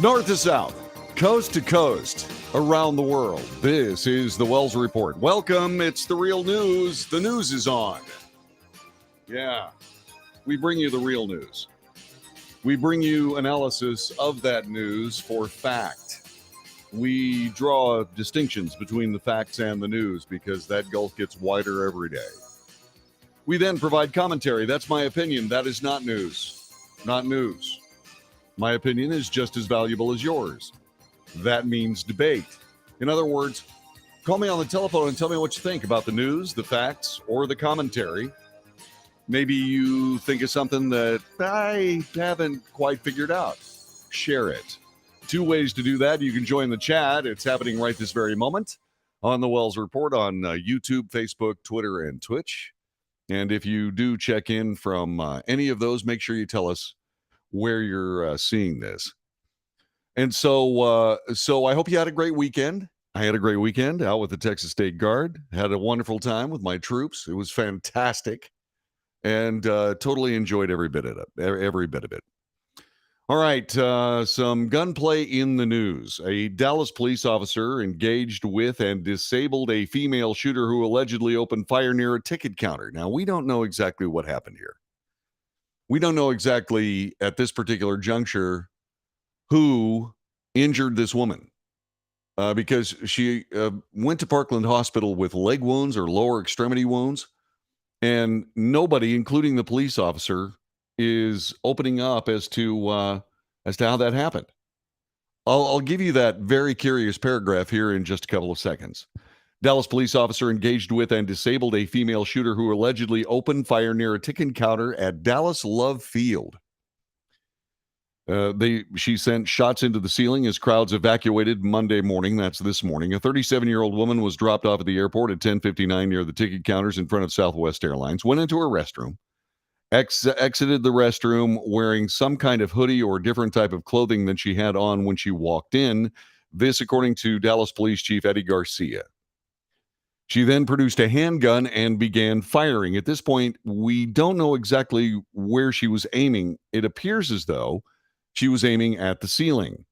North to south, coast to coast, around the world. This is the Wells Report. Welcome. It's the real news. The news is on. Yeah, we bring you the real news. We bring you analysis of that news for fact. We draw distinctions between the facts and the news because that gulf gets wider every day. We then provide commentary. That's my opinion. That is not news. Not news. My opinion is just as valuable as yours. That means debate. In other words, call me on the telephone and tell me what you think about the news, the facts, or the commentary. Maybe you think of something that I haven't quite figured out. Share it. Two ways to do that. You can join the chat. It's happening right this very moment on the Wells Report on YouTube, Facebook, Twitter, and Twitch. And if you do check in from any of those, make sure you tell us where you're seeing this. And so I hope you had a great weekend. I had a great weekend out with the Texas State Guard. Had a wonderful time with my troops. It was fantastic. And totally enjoyed every bit of it. All right, some gunplay in the news. A Dallas police officer engaged with and disabled a female shooter who allegedly opened fire near a ticket counter. Now, we don't know exactly what happened here. We don't know exactly at this particular juncture who injured this woman because she went to Parkland Hospital with leg wounds or lower extremity wounds. And nobody, including the police officer, is opening up as to how that happened. I'll give you that very curious paragraph here in just a couple of seconds. Dallas police officer engaged with and disabled a female shooter who allegedly opened fire near a ticket counter at Dallas Love Field. She sent shots into the ceiling as crowds evacuated Monday morning. That's this morning. A 37-year-old woman was dropped off at the airport at 10:59 near the ticket counters in front of Southwest Airlines, went into her restroom, exited the restroom wearing some kind of hoodie or different type of clothing than she had on when she walked in. This, according to Dallas Police Chief Eddie Garcia. She then produced a handgun and began firing. At this point, we don't know exactly where she was aiming. It appears as though she was aiming at the ceiling.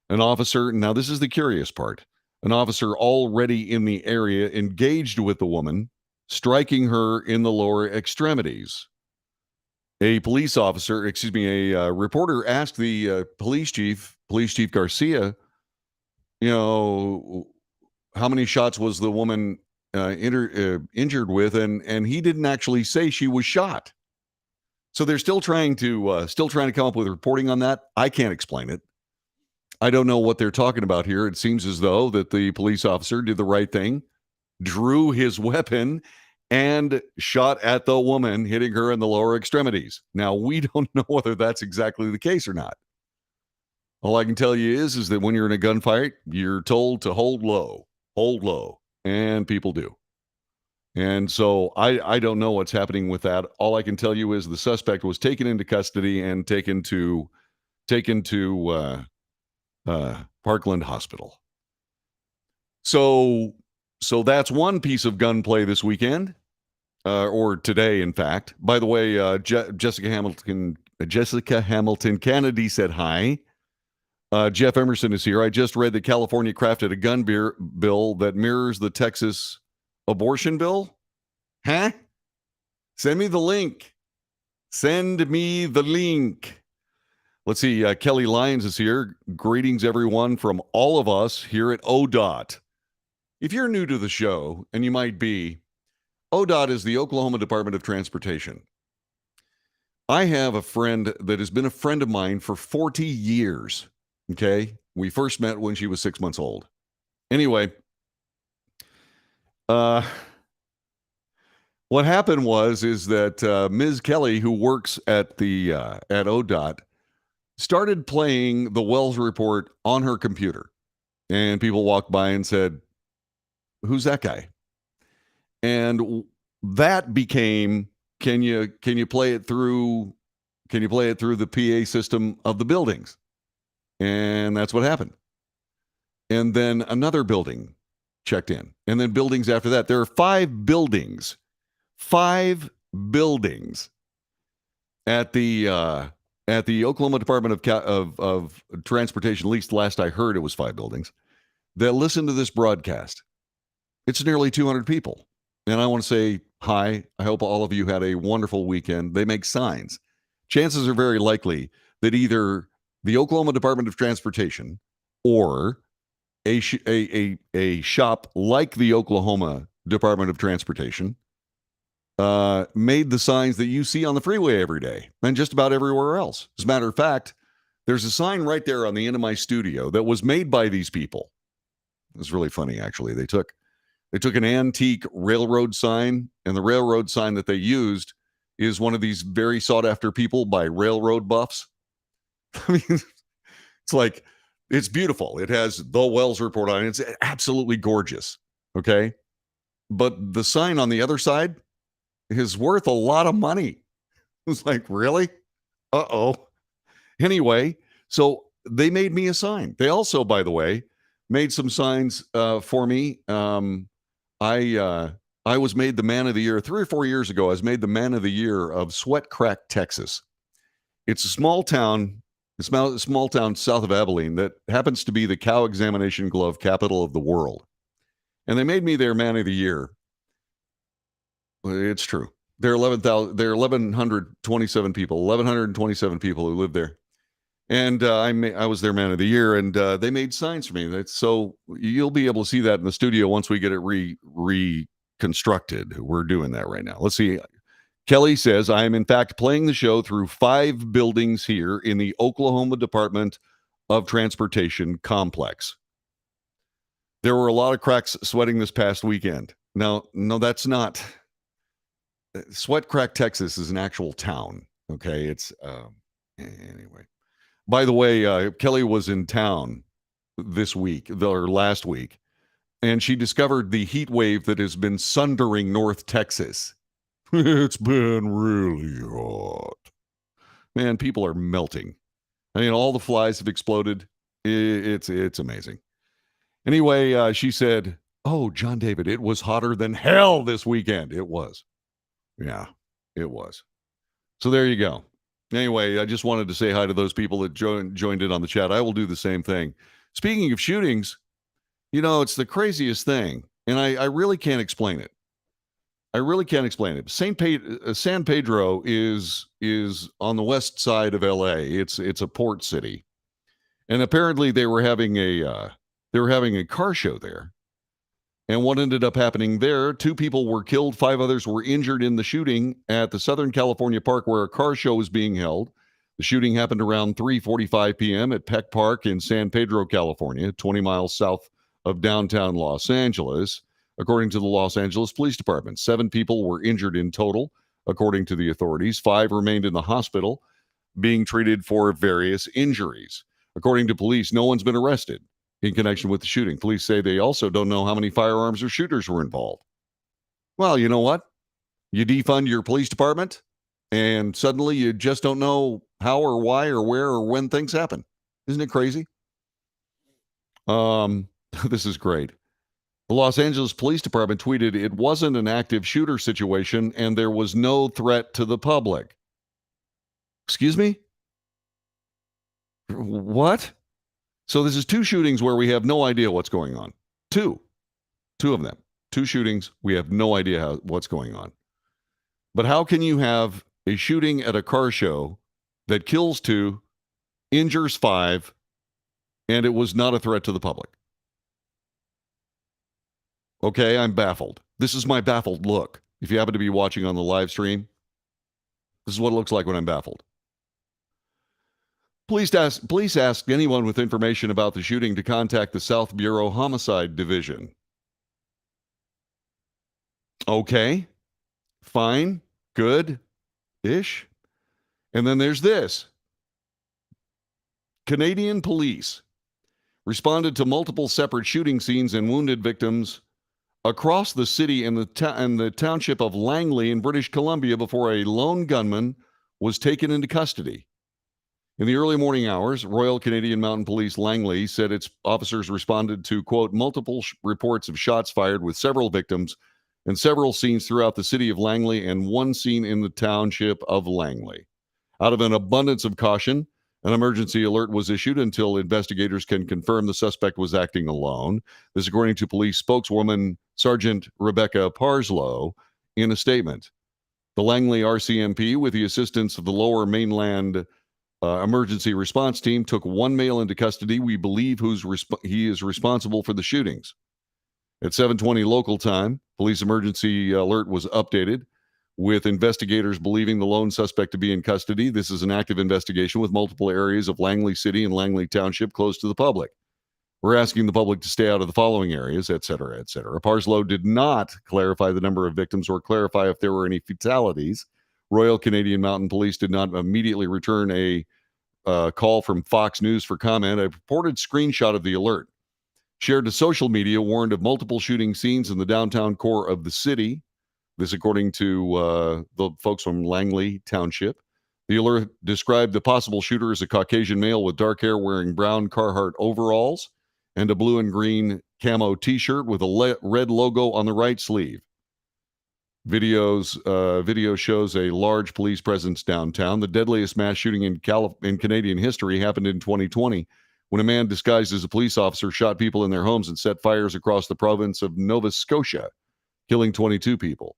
An officer, now this is the curious part, an officer already in the area engaged with the woman, striking her in the lower extremities. A reporter asked the police chief Garcia, how many shots was the woman injured with, and he didn't actually say she was shot. So they're still trying to come up with reporting on that. I can't explain it. I don't know what they're talking about here. It seems as though that the police officer did the right thing, drew his weapon, and shot at the woman, hitting her in the lower extremities. Now, we don't know whether that's exactly the case or not. All I can tell you is that when you're in a gunfight, you're told to hold low, and people do. And so I don't know what's happening with that. All I can tell you is the suspect was taken into custody and taken to Parkland Hospital. So that's one piece of gunplay this weekend, or today, in fact. By the way, Jessica Hamilton Kennedy said hi. Jeff Emerson is here. I just read that California crafted a gun bill that mirrors the Texas abortion bill. Huh? Send me the link. Let's see. Kelly Lyons is here. Greetings, everyone, from all of us here at ODOT. If you're new to the show, and you might be, ODOT is the Oklahoma Department of Transportation. I have a friend that has been a friend of mine for 40 years. Okay? We first met when she was 6 months old. Anyway, what happened is that Ms. Kelly, who works at ODOT, started playing the Wells Report on her computer. And people walked by and said, "Who's that guy?" And that became, can you play it through the PA system of the buildings? And that's what happened. And then another building checked in. And then buildings after that. There are 5 buildings at the at the Oklahoma Department of Transportation, at least last I heard, it was 5 buildings, that listen to this broadcast. It's nearly 200 people. And I want to say hi. I hope all of you had a wonderful weekend. They make signs. Chances are very likely that either the Oklahoma Department of Transportation or a shop like the Oklahoma Department of Transportation made the signs that you see on the freeway every day and just about everywhere else. As a matter of fact, there's a sign right there on the end of my studio that was made by these people. It was really funny, actually. They took an antique railroad sign, and the railroad sign that they used is one of these very sought after people by railroad buffs. I mean, it's like, it's beautiful. It has the Wells Report on it. It's absolutely gorgeous. Okay. But the sign on the other side is worth a lot of money. It's like, really? Uh-oh. Anyway, so they made me a sign. They also, by the way, made some signs for me. I was made the man of the year 3 or 4 years ago. I was made the man of the year of Sweat Crack, Texas. It's a small town. It's a small town south of Abilene that happens to be the cow examination glove capital of the world. And they made me their man of the year. It's true. There are 1,127 people who live there. And I was their man of the year, and they made signs for me. So you'll be able to see that in the studio once we get it reconstructed. We're doing that right now. Let's see. Kelly says, I am in fact playing the show through 5 buildings here in the Oklahoma Department of Transportation complex. There were a lot of cracks sweating this past weekend. No, that's not. Sweat Crack, Texas is an actual town. Okay. It's anyway. By the way, Kelly was in town this week, or last week, and she discovered the heat wave that has been sundering North Texas. It's been really hot. Man, people are melting. I mean, all the flies have exploded. It's amazing. Anyway, she said, oh, John David, it was hotter than hell this weekend. It was. Yeah, it was. So there you go. Anyway, I just wanted to say hi to those people that joined in on the chat. I will do the same thing. Speaking of shootings, it's the craziest thing, and I really can't explain it. San Pedro is on the west side of LA. It's a port city, and apparently they were having a car show there. And what ended up happening there, 2 people were killed, 5 others were injured in the shooting at the Southern California Park where a car show was being held. The shooting happened around 3:45 p.m. at Peck Park in San Pedro, California, 20 miles south of downtown Los Angeles. According to the Los Angeles Police Department, 7 people were injured in total, according to the authorities. 5 remained in the hospital being treated for various injuries. According to police, no one's been arrested in connection with the shooting. Police say they also don't know how many firearms or shooters were involved. Well, you know what? You defund your police department, and suddenly you just don't know how or why or where or when things happen. Isn't it crazy? This is great. The Los Angeles Police Department tweeted it wasn't an active shooter situation and there was no threat to the public. Excuse me? What? So this is 2 shootings where we have no idea what's going on. 2 of them. 2 shootings. We have no idea what's going on. But how can you have a shooting at a car show that kills 2, injures 5, and it was not a threat to the public? Okay, I'm baffled. This is my baffled look. If you happen to be watching on the live stream, this is what it looks like when I'm baffled. Please ask anyone with information about the shooting to contact the South Bureau Homicide Division. Okay, fine, good-ish. And then there's this. Canadian police responded to multiple separate shooting scenes and wounded victims across the city and the township of Langley in British Columbia before a lone gunman was taken into custody. In the early morning hours, Royal Canadian Mounted Police Langley said its officers responded to, quote, multiple reports of shots fired with several victims and several scenes throughout the city of Langley and one scene in the township of Langley. Out of an abundance of caution, an emergency alert was issued until investigators can confirm the suspect was acting alone. This, according to police spokeswoman Sergeant Rebecca Parslow, in a statement. The Langley RCMP, with the assistance of the Lower Mainland emergency response team, took one male into custody. We believe he is responsible for the shootings. At 7:20 local time, police emergency alert was updated, with investigators believing the lone suspect to be in custody. This is an active investigation with multiple areas of Langley City and Langley Township closed to the public. We're asking the public to stay out of the following areas, et cetera, et cetera. Parslow did not clarify the number of victims or clarify if there were any fatalities. Royal Canadian Mountain Police did not immediately return a call from Fox News for comment. A purported screenshot of the alert shared to social media warned of multiple shooting scenes in the downtown core of the city. This, according to the folks from Langley Township. The alert described the possible shooter as a Caucasian male with dark hair wearing brown Carhartt overalls and a blue and green camo T-shirt with a red logo on the right sleeve. Video shows a large police presence downtown. The deadliest mass shooting in Canadian history happened in 2020 when a man disguised as a police officer shot people in their homes and set fires across the province of Nova Scotia, killing 22 people.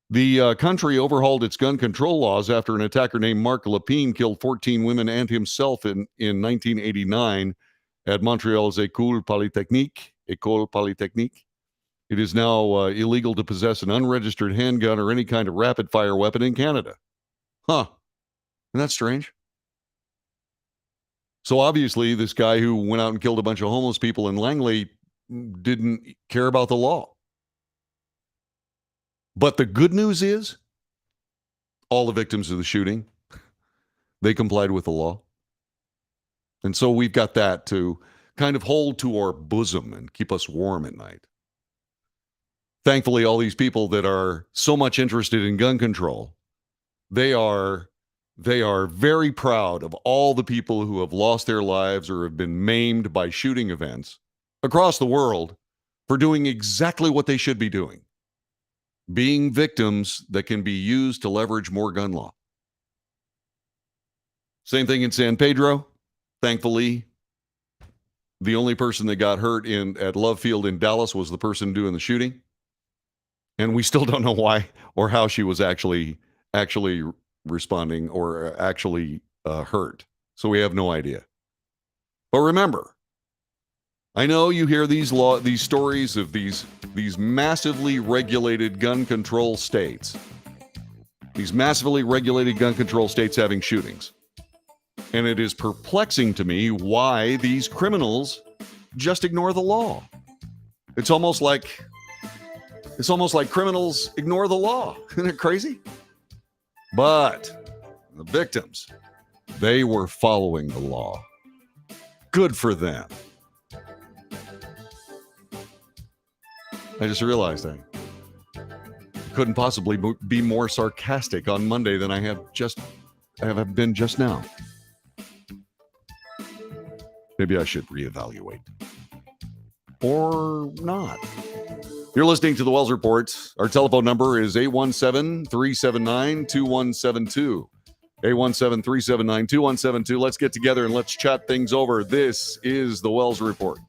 The country overhauled its gun control laws after an attacker named Marc Lepine killed 14 women and himself in 1989 at Montreal's École Polytechnique. It is now illegal to possess an unregistered handgun or any kind of rapid-fire weapon in Canada. Huh. Isn't that strange? So obviously, this guy who went out and killed a bunch of homeless people in Langley didn't care about the law. But the good news is, all the victims of the shooting, they complied with the law. And so we've got that to kind of hold to our bosom and keep us warm at night. Thankfully, all these people that are so much interested in gun control, they are very proud of all the people who have lost their lives or have been maimed by shooting events across the world for doing exactly what they should be doing. Being victims that can be used to leverage more gun law. Same thing in San Pedro. Thankfully, the only person that got hurt at Love Field in Dallas was the person doing the shooting. And we still don't know why or how she was actually responding or actually hurt. So we have no idea. But remember, I know you hear these stories of these massively regulated gun control states. These massively regulated gun control states having shootings. And it is perplexing to me why these criminals just ignore the law. It's almost like criminals ignore the law. Isn't it crazy? But the victims, they were following the law. Good for them. I just realized I couldn't possibly be more sarcastic on Monday than I have been just now. Maybe I should reevaluate. Or not. You're listening to the Wells Report. Our telephone number is 817-379-2172. 817-379-2172. Let's get together and let's chat things over. This is the Wells Report.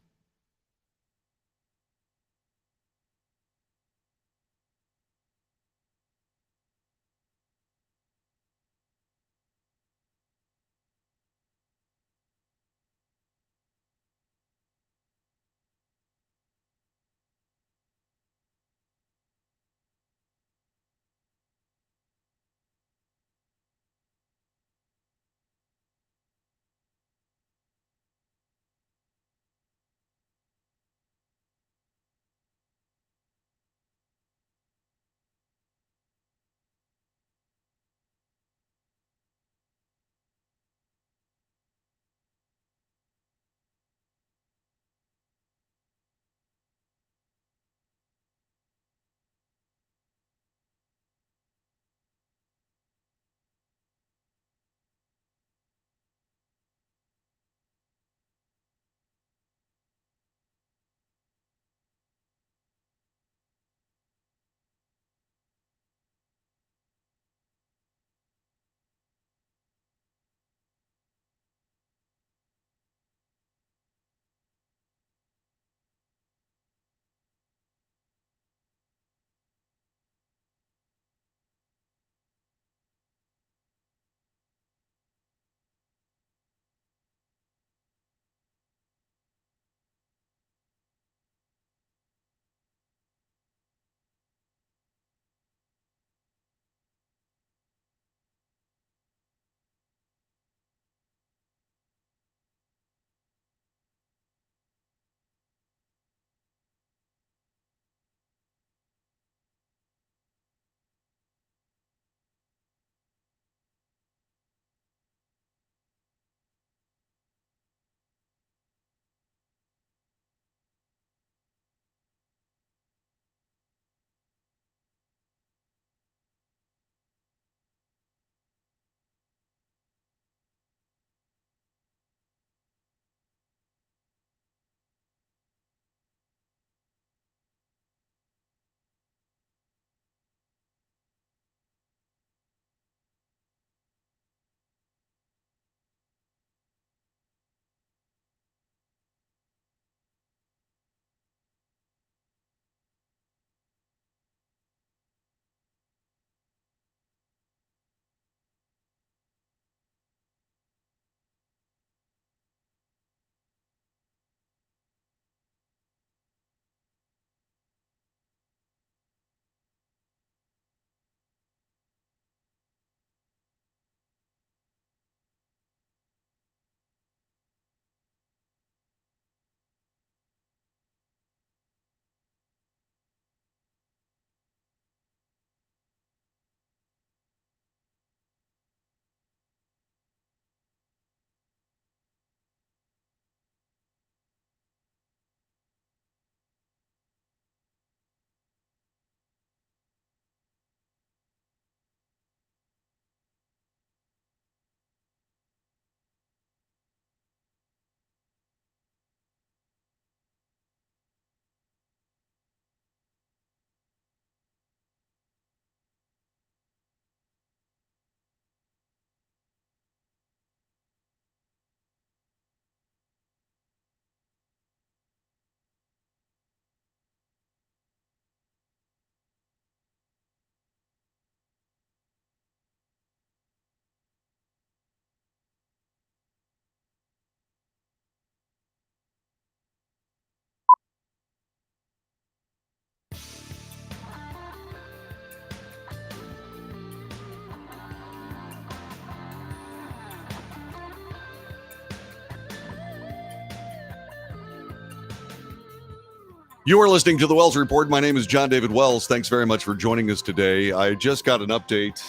You are listening to the Wells Report. My name is John David Wells. Thanks very much for joining us today. I just got an update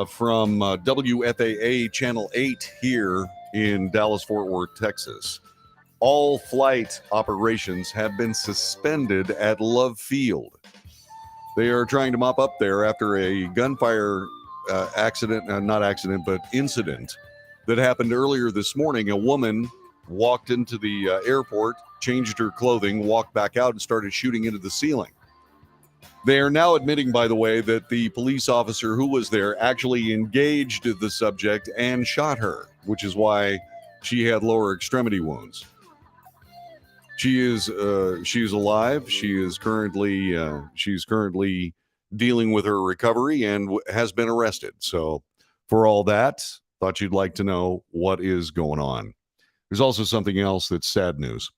from WFAA Channel 8 here in Dallas-Fort Worth, Texas. All flight operations have been suspended at Love Field. They are trying to mop up there after a gunfire incident that happened earlier this morning. A woman walked into the airport, changed her clothing, walked back out, and started shooting into the ceiling. They are now admitting, by the way, that the police officer who was there actually engaged the subject and shot her, which is why she had lower extremity wounds. She is alive. She's currently dealing with her recovery and has been arrested. So, for all that, thought you'd like to know what is going on. There's also something else that's sad news.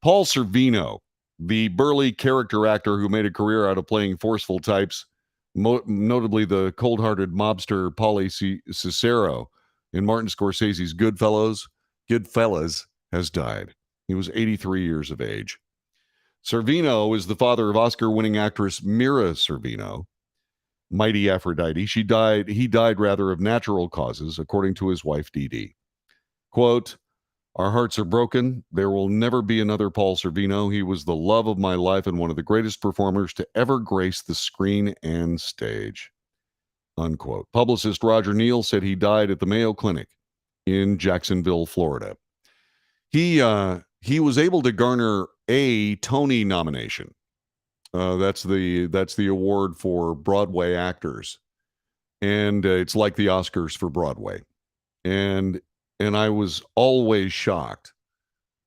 Paul Sorvino, the burly character actor who made a career out of playing forceful types, notably the cold-hearted mobster Paulie Cicero in Martin Scorsese's Goodfellas, has died. He was 83 years of age. Sorvino is the father of Oscar-winning actress Mira Sorvino, Mighty Aphrodite. He died of natural causes, according to his wife, Dee Dee. Quote, "Our hearts are broken. There will never be another Paul Sorvino. He was the love of my life and one of the greatest performers to ever grace the screen and stage." Unquote. Publicist Roger Neal said he died at the Mayo Clinic in Jacksonville, Florida. He was able to garner a Tony nomination. That's the award for Broadway actors, and it's like the Oscars for Broadway. And I was always shocked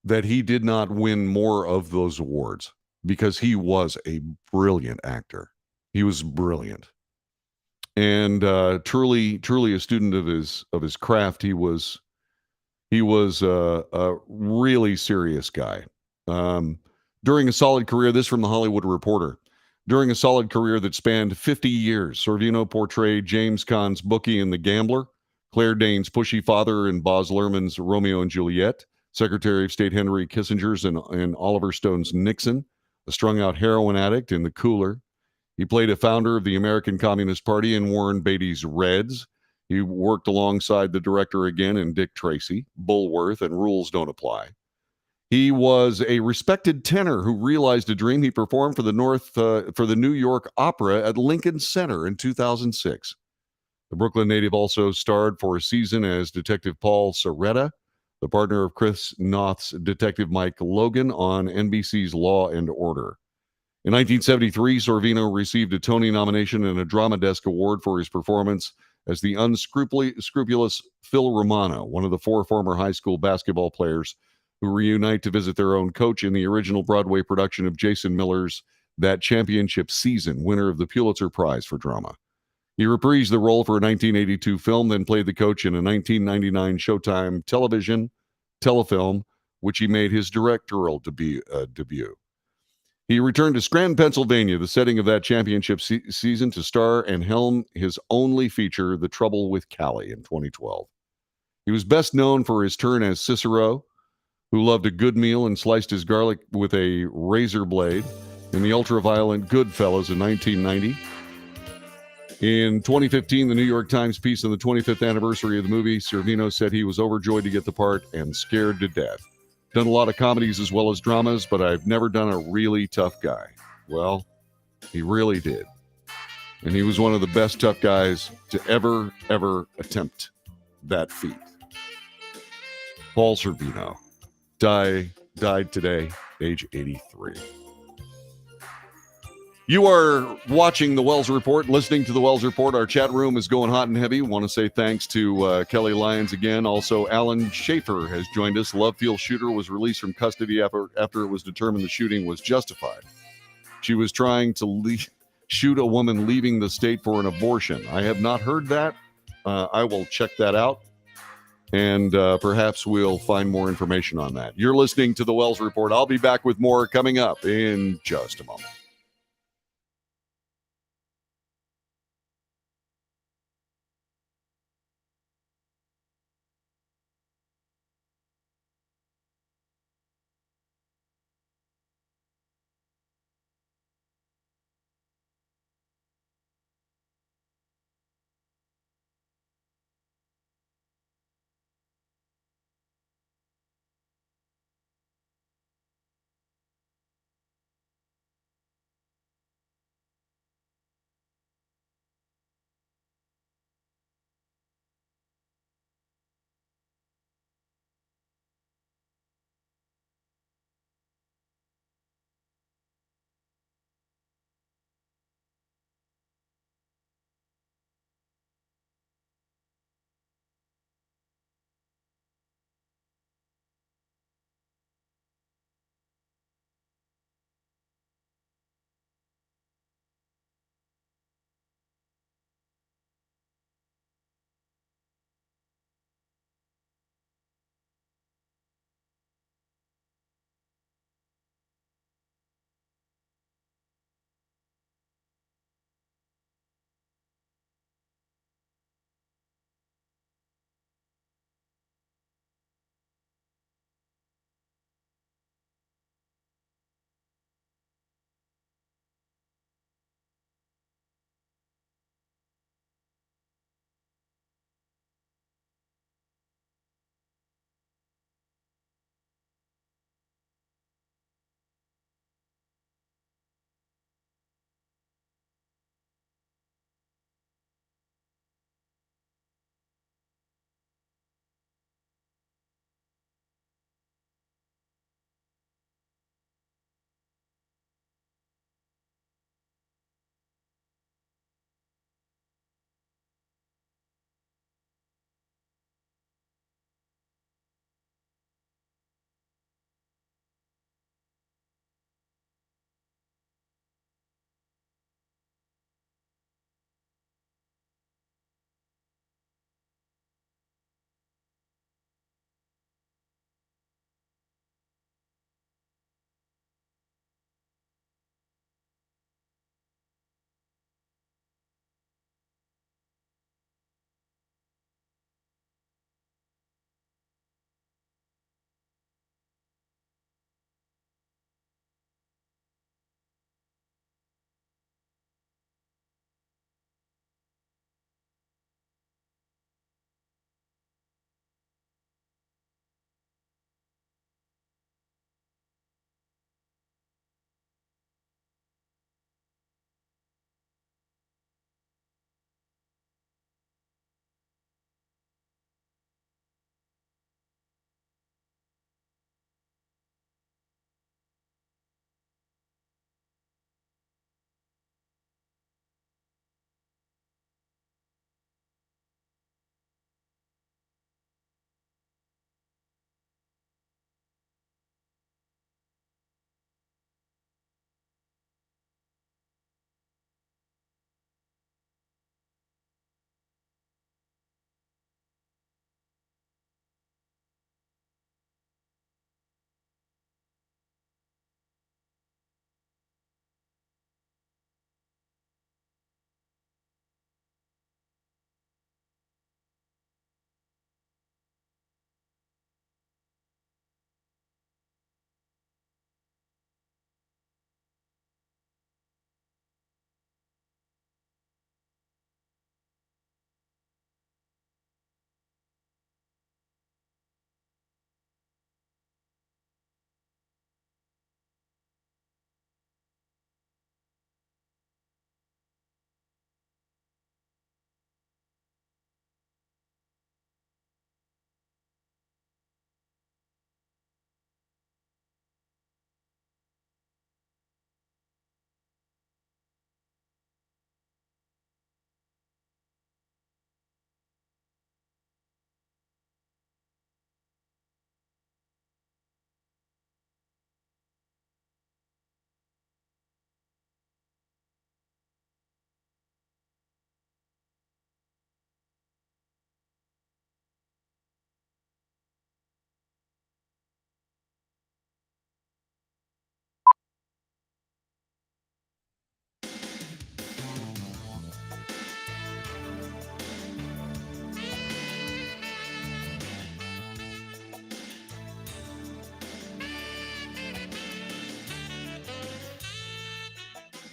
that he did not win more of those awards because he was a brilliant actor. He was brilliant, and truly a student of his craft. He was a really serious guy. During a solid career, this from the Hollywood Reporter, during a solid career that spanned 50 years, Sorvino portrayed James Caan's Bookie in The Gambler, Claire Danes' pushy father in Baz Luhrmann's Romeo and Juliet, Secretary of State Henry Kissinger's in Oliver Stone's Nixon, a strung-out heroin addict in The Cooler. He played a founder of the American Communist Party in Warren Beatty's Reds. He worked alongside the director again in Dick Tracy, Bulworth, and Rules Don't Apply. He was a respected tenor who realized a dream. He performed for the New York Opera at Lincoln Center in 2006. The Brooklyn native also starred for a season as Detective Paul Soretta, the partner of Chris Noth's Detective Mike Logan on NBC's Law and Order. In 1973, Sorvino received a Tony nomination and a Drama Desk Award for his performance as the unscrupulous Phil Romano, one of the four former high school basketball players who reunite to visit their own coach in the original Broadway production of Jason Miller's That Championship Season, winner of the Pulitzer Prize for Drama. He reprised the role for a 1982 film, then played the coach in a 1999 Showtime television telefilm, which he made his directorial debut. He returned to Scranton, Pennsylvania, the setting of that championship season, to star and helm his only feature, The Trouble with Callie, in 2012. He was best known for his turn as Cicero, who loved a good meal and sliced his garlic with a razor blade, in the ultra-violent Goodfellas in 1990. In 2015, the New York Times piece on the 25th anniversary of the movie, Sorvino said he was overjoyed to get the part and scared to death. Done a lot of comedies as well as dramas, but I've never done a really tough guy. Well, he really did. And he was one of the best tough guys to ever attempt that feat. Paul Sorvino died today, age 83. You are watching the Wells Report, listening to the Wells Report. Our chat room is going hot and heavy. Want to say thanks to Kelly Lyons again. Also, Alan Schaefer has joined us. Love Field shooter was released from custody after it was determined the shooting was justified. She was trying to shoot a woman leaving the state for an abortion. I have not heard that. I will check that out, and perhaps we'll find more information on that. You're listening to the Wells Report. I'll be back with more coming up in just a moment.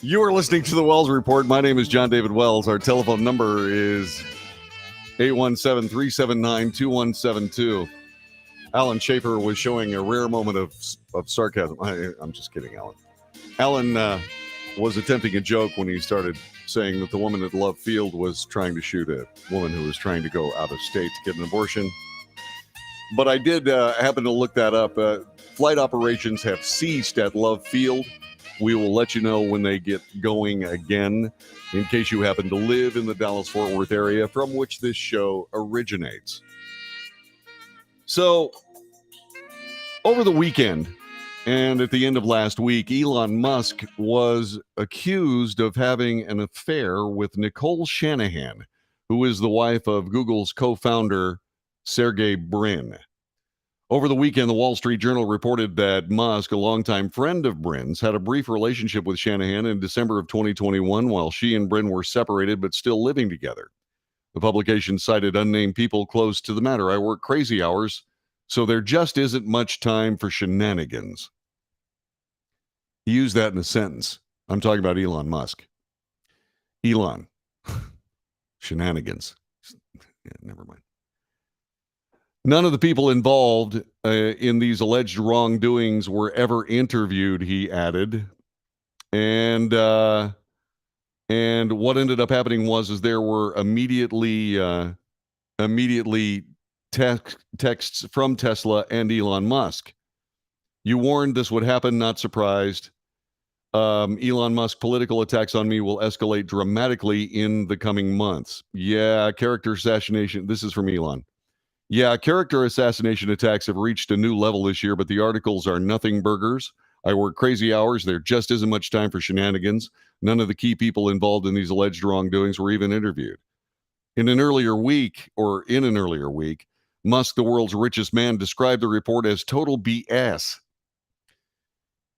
You are listening to the Wells Report. My name is John David Wells. Our telephone number is 817-379-2172. Alan Schaefer was showing a rare moment of sarcasm. I'm just kidding, Alan. Alan was attempting a joke when he started saying that the woman at Love Field was trying to shoot a woman who was trying to go out of state to get an abortion. But I did happen to look that up. Flight operations have ceased at Love Field. We will let you know when they get going again, in case you happen to live in the Dallas-Fort Worth area from which this show originates. So, over the weekend and at the end of last week, Elon Musk was accused of having an affair with Nicole Shanahan, who is the wife of Google's co-founder, Sergey Brin. Over the weekend, the Wall Street Journal reported that Musk, a longtime friend of Brin's, had a brief relationship with Shanahan in December of 2021 while she and Brin were separated but still living together. The publication cited unnamed people close to the matter. I work crazy hours, so there just isn't much time for shenanigans. He used that in a sentence. I'm talking about Elon Musk. Elon. Shenanigans. Yeah, never mind. None of the people involved in these alleged wrongdoings were ever interviewed, he added. And what ended up happening was there were immediately texts from Tesla and Elon Musk. You warned this would happen, not surprised. Elon Musk political attacks on me will escalate dramatically in the coming months. Yeah, character assassination. This is from Elon. Yeah, character assassination attacks have reached a new level this year, but the articles are nothing burgers. I work crazy hours. There just isn't much time for shenanigans. None of the key people involved in these alleged wrongdoings were even interviewed. In an earlier week, Musk, the world's richest man, described the report as total BS.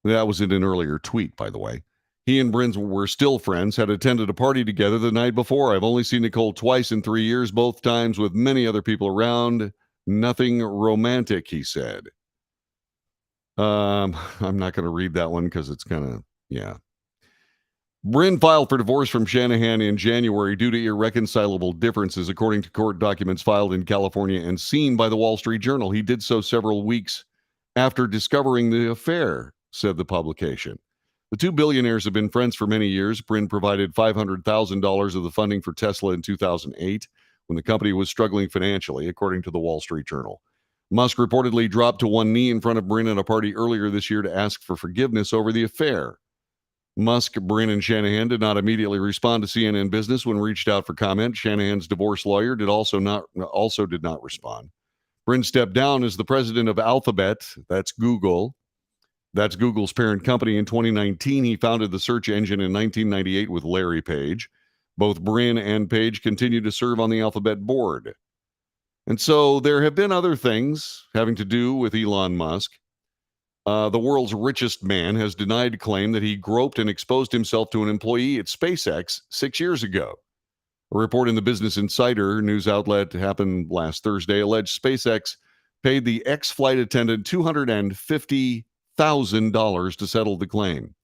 That was in an earlier tweet, by the way. He and Brin were still friends, had attended a party together the night before. I've only seen Nicole twice in 3 years, both times with many other people around. Nothing romantic, he said. I'm not going to read that one because it's kind of, yeah. Brin filed for divorce from Shanahan in January due to irreconcilable differences, according to court documents filed in California and seen by the Wall Street Journal. He did so several weeks after discovering the affair, said the publication. The two billionaires have been friends for many years. Brin provided $500,000 of the funding for Tesla in 2008 when the company was struggling financially, according to the Wall Street Journal. Musk reportedly dropped to one knee in front of Brin at a party earlier this year to ask for forgiveness over the affair. Musk, Brin, and Shanahan did not immediately respond to CNN Business when reached out for comment. Shanahan's divorce lawyer did not respond. Brin stepped down as the president of Alphabet, that's Google. That's Google's parent company. In 2019, he founded the search engine in 1998 with Larry Page. Both Brin and Page continue to serve on the Alphabet board. And so there have been other things having to do with Elon Musk. The world's richest man has denied claim that he groped and exposed himself to an employee at SpaceX 6 years ago. A report in the Business Insider news outlet happened last Thursday alleged SpaceX paid the ex-flight attendant $250,000 to settle the claim.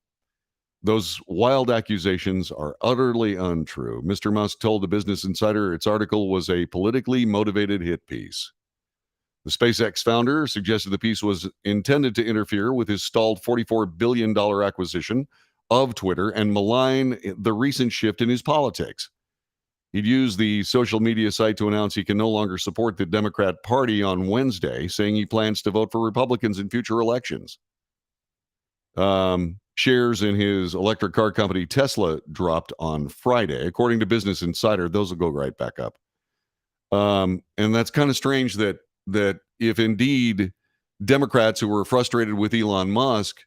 Those wild accusations are utterly untrue. Mr. Musk told the Business Insider its article was a politically motivated hit piece. The SpaceX founder suggested the piece was intended to interfere with his stalled $44 billion acquisition of Twitter and malign the recent shift in his politics. He'd used the social media site to announce he can no longer support the Democrat Party on Wednesday, saying he plans to vote for Republicans in future elections. Shares in his electric car company Tesla dropped on Friday. According to Business Insider, those will go right back up. And that's kind of strange that if indeed Democrats who were frustrated with Elon Musk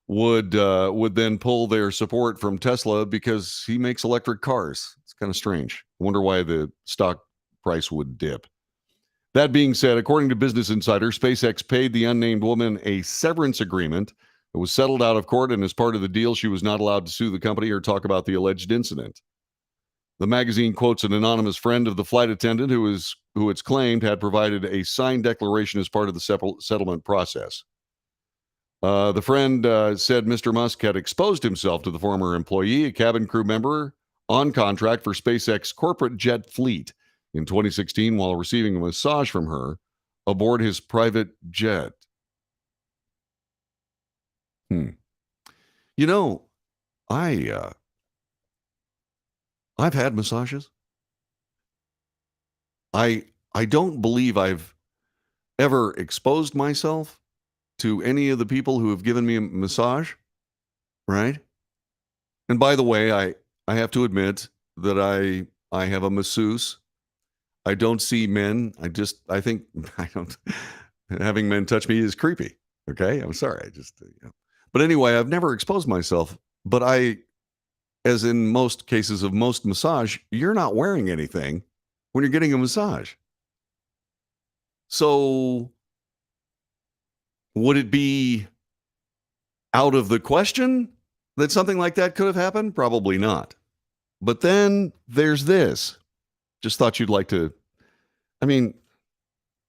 would then pull their support from Tesla because he makes electric cars. It's kind of strange. I wonder why the stock price would dip. That being said, according to Business Insider, SpaceX paid the unnamed woman a severance agreement that was settled out of court, and as part of the deal, she was not allowed to sue the company or talk about the alleged incident. The magazine quotes an anonymous friend of the flight attendant who it's claimed had provided a signed declaration as part of the settlement process. The friend said Mr. Musk had exposed himself to the former employee, a cabin crew member on contract for SpaceX corporate jet fleet in 2016 while receiving a massage from her aboard his private jet. Hmm. You know, I I've had massages. I don't believe I've ever exposed myself to any of the people who have given me a massage, right? And by the way, I have to admit that I have a masseuse. I don't see men. I think I don't having men touch me is creepy. Okay? I'm sorry. But anyway, I've never exposed myself, but as in most cases of most massage, you're not wearing anything when you're getting a massage. So would it be out of the question that something like that could have happened? Probably not. But then there's this. Just thought you'd like to. I mean,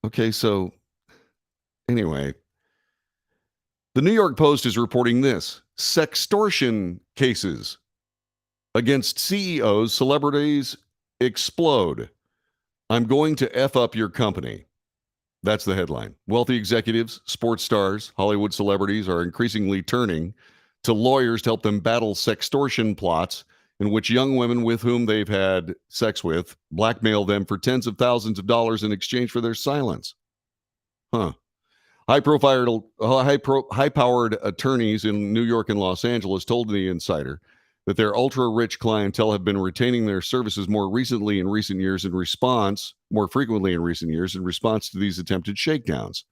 okay, so anyway, the New York Post is reporting this sextortion cases against CEOs, celebrities explode. I'm going to F up your company. That's the headline. Wealthy executives, sports stars, Hollywood celebrities are increasingly turning to lawyers to help them battle sextortion plots in which young women with whom they've had sex with blackmail them for tens of thousands of dollars in exchange for their silence. Huh. High-powered attorneys in New York and Los Angeles told the Insider that their ultra-rich clientele have been retaining their services more frequently in recent years in response to these attempted shakedowns.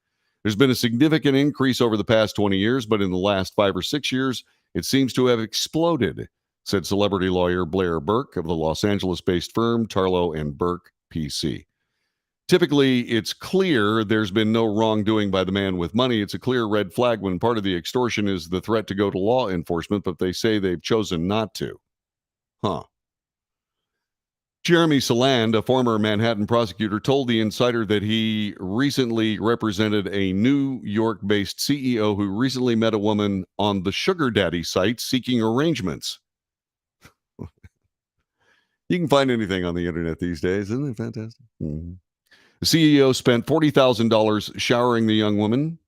There's been a significant increase over the past 20 years, but in the last 5 or 6 years, it seems to have exploded, said celebrity lawyer Blair Burke of the Los Angeles-based firm Tarlow and Burke PC. Typically, it's clear there's been no wrongdoing by the man with money. It's a clear red flag when part of the extortion is the threat to go to law enforcement, but they say they've chosen not to. Huh. Jeremy Saland, a former Manhattan prosecutor, told the Insider that he recently represented a New York-based CEO who recently met a woman on the Sugar Daddy site seeking arrangements. You can find anything on the internet these days. Isn't it fantastic? Mm-hmm. The CEO spent $40,000 showering the young woman.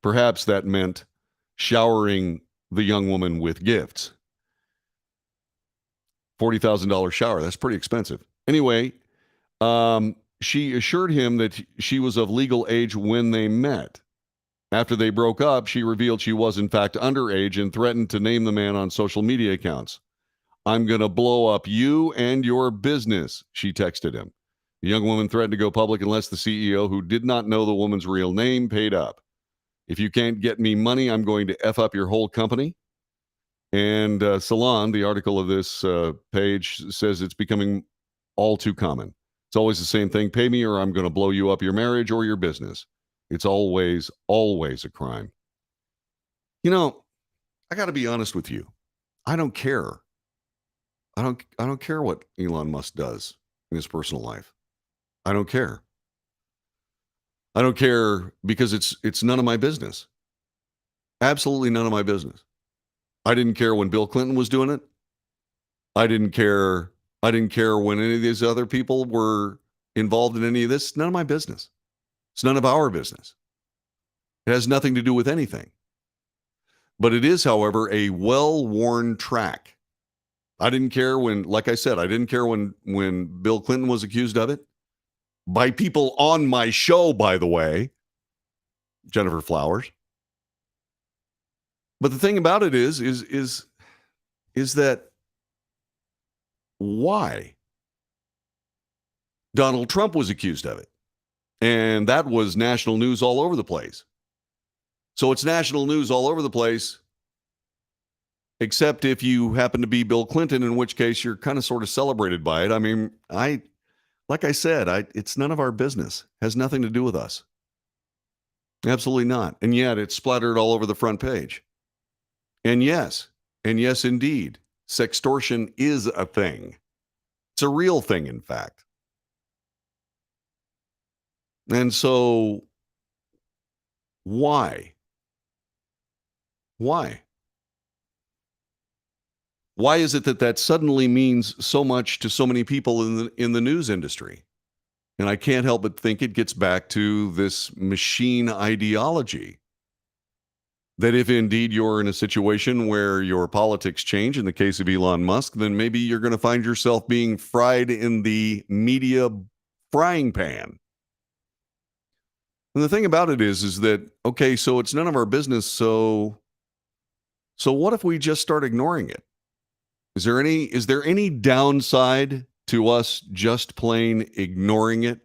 Perhaps that meant showering the young woman with gifts. $40,000 shower. That's pretty expensive. Anyway, she assured him that she was of legal age when they met. After they broke up, she revealed she was, in fact, underage and threatened to name the man on social media accounts. I'm going to blow up you and your business, she texted him. The young woman threatened to go public unless the CEO, who did not know the woman's real name, paid up. If you can't get me money, I'm going to F up your whole company. And Salon, the article of this page, says it's becoming all too common. It's always the same thing. Pay me or I'm going to blow you up your marriage or your business. It's always, always a crime. You know, I got to be honest with you. I don't care. I don't care what Elon Musk does in his personal life. I don't care. I don't care because it's none of my business. Absolutely none of my business. I didn't care when Bill Clinton was doing it. I didn't care when any of these other people were involved in any of this. None of my business. It's none of our business. It has nothing to do with anything. But it is, however, a well-worn track. I didn't care when, like I said, I didn't care when Bill Clinton was accused of it. By people on my show, by the way, Jennifer Flowers. But the thing about it is that why? Donald Trump was accused of it. And that was national news all over the place. So it's national news all over the place, except if you happen to be Bill Clinton, in which case you're kind of sort of celebrated by it. I mean, like I said, it's none of our business. It has nothing to do with us. Absolutely not. And yet it's splattered all over the front page. And yes, indeed, sextortion is a thing. It's a real thing, in fact. And so Why? Why? Why is it that that suddenly means so much to so many people in the news industry? And I can't help but think it gets back to this machine ideology that if indeed you're in a situation where your politics change, in the case of Elon Musk, then maybe you're going to find yourself being fried in the media frying pan. And the thing about it is that, okay, so it's none of our business. So what if we just start ignoring it? Is there any downside to us just plain ignoring it?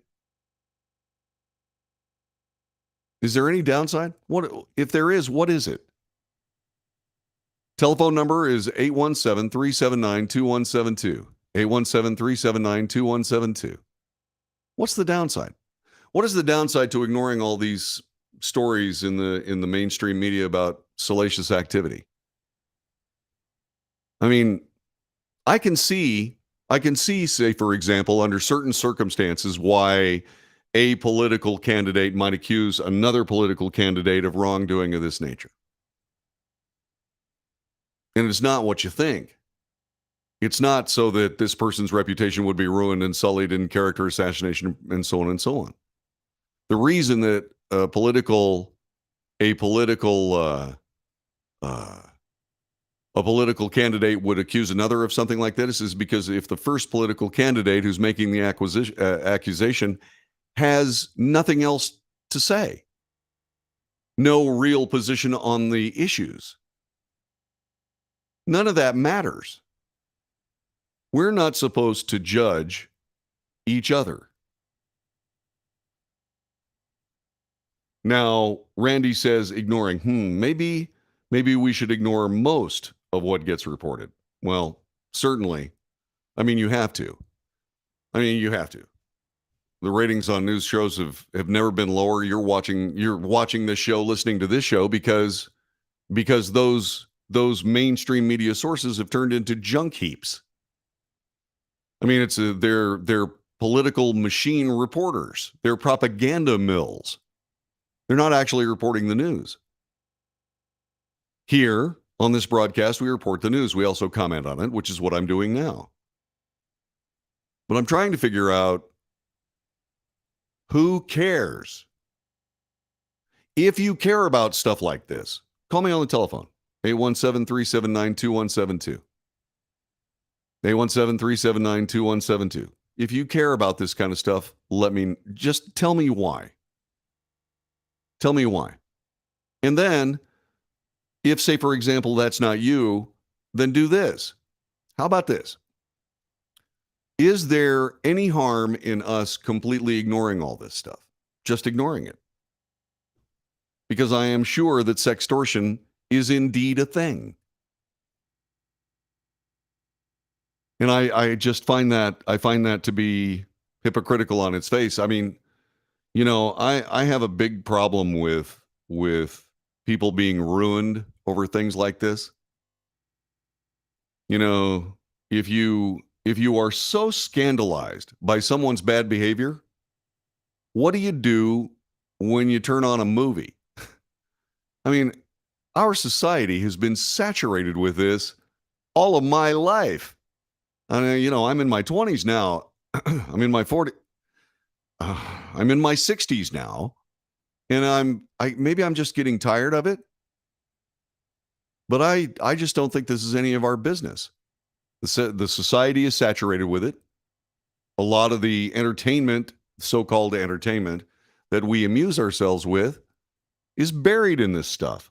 Is there any downside? What if there is, what is it? Telephone number is 817-379-2172. 817-379-2172. What's the downside? What is the downside to ignoring all these stories in the mainstream media about salacious activity? I mean, I can see, say, for example, under certain circumstances, why a political candidate might accuse another political candidate of wrongdoing of this nature. And it's not what you think. It's not so that this person's reputation would be ruined and sullied in character assassination and so on and so on. The reason that a political candidate would accuse another of something like this is because if the first political candidate who's making the accusation has nothing else to say, no real position on the issues, none of that matters. We're not supposed to judge each other. Now, Randy says ignoring. Maybe we should ignore most of what gets reported. Well, certainly. I mean, you have to. The ratings on news shows have never been lower. You're watching this show, listening to this show because those mainstream media sources have turned into junk heaps. I mean, they're political machine reporters. They're propaganda mills. They're not actually reporting the news. Here on this broadcast, we report the news. We also comment on it, which is what I'm doing now. But I'm trying to figure out who cares. If you care about stuff like this, call me on the telephone, 817-379-2172. 817-379-2172. If you care about this kind of stuff, just tell me why. Tell me why. And then, if, say, for example, that's not you, then do this. How about this? Is there any harm in us completely ignoring all this stuff? Just ignoring it? Because I am sure that sextortion is indeed a thing. And I just find that to be hypocritical on its face. I mean, I have a big problem with people being ruined over things like this. If you are so scandalized by someone's bad behavior, what do you do when you turn on a movie? I mean, our society has been saturated with this all of my life. I mean, I'm in my 20s now. I'm in my 40s. I'm in my 60s now, and maybe I'm just getting tired of it. But I just don't think this is any of our business. The society is saturated with it. A lot of the entertainment, so-called entertainment, that we amuse ourselves with is buried in this stuff.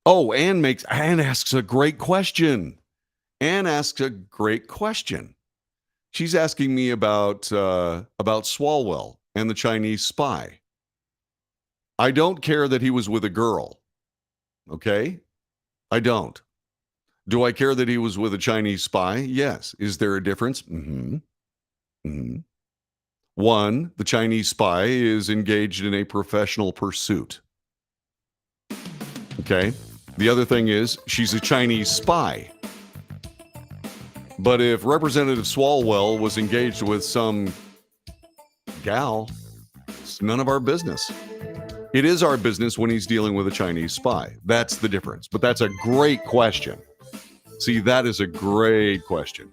Oh, Ann asks a great question. She's asking me about Swalwell and the Chinese spy. I don't care that he was with a girl. Okay? I don't. Do I care that he was with a Chinese spy? Yes. Is there a difference? One, the Chinese spy is engaged in a professional pursuit. Okay? The other thing is, she's a Chinese spy. But if Representative Swalwell was engaged with some gal, it's none of our business. It is our business when he's dealing with a Chinese spy. That's the difference. But that's a great question. See, that is a great question.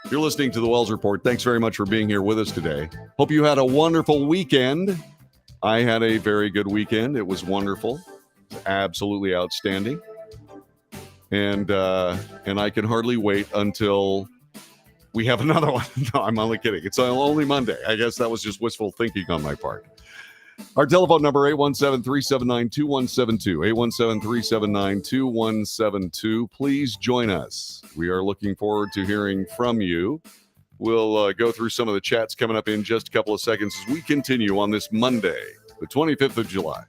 You're listening to the Wells Report. Thanks very much for being here with us today. Hope you had a wonderful weekend. I had a very good weekend. It was wonderful. It was absolutely outstanding. And I can hardly wait until we have another one. No, I'm only kidding. It's only Monday. I guess that was just wishful thinking on my part. Our telephone number, 817-379-2172. 817-379-2172. Please join us. We are looking forward to hearing from you. We'll go through some of the chats coming up in just a couple of seconds as we continue on this Monday, the 25th of July.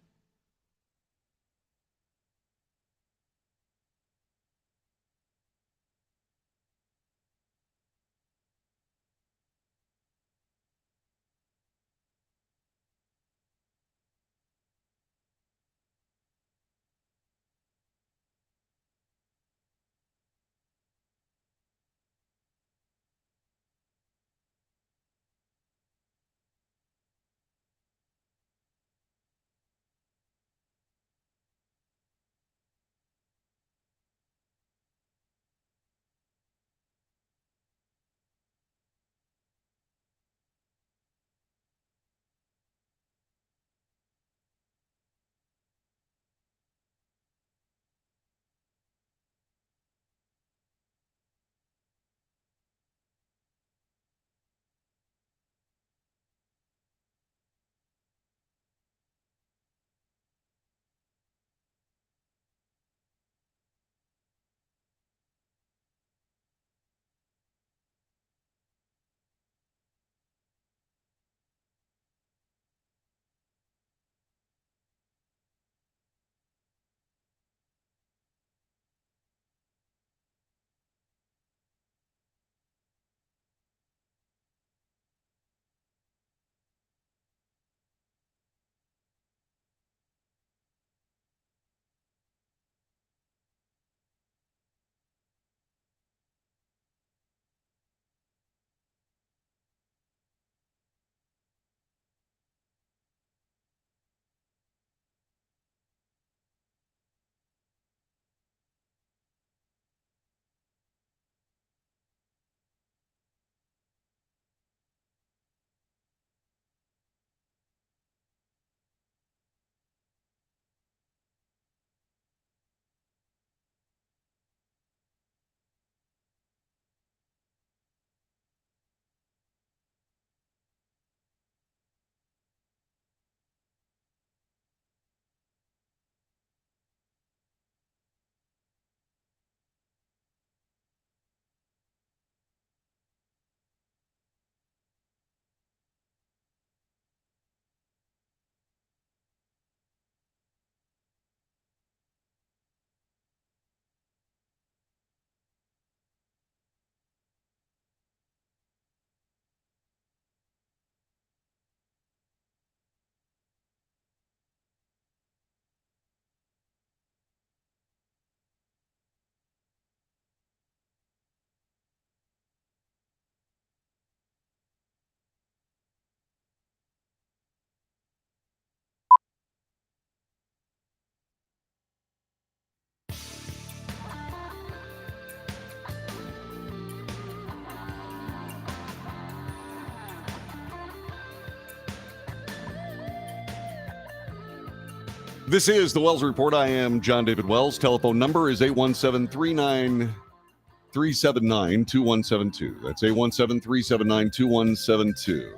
This is the Wells Report. I am John David Wells. Telephone number is 817-379-2172. That's 817-379-2172.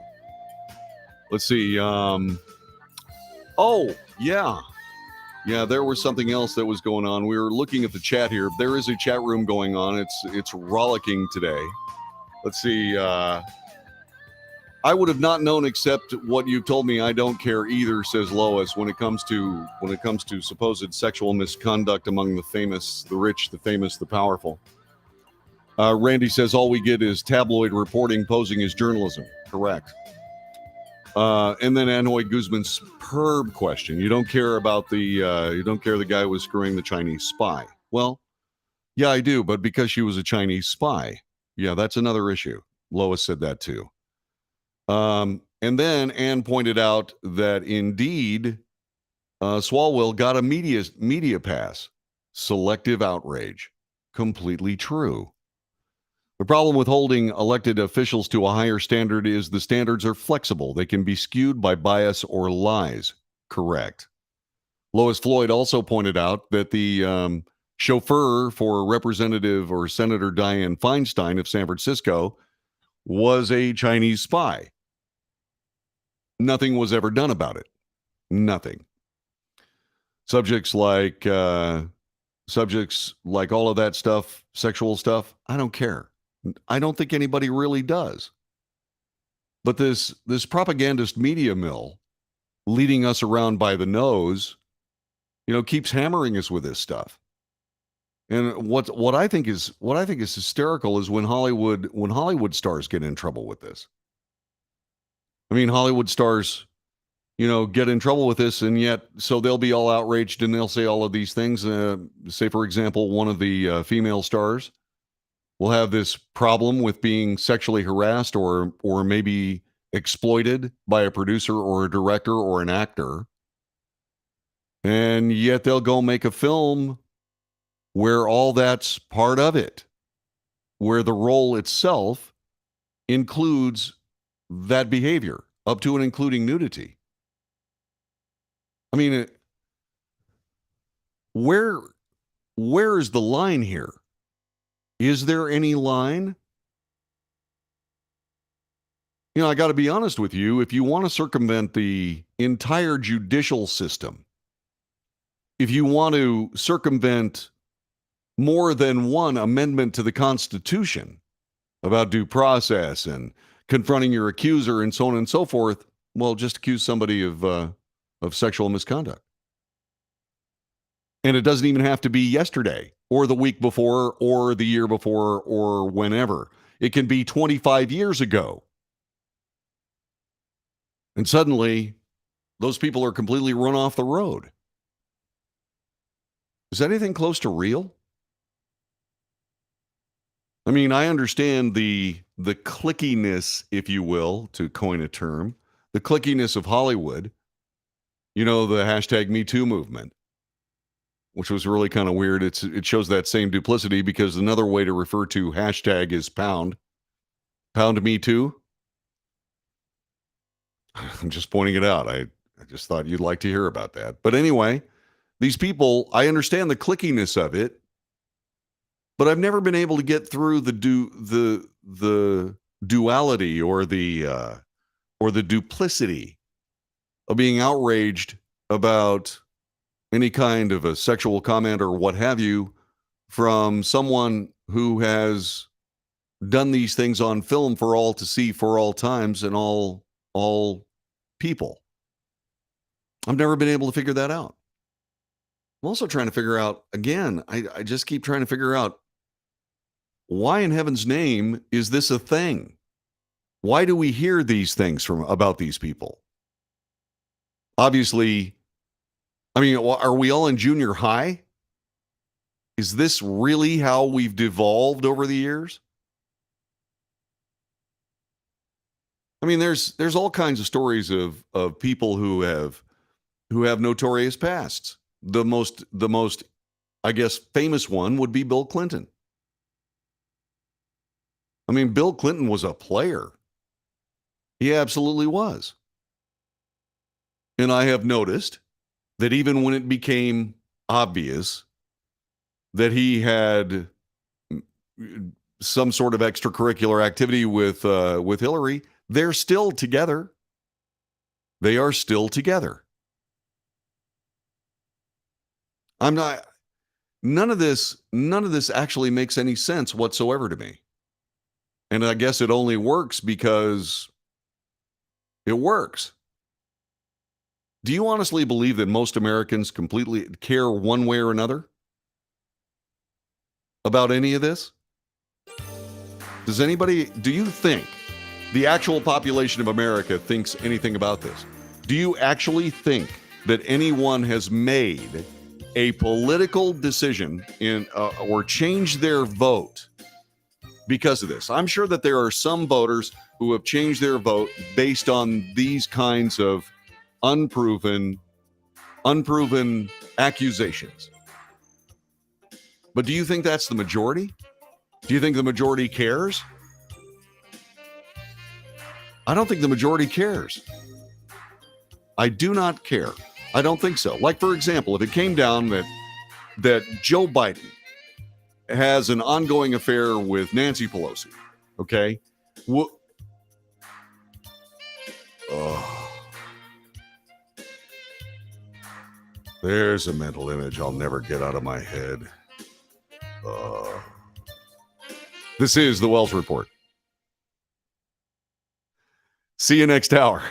Let's see. Yeah, there was something else that was going on. We were looking at the chat here. There is a chat room going on. It's rollicking today. Let's see. I would have not known except what you've told me. I don't care either, says Lois, when it comes to supposed sexual misconduct among the famous, the rich, the famous, the powerful. Randy says all we get is tabloid reporting posing as journalism. Correct. And then Anoy Guzman's superb question. You don't care about the guy who was screwing the Chinese spy. Well, yeah, I do, but because she was a Chinese spy. Yeah, that's another issue. Lois said that too. And And then Ann pointed out that indeed Swalwell got a media pass. Selective outrage. Completely true. The problem with holding elected officials to a higher standard is the standards are flexible. They can be skewed by bias or lies. Correct. Lois Floyd also pointed out that the chauffeur for Representative or Senator Dianne Feinstein of San Francisco was a Chinese spy. Nothing was ever done about it. Nothing. Subjects like all of that stuff, sexual stuff, I don't care. I don't think anybody really does. But this propagandist media mill leading us around by the nose, keeps hammering us with this stuff. And what I think is hysterical is when Hollywood stars get in trouble with this. I mean, Hollywood stars, get in trouble with this, and yet so they'll be all outraged and they'll say all of these things. Say, for example, one of the female stars will have this problem with being sexually harassed or maybe exploited by a producer or a director or an actor. And yet they'll go make a film where all that's part of it, where the role itself includes that behavior, up to and including nudity. I mean, where is the line here? Is there any line? I got to be honest with you. If you want to circumvent the entire judicial system, if you want to circumvent more than one amendment to the Constitution about due process and confronting your accuser and so on and so forth, well, just accuse somebody of sexual misconduct. And it doesn't even have to be yesterday or the week before or the year before or whenever. It can be 25 years ago. And suddenly, those people are completely run off the road. Is anything close to real? I mean, I understand the clickiness, if you will, to coin a term, the clickiness of Hollywood. The hashtag Me Too movement, which was really kind of weird. It shows that same duplicity because another way to refer to hashtag is pound. Pound Me Too. I'm just pointing it out. I just thought you'd like to hear about that. But anyway, these people, I understand the clickiness of it, but I've never been able to get through the duality or the duplicity of being outraged about any kind of a sexual comment or what have you from someone who has done these things on film for all to see for all times and all people. I've never been able to figure that out. I'm also trying to figure out, again, I just keep trying to figure out, why in heaven's name is this a thing? Why do we hear these things about these people? Obviously, I mean, are we all in junior high? Is this really how we've devolved over the years? I mean, there's all kinds of stories of people who have notorious pasts. The most, I guess, famous one would be Bill Clinton. I mean, Bill Clinton was a player. He absolutely was. And I have noticed that even when it became obvious that he had some sort of extracurricular activity with Hillary, they're still together. They are still together. None of this actually makes any sense whatsoever to me. And I guess it only works because it works. Do you honestly believe that most Americans completely care one way or another about any of this? Do you think the actual population of America thinks anything about this? Do you actually think that anyone has made a political decision or changed their vote because of this. I'm sure that there are some voters who have changed their vote based on these kinds of unproven accusations. But do you think that's the majority? Do you think the majority cares? I don't think the majority cares. I do not care. I don't think so. Like, for example, if it came down that Joe Biden has an ongoing affair with Nancy Pelosi, okay? Oh, there's a mental image I'll never get out of my head. This is the Wells Report. See you next hour.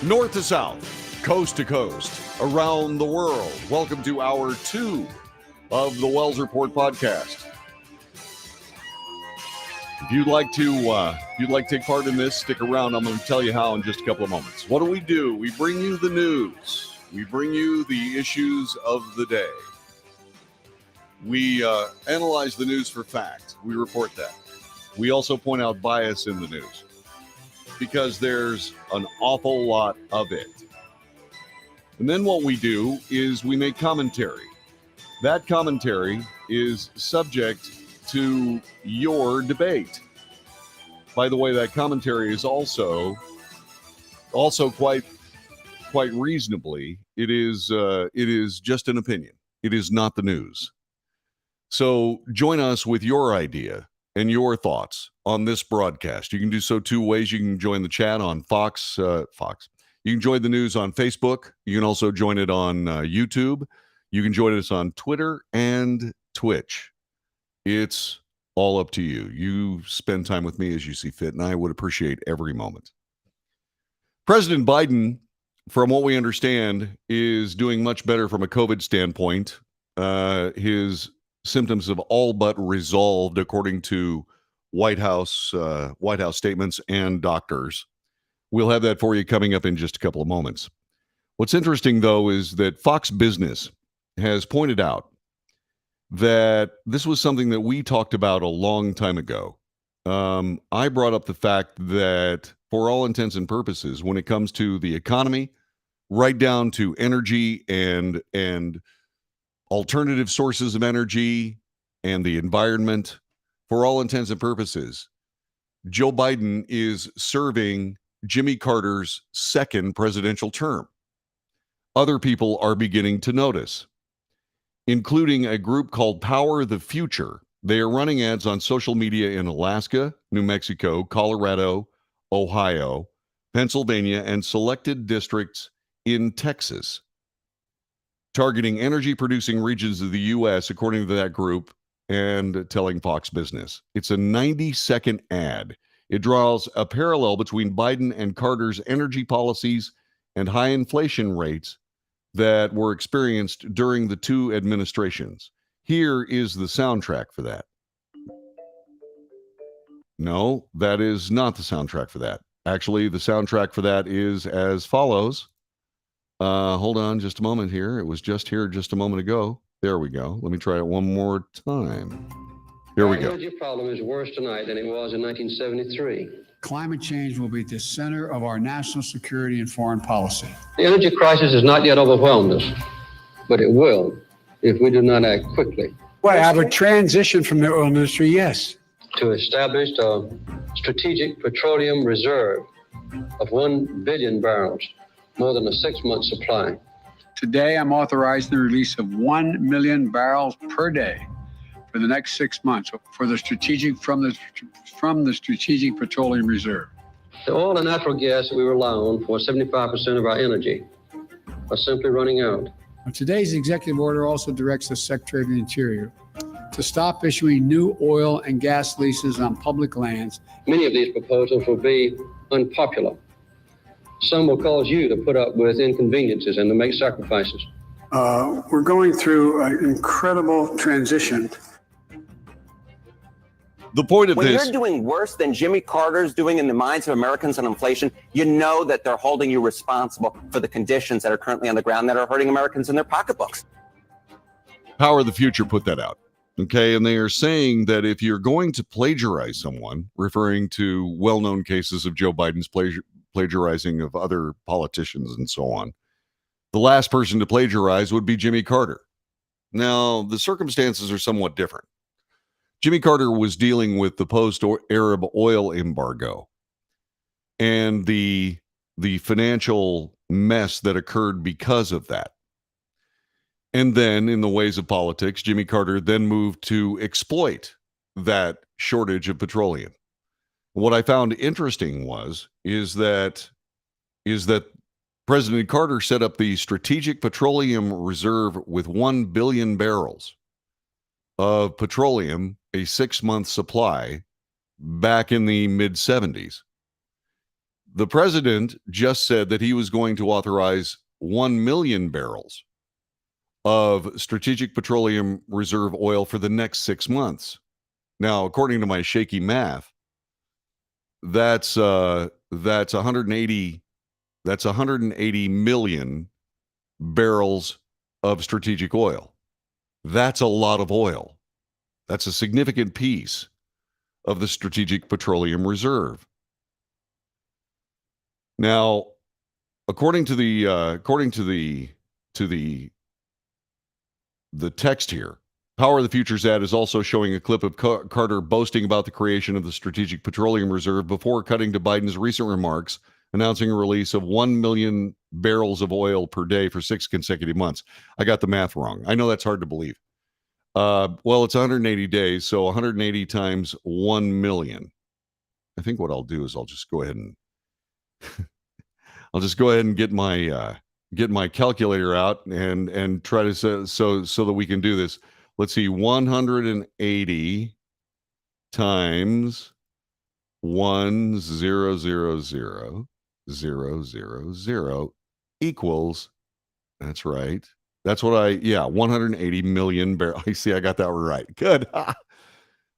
North to south, coast to coast, around the world. Welcome to hour 2 of the Wells Report podcast. If you'd like to take part in this, stick around. I'm going to tell you how in just a couple of moments. What do? We bring you the news. We bring you the issues of the day. We analyze the news for fact. We report that. We also point out bias in the news because there's an awful lot of it. And then what we do is we make commentary. That commentary is subject to your debate. By the way, that commentary is also quite reasonably, it is just an opinion. It is not the news. So join us with your idea and your thoughts on this broadcast. You can do so 2 ways. You can join the chat on Fox. You can join the news on Facebook. You can also join it on YouTube. You can join us on Twitter and Twitch. It's all up to you. You spend time with me as you see fit, and I would appreciate every moment. President Biden, from what we understand, is doing much better from a COVID standpoint. His symptoms have all but resolved, according to White House statements and doctors. We'll have that for you coming up in just a couple of moments. What's interesting, though, is that Fox Business has pointed out that this was something that we talked about a long time ago. I brought up the fact that, for all intents and purposes, when it comes to the economy, right down to energy and alternative sources of energy and the environment, for all intents and purposes, Joe Biden is serving Jimmy Carter's second presidential term. Other people are beginning to notice, including a group called Power the Future. They are running ads on social media in Alaska, New Mexico, Colorado, Ohio, Pennsylvania, and selected districts in Texas, targeting energy-producing regions of the U.S., according to that group, and telling Fox Business. It's a 90-second ad. It draws a parallel between Biden and Carter's energy policies and high inflation rates that were experienced during the 2 administrations. Here is the soundtrack for that. No, that is not the soundtrack for that. Actually, the soundtrack for that is as follows. Hold on just a moment here. It was just here just a moment ago. There we go. Let me try it one more time. Here we go. The energy problem is worse tonight than it was in 1973. Climate change will be at the center of our national security and foreign policy. The energy crisis has not yet overwhelmed us, but it will if we do not act quickly. Well, have a transition from the oil industry, yes. To establish a strategic petroleum reserve of 1 billion barrels, more than a 6-month supply. Today, I'm authorizing the release of 1 million barrels per day for the next 6 months for the from the Strategic Petroleum Reserve. The oil and natural gas that we rely on for 75% of our energy are simply running out. Today's executive order also directs the Secretary of the Interior to stop issuing new oil and gas leases on public lands. Many of these proposals will be unpopular. Some will cause you to put up with inconveniences and to make sacrifices. We're going through an incredible transition. The point of when this... you're doing worse than Jimmy Carter's doing in the minds of Americans on inflation, you know that they're holding you responsible for the conditions that are currently on the ground that are hurting Americans in their pocketbooks. Power the Future put that out. Okay, and they are saying that if you're going to plagiarize someone, referring to well-known cases of Joe Biden's plagiarizing of other politicians and so on, the last person to plagiarize would be Jimmy Carter. Now, the circumstances are somewhat different. Jimmy Carter was dealing with the post-Arab oil embargo and the financial mess that occurred because of that. And then, in the ways of politics, Jimmy Carter then moved to exploit that shortage of petroleum. What I found interesting is that President Carter set up the Strategic Petroleum Reserve with 1 billion barrels of petroleum, a 6-month supply, back in the mid-70s. The president just said that he was going to authorize 1 million barrels of strategic petroleum reserve oil for the next 6 months. Now, according to my shaky math, that's 180 million barrels of strategic oil. That's a lot of oil. That's a significant piece of the strategic petroleum reserve. Now, according to the text here, Power of the Futures ad is also showing a clip of Carter boasting about the creation of the Strategic Petroleum Reserve before cutting to Biden's recent remarks announcing a release of 1 million barrels of oil per day for 6 consecutive months. I got the math wrong. I know that's hard to believe. Well, it's 180 days, so 180 times 1 million. I think what I'll do is I'll just go ahead and get my calculator out and try to so that we can do this. Let's see, 180 times 1,000,000 equals, that's right. That's what 180 million barrels. I see, I got that right. Good.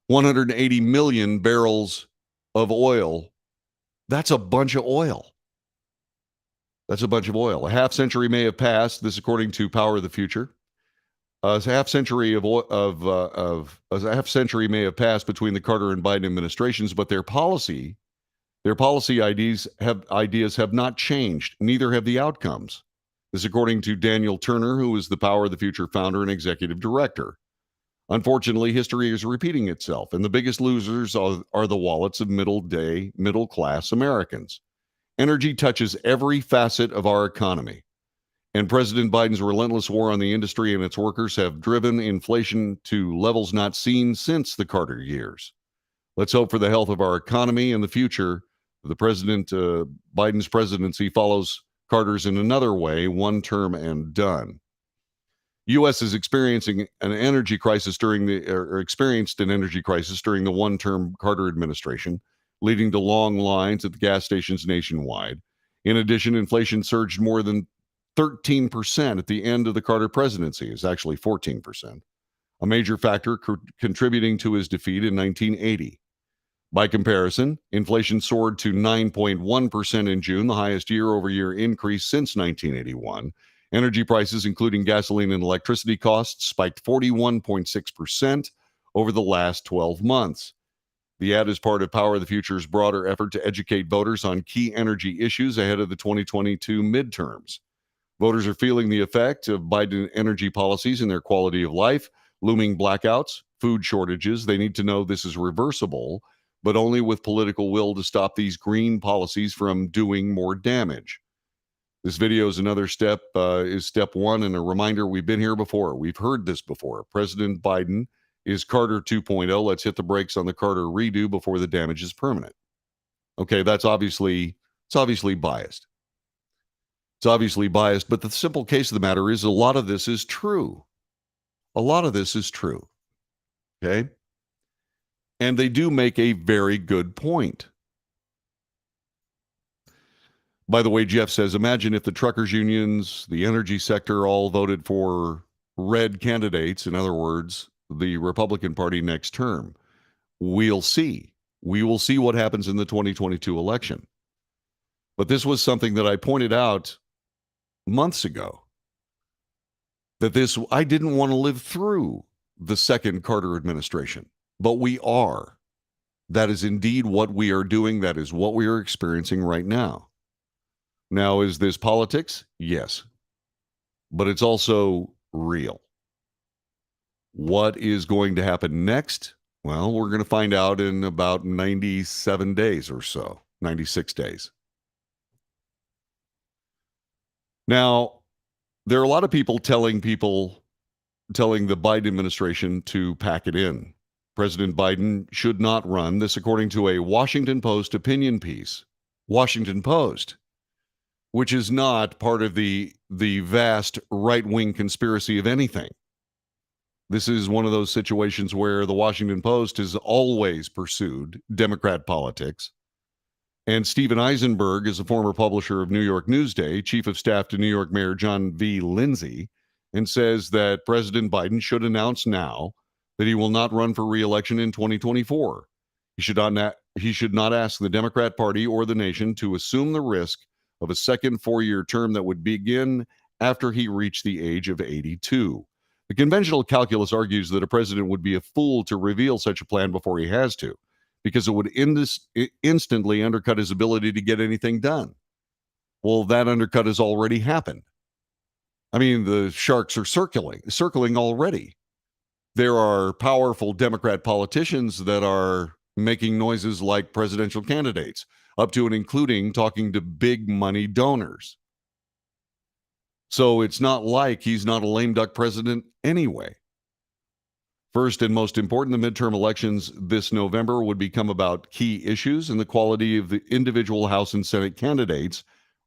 180 million barrels of oil. That's a bunch of oil. That's a bunch of oil. A half century may have passed. This, according to Power of the Future. A half century may have passed between the Carter and Biden administrations, but their policy ideas have not changed. Neither have the outcomes. This, according to Daniel Turner, who is the Power of the Future founder and executive director. Unfortunately, history is repeating itself, and the biggest losers are the wallets of middle-class Americans. Energy touches every facet of our economy, and President Biden's relentless war on the industry and its workers have driven inflation to levels not seen since the Carter years. Let's hope for the health of our economy in the future. Biden's presidency follows Carter's in another way, one term and done. U.S. is experiencing an energy crisis experienced an energy crisis during the one-term Carter administration, leading to long lines at the gas stations nationwide. In addition, inflation surged more than 13% at the end of the Carter presidency. It's actually 14%, a major factor contributing to his defeat in 1980. By comparison, inflation soared to 9.1% in June, the highest year-over-year increase since 1981. Energy prices, including gasoline and electricity costs, spiked 41.6% over the last 12 months. The ad is part of Power of the Future's broader effort to educate voters on key energy issues ahead of the 2022 midterms. Voters are feeling the effect of Biden energy policies in their quality of life, looming blackouts, food shortages. They need to know this is reversible, but only with political will to stop these green policies from doing more damage. This video is another step, is step one, and a reminder we've been here before. We've heard this before. President Biden is Carter 2.0. Let's hit the brakes on the Carter redo before the damage is permanent. Okay, it's obviously biased. It's obviously biased, but the simple case of the matter is a lot of this is true. A lot of this is true. Okay? And they do make a very good point. By the way, Jeff says, imagine if the truckers' unions, the energy sector all voted for red candidates, in other words, the Republican Party next term. We'll see. We will see what happens in the 2022 election. But this was something that I pointed out months ago, that I didn't want to live through the second Carter administration, but we are. That is indeed what we are doing. That is what we are experiencing right now. Now, is this politics? Yes. But it's also real. What is going to happen next? Well, we're going to find out in about 97 days or so, 96 days. Now, there are a lot of people telling the Biden administration to pack it in. President Biden should not run. This, according to a Washington Post opinion piece. Washington Post, which is not part of the vast right-wing conspiracy of anything. This is one of those situations where the Washington Post has always pursued Democrat politics. And Steven Eisenberg is a former publisher of New York Newsday, chief of staff to New York Mayor John V. Lindsay, and says that President Biden should announce now that he will not run for re-election in 2024. He should not ask the Democrat Party or the nation to assume the risk of a second four-year term that would begin after he reached the age of 82. The conventional calculus argues that a president would be a fool to reveal such a plan before he has to, because it would instantly undercut his ability to get anything done. Well, that undercut has already happened. I mean, the sharks are circling already. There are powerful Democrat politicians that are making noises like presidential candidates, up to and including talking to big money donors. So it's not like he's not a lame duck president anyway. First and most important, the midterm elections this November would become about key issues and the quality of the individual House and Senate candidates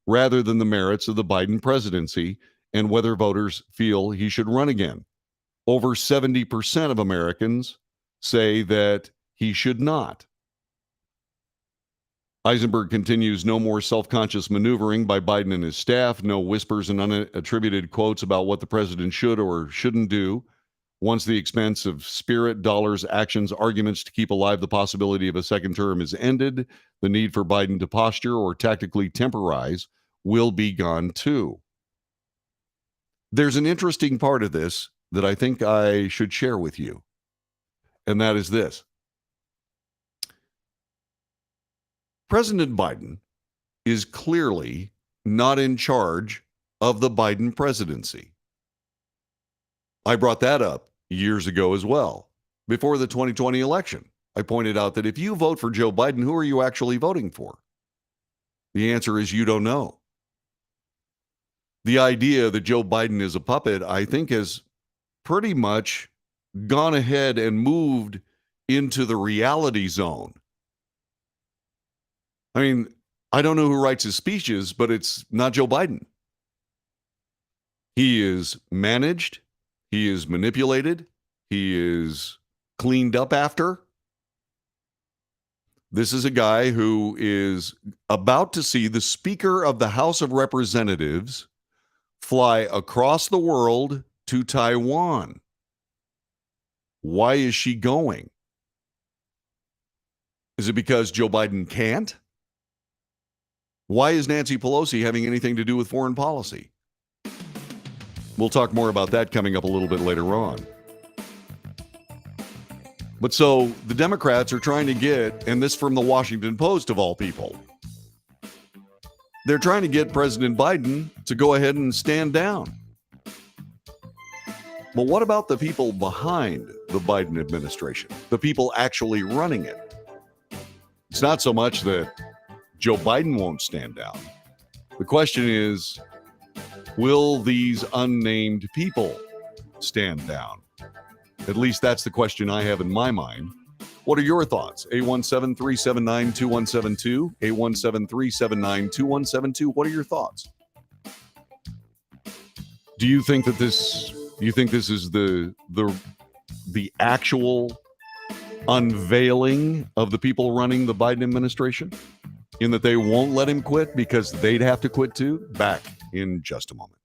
rather than the merits of the Biden presidency and whether voters feel he should run again. Over 70% of Americans say that he should not. Eisenberg continues, no more self-conscious maneuvering by Biden and his staff, no whispers and unattributed quotes about what the president should or shouldn't do. Once the expense of spirit, dollars, actions, arguments to keep alive the possibility of a second term is ended, the need for Biden to posture or tactically temporize will be gone too. There's an interesting part of this that I think I should share with you, and that is this. President Biden is clearly not in charge of the Biden presidency. I brought that up years ago as well. Before the 2020 election, I pointed out that if you vote for Joe Biden, who are you actually voting for? The answer is you don't know. The idea that Joe Biden is a puppet, I think, has pretty much gone ahead and moved into the reality zone. I mean, I don't know who writes his speeches, but it's not Joe Biden. He is managed. He is manipulated. He is cleaned up after. This is a guy who is about to see the Speaker of the House of Representatives fly across the world to Taiwan. Why is she going? Is it because Joe Biden can't? Why is Nancy Pelosi having anything to do with foreign policy? We'll talk more about that coming up a little bit later on. But so the Democrats are trying to get, and this from the Washington Post of all people, they're trying to get President Biden to go ahead and stand down. But what about the people behind the Biden administration? The people actually running it? It's not so much that Joe Biden won't stand down. The question is, will these unnamed people stand down? At least that's the question I have in my mind. What are your thoughts? 817-379-2172. 817-379-2172. What are your thoughts? Do you think that this is the actual unveiling of the people running the Biden administration? In that they won't let him quit because they'd have to quit too? Back in just a moment.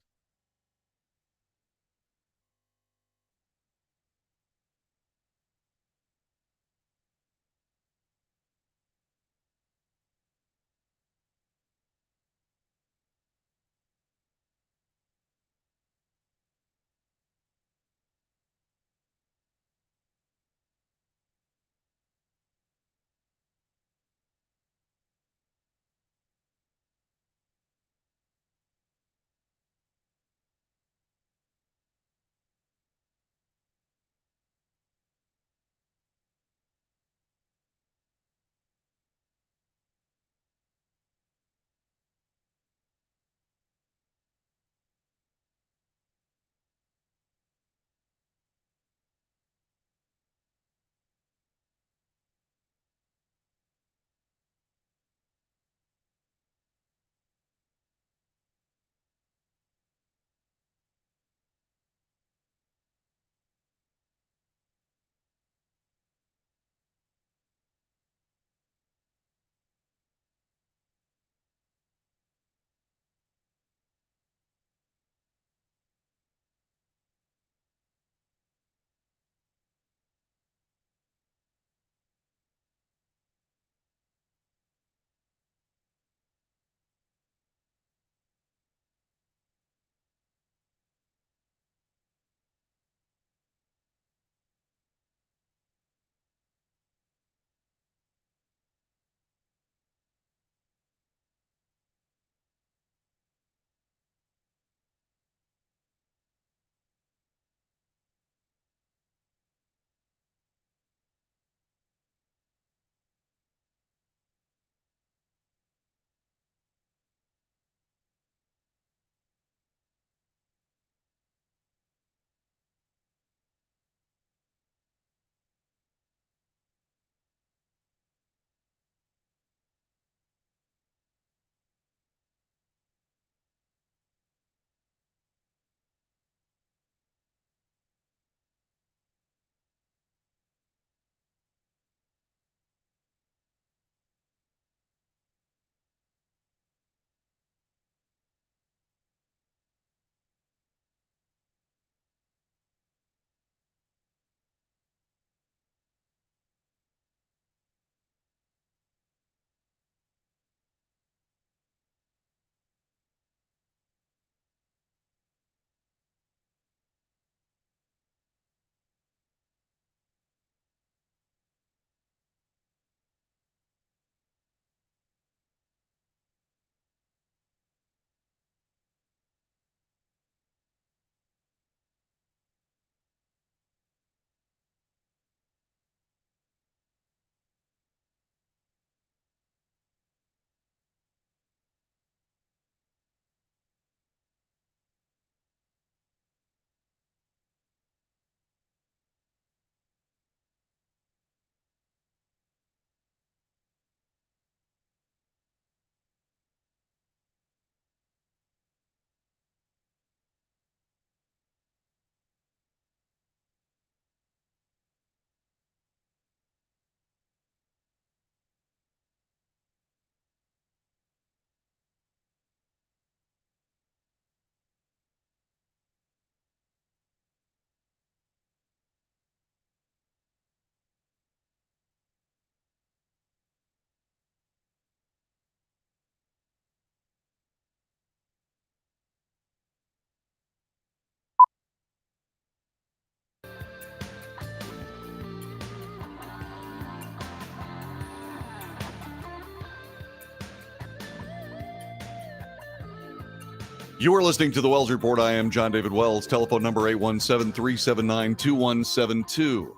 You are listening to the Wells Report. I am John David Wells. Telephone number 817-379-2172.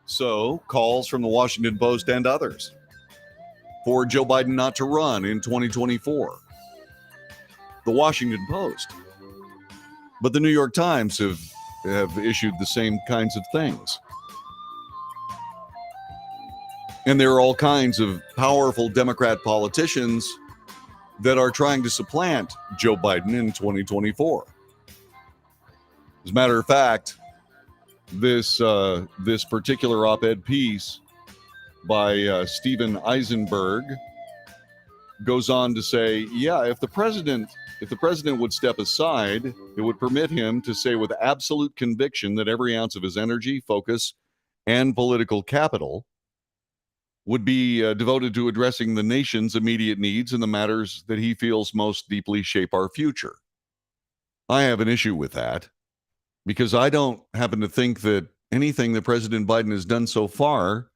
So, calls from the Washington Post and others for Joe Biden not to run in 2024. The Washington Post. But the New York Times have issued the same kinds of things. And there are all kinds of powerful Democrat politicians that are trying to supplant Joe Biden in 2024. As a matter of fact, this particular op-ed piece by Stephen Eisenberg goes on to say, yeah, if the president would step aside, it would permit him to say with absolute conviction that every ounce of his energy, focus, and political capital would be devoted to addressing the nation's immediate needs and the matters that he feels most deeply shape our future. I have an issue with that because I don't happen to think that anything that President Biden has done so far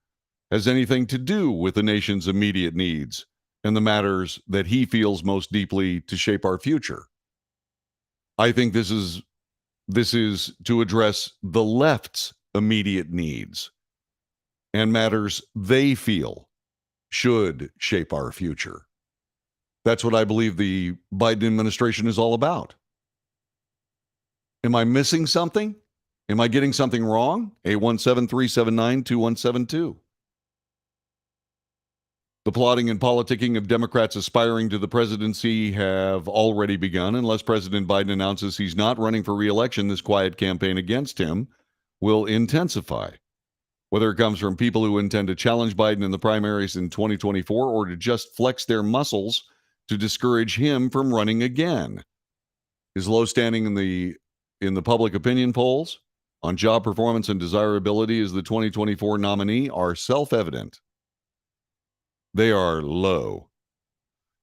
has anything to do with the nation's immediate needs and the matters that he feels most deeply to shape our future. I think this is to address the left's immediate needs and matters they feel should shape our future. That's what I believe the Biden administration is all about. Am I missing something? Am I getting something wrong? 817-379-2172. The plotting and politicking of Democrats aspiring to the presidency have already begun. Unless President Biden announces he's not running for re-election, this quiet campaign against him will intensify. Whether it comes from people who intend to challenge Biden in the primaries in 2024 or to just flex their muscles to discourage him from running again. His low standing in the public opinion polls on job performance and desirability as the 2024 nominee are self-evident. They are low.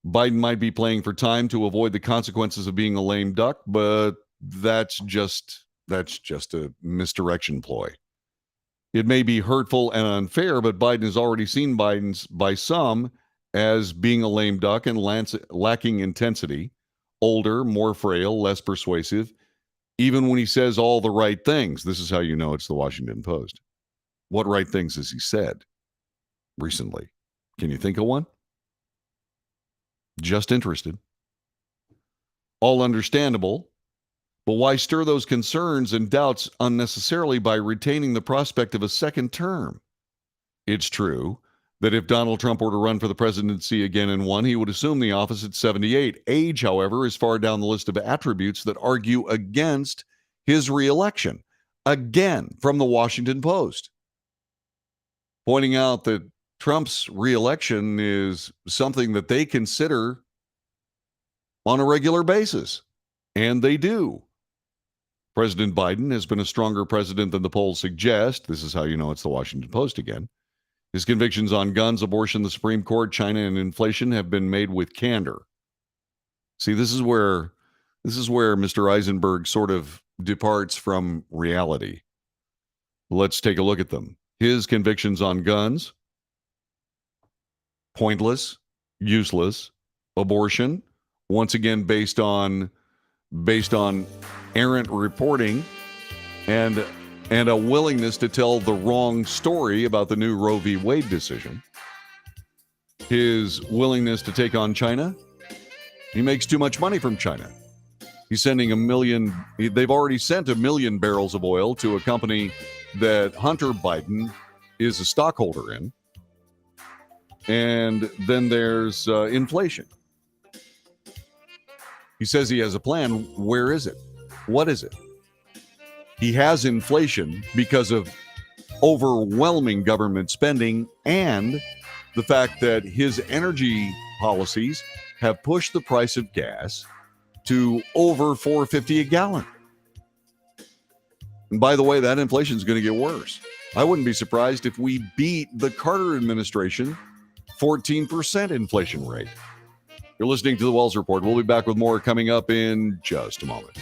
Biden might be playing for time to avoid the consequences of being a lame duck, but that's just a misdirection ploy. It may be hurtful and unfair, but Biden has already seen by some as being a lame duck and lacking intensity, older, more frail, less persuasive, even when he says all the right things. This is how you know it's the Washington Post. What right things has he said recently? Can you think of one? Just interested. All understandable. But why stir those concerns and doubts unnecessarily by retaining the prospect of a second term? It's true that if Donald Trump were to run for the presidency again and won, he would assume the office at 78. Age, however, is far down the list of attributes that argue against his reelection. Again, from the Washington Post, pointing out that Trump's reelection is something that they consider on a regular basis, and they do. President Biden has been a stronger president than the polls suggest. This is how you know it's the Washington Post again. His convictions on guns, abortion, the Supreme Court, China, and inflation have been made with candor. See, this is where Mr. Eisenberg sort of departs from reality. Let's take a look at them. His convictions on guns, pointless, useless. Abortion, once again based on errant reporting and a willingness to tell the wrong story about the new Roe v. Wade decision. His willingness to take on China. He makes too much money from China. He's sending they've already sent 1 million barrels of oil to a company that Hunter Biden is a stockholder in. And then there's inflation. He says he has a plan. Where is it? What is it? He has inflation because of overwhelming government spending and the fact that his energy policies have pushed the price of gas to over $4.50 a gallon. And by the way, that inflation is going to get worse. I wouldn't be surprised if we beat the Carter administration 14% inflation rate. You're listening to the Wells Report. We'll be back with more coming up in just a moment.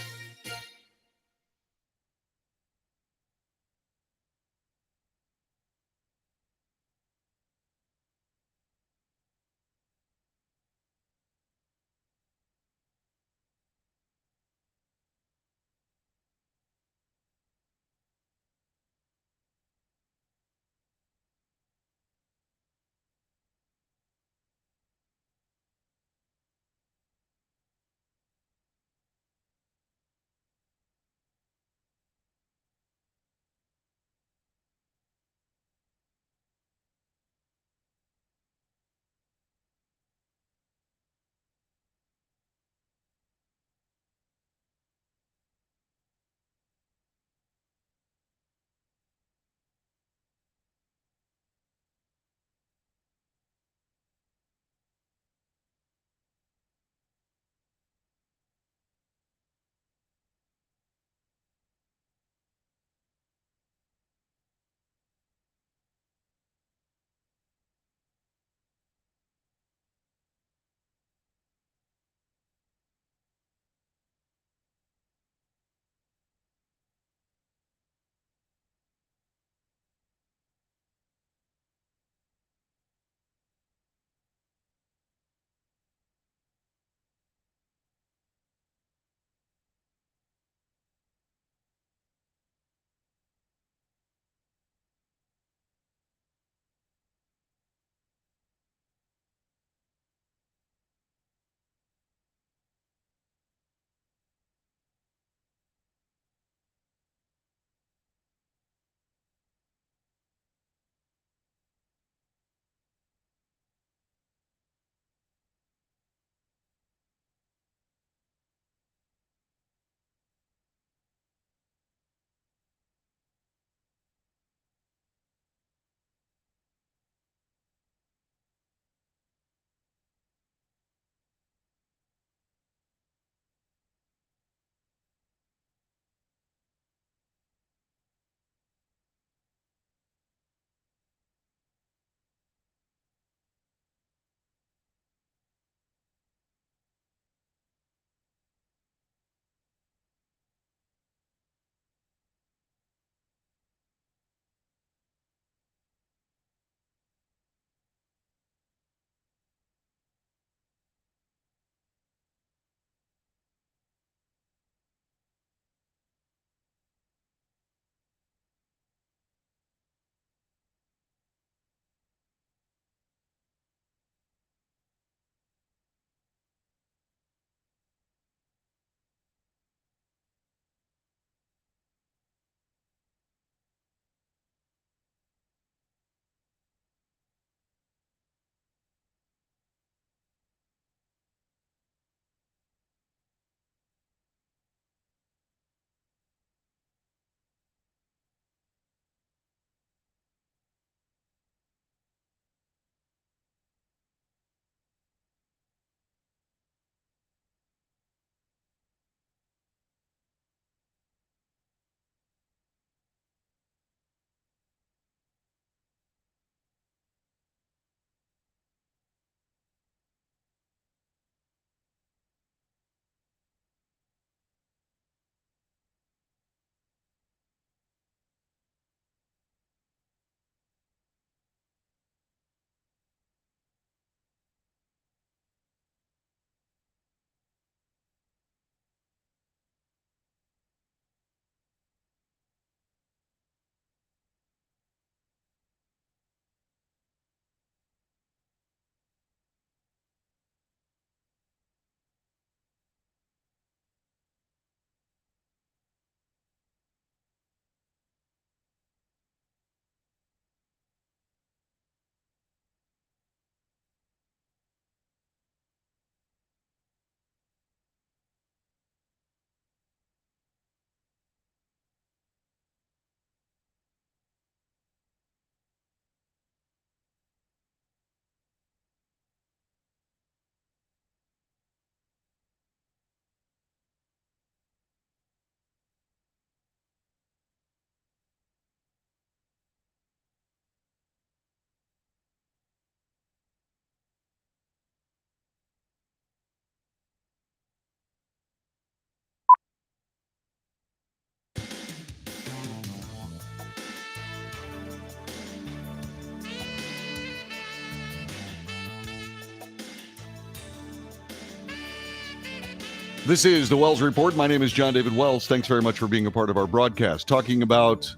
This is the Wells Report. My name is John David Wells. Thanks very much for being a part of our broadcast, talking about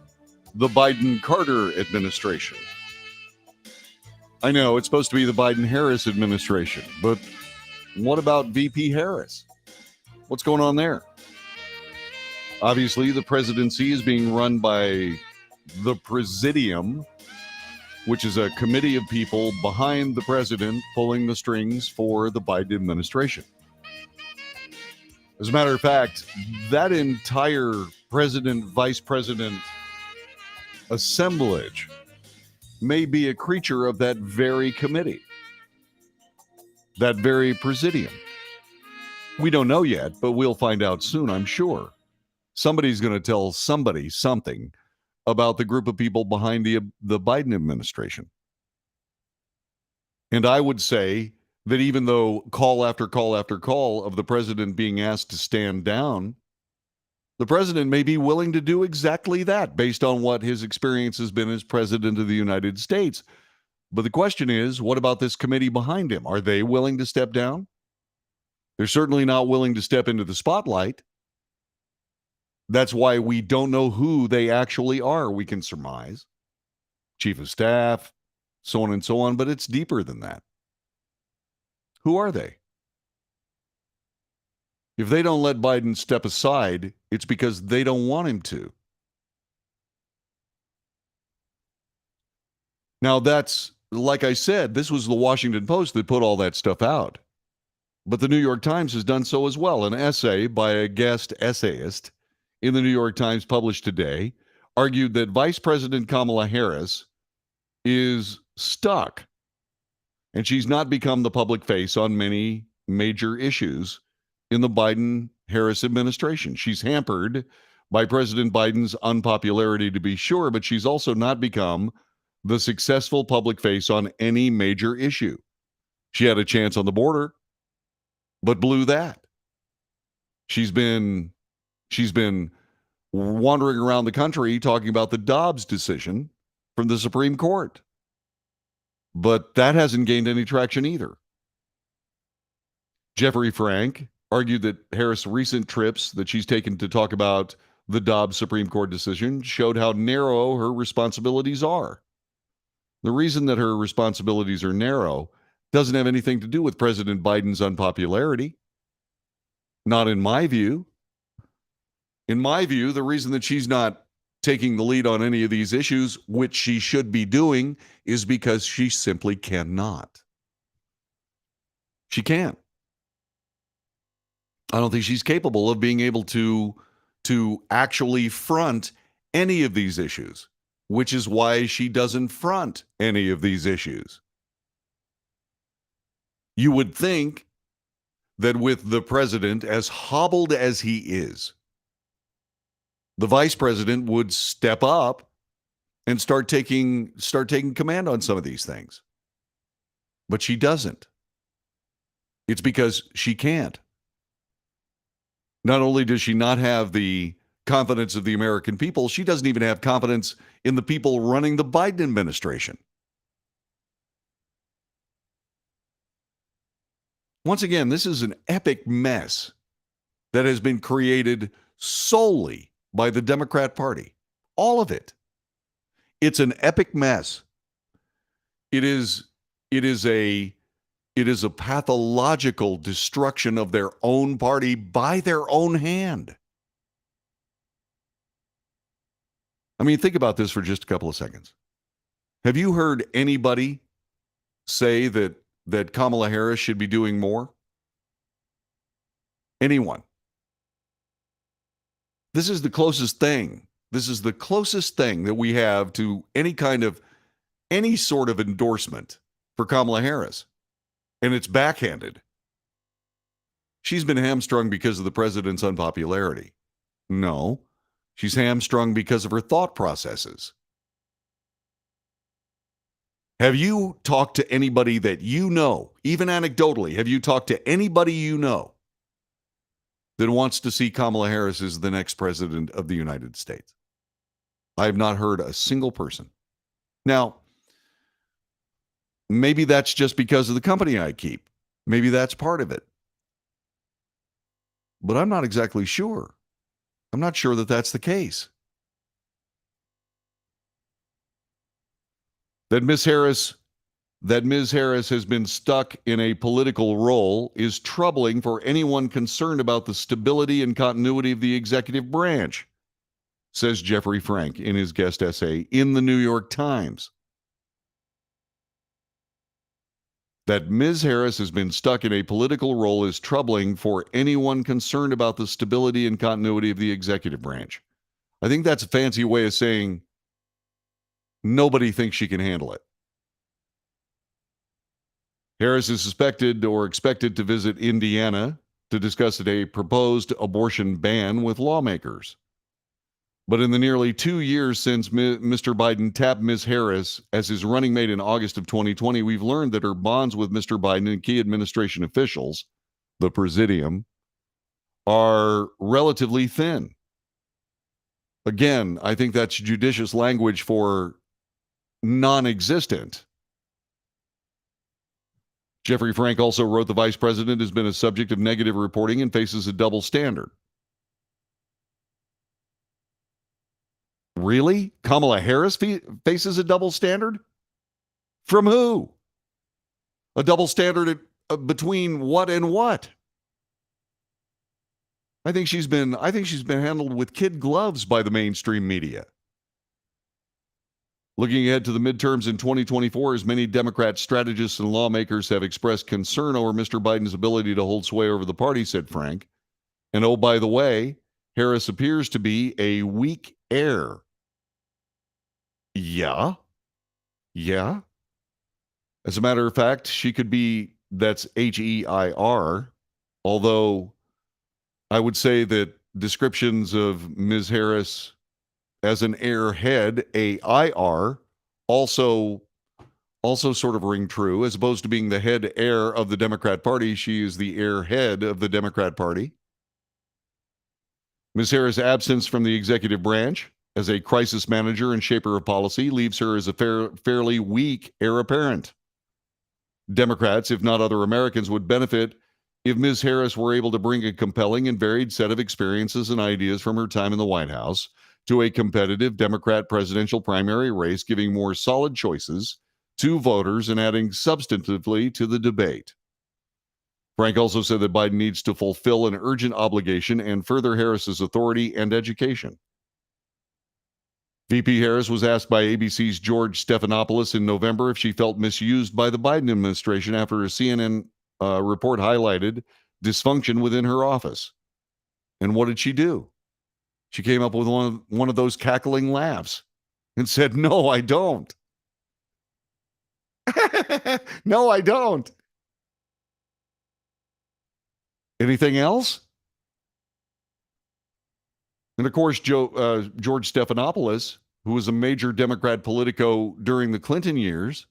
the Biden-Carter administration. I know it's supposed to be the Biden-Harris administration, but what about VP Harris? What's going on there? Obviously, the presidency is being run by the Presidium, which is a committee of people behind the president pulling the strings for the Biden administration. As a matter of fact, that entire president, vice president assemblage may be a creature of that very committee, that very presidium. We don't know yet, but we'll find out soon, I'm sure. Somebody's going to tell somebody something about the group of people behind the Biden administration. And I would say that even though call after call after call of the president being asked to stand down, the president may be willing to do exactly that based on what his experience has been as president of the United States. But the question is, what about this committee behind him? Are they willing to step down? They're certainly not willing to step into the spotlight. That's why we don't know who they actually are. We can surmise. Chief of staff, so on and so on, but it's deeper than that. Who are they? If they don't let Biden step aside, it's because they don't want him to. Now, that's, like I said, this was the Washington Post that put all that stuff out. But the New York Times has done so as well. An essay by a guest essayist in the New York Times published today argued that Vice President Kamala Harris is stuck, and she's not become the public face on many major issues in the Biden-Harris administration. She's hampered by President Biden's unpopularity, to be sure, but she's also not become the successful public face on any major issue. She had a chance on the border, but blew that. She's been wandering around the country talking about the Dobbs decision from the Supreme Court. But that hasn't gained any traction either. Jeffrey Frank argued that Harris' recent trips that she's taken to talk about the Dobbs Supreme Court decision showed how narrow her responsibilities are. The reason that her responsibilities are narrow doesn't have anything to do with President Biden's unpopularity. Not in my view. In my view, the reason that she's not taking the lead on any of these issues, which she should be doing, is because she simply cannot. She can't. I don't think she's capable of being able to actually front any of these issues, which is why she doesn't front any of these issues. You would think that with the president as hobbled as he is, the vice president would step up and start taking command on some of these things. But she doesn't. It's because she can't. Not only does she not have the confidence of the American people, she doesn't even have confidence in the people running the Biden administration. Once again, this is an epic mess that has been created solely by the Democrat Party. All of it. It's an epic mess. It is a pathological destruction of their own party by their own hand. I mean, think about this for just a couple of seconds. Have you heard anybody say that Kamala Harris should be doing more? Anyone? This is the closest thing. This is the closest thing that we have to any sort of endorsement for Kamala Harris. And it's backhanded. She's been hamstrung because of the president's unpopularity. No, she's hamstrung because of her thought processes. Have you talked to anybody that you know, even anecdotally, have you talked to anybody you know that wants to see Kamala Harris as the next president of the United States? I have not heard a single person. Now, maybe that's just because of the company I keep. Maybe that's part of it. but I'm not exactly sure. I'm not sure that that's the case. That Ms. Harris has been stuck in a political role is troubling for anyone concerned about the stability and continuity of the executive branch, says Jeffrey Frank in his guest essay in the New York Times. That Ms. Harris has been stuck in a political role is troubling for anyone concerned about the stability and continuity of the executive branch. I think that's a fancy way of saying nobody thinks she can handle it. Harris is suspected or expected to visit Indiana to discuss a proposed abortion ban with lawmakers. But in the nearly 2 years since Mr. Biden tapped Ms. Harris as his running mate in August of 2020, we've learned that her bonds with Mr. Biden and key administration officials, the Presidium, are relatively thin. Again, I think that's judicious language for non-existent. Jeffrey Frank also wrote the vice president has been a subject of negative reporting and faces a double standard. Really? Kamala Harris faces a double standard? From who? A double standard between what and what? I think she's been handled with kid gloves by the mainstream media. Looking ahead to the midterms in 2024, as many Democrat strategists and lawmakers have expressed concern over Mr. Biden's ability to hold sway over the party, said Frank. And oh, by the way, Harris appears to be a weak heir. Yeah. As a matter of fact, she could be, that's HEIR, although I would say that descriptions of Ms. Harris as an airhead, AIR, also sort of ring true. As opposed to being the head heir of the Democrat Party, she is the airhead of the Democrat Party. Ms. Harris' absence from the executive branch as a crisis manager and shaper of policy leaves her as a fairly weak heir apparent. Democrats, if not other Americans, would benefit if Ms. Harris were able to bring a compelling and varied set of experiences and ideas from her time in the White House to a competitive Democrat presidential primary race, giving more solid choices to voters and adding substantively to the debate. Frank also said that Biden needs to fulfill an urgent obligation and further Harris's authority and education. VP Harris was asked by ABC's George Stephanopoulos in November if she felt misused by the Biden administration after a CNN report highlighted dysfunction within her office. And what did she do? She came up with one of those cackling laughs and said, "No, I don't." No, I don't. Anything else? And of course, George Stephanopoulos, who was a major Democrat politico during the Clinton years,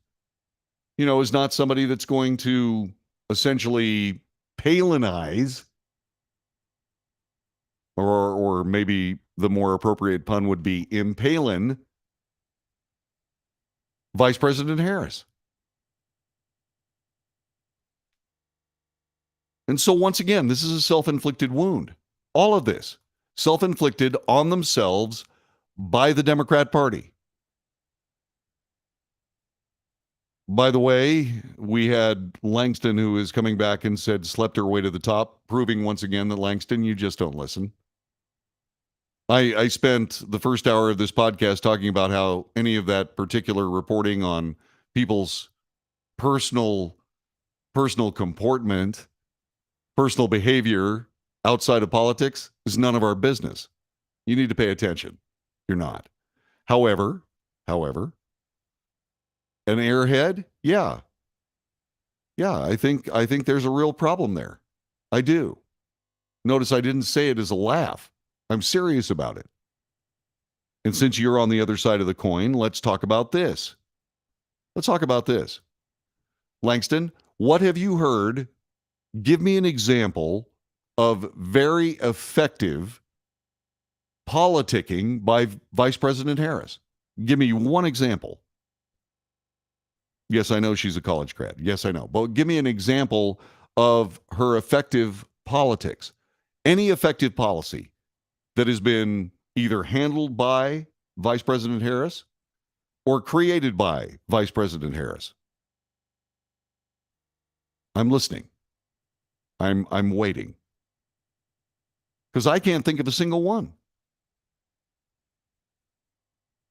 is not somebody that's going to essentially Palinize, or maybe the more appropriate pun would be impalin Vice President Harris. And so once again, this is a self-inflicted wound. All of this self-inflicted on themselves by the Democrat Party. By the way, we had Langston, who is coming back and said slept her way to the top, proving once again that Langston, you just don't listen. I spent the first hour of this podcast talking about how any of that particular reporting on people's personal comportment, personal behavior outside of politics is none of our business. You need to pay attention. You're not. However, an airhead? Yeah, I think there's a real problem there. I do. Notice I didn't say it as a laugh. I'm serious about it. And since you're on the other side of the coin, let's talk about this. Langston, what have you heard? Give me an example of very effective politicking by Vice President Harris. Give me one example. Yes, I know she's a college grad. Yes, I know. But give me an example of her effective politics. Any effective policy that has been either handled by Vice President Harris or created by Vice President Harris? I'm listening. I'm waiting. Because I can't think of a single one.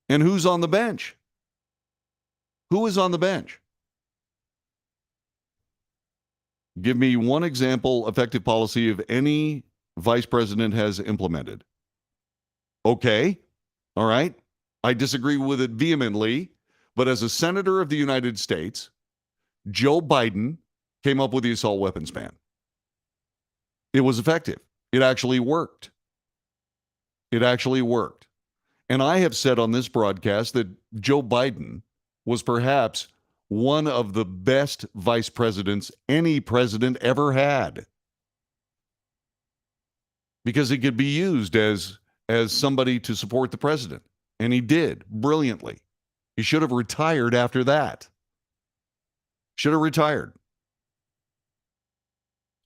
And who's on the bench? Who is on the bench? Give me one example, effective policy of any vice president has implemented. Okay, all right. I disagree with it vehemently, but as a senator of the United States, Joe Biden came up with the assault weapons ban. It was effective. It actually worked. It actually worked. And I have said on this broadcast that Joe Biden was perhaps one of the best vice presidents any president ever had, because he could be used as somebody to support the president. And he did brilliantly. He should have retired after that. Should have retired.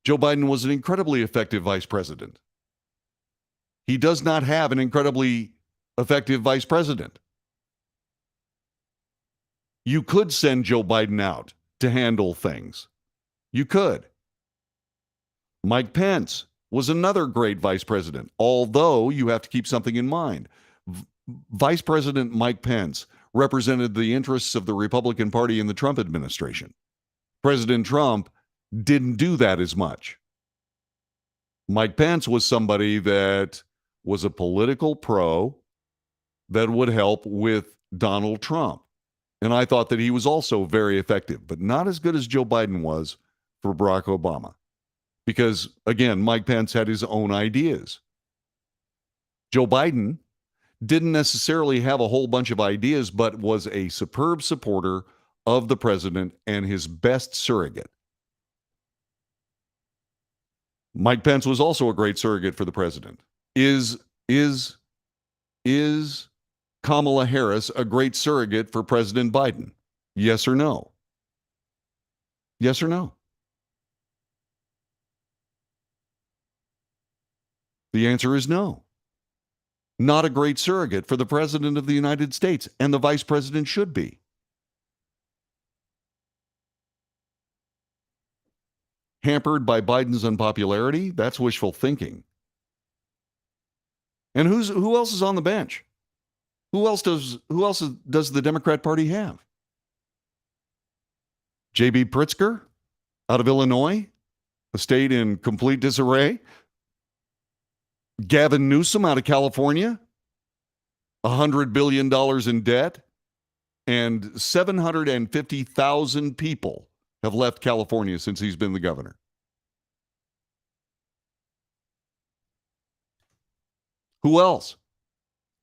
Joe Biden was an incredibly effective vice president. He does not have an incredibly effective vice president. You could send Joe Biden out to handle things. You could. Mike Pence was another great vice president, although you have to keep something in mind. Vice President Mike Pence represented the interests of the Republican Party in the Trump administration. President Trump didn't do that as much. Mike Pence was somebody that was a political pro that would help with Donald Trump. And I thought that he was also very effective, but not as good as Joe Biden was for Barack Obama. Because, again, Mike Pence had his own ideas. Joe Biden didn't necessarily have a whole bunch of ideas, but was a superb supporter of the president and his best surrogate. Mike Pence was also a great surrogate for the president. Is Kamala Harris a great surrogate for President Biden? Yes or no? Yes or no? The answer is no. Not a great surrogate for the President of the United States, and the Vice President should be. Hampered by Biden's unpopularity? That's wishful thinking. And who else is on the bench? Who else does the Democrat Party have? J.B. Pritzker out of Illinois, a state in complete disarray. Gavin Newsom out of California, $100 billion in debt, and 750,000 people have left California since he's been the governor. Who else?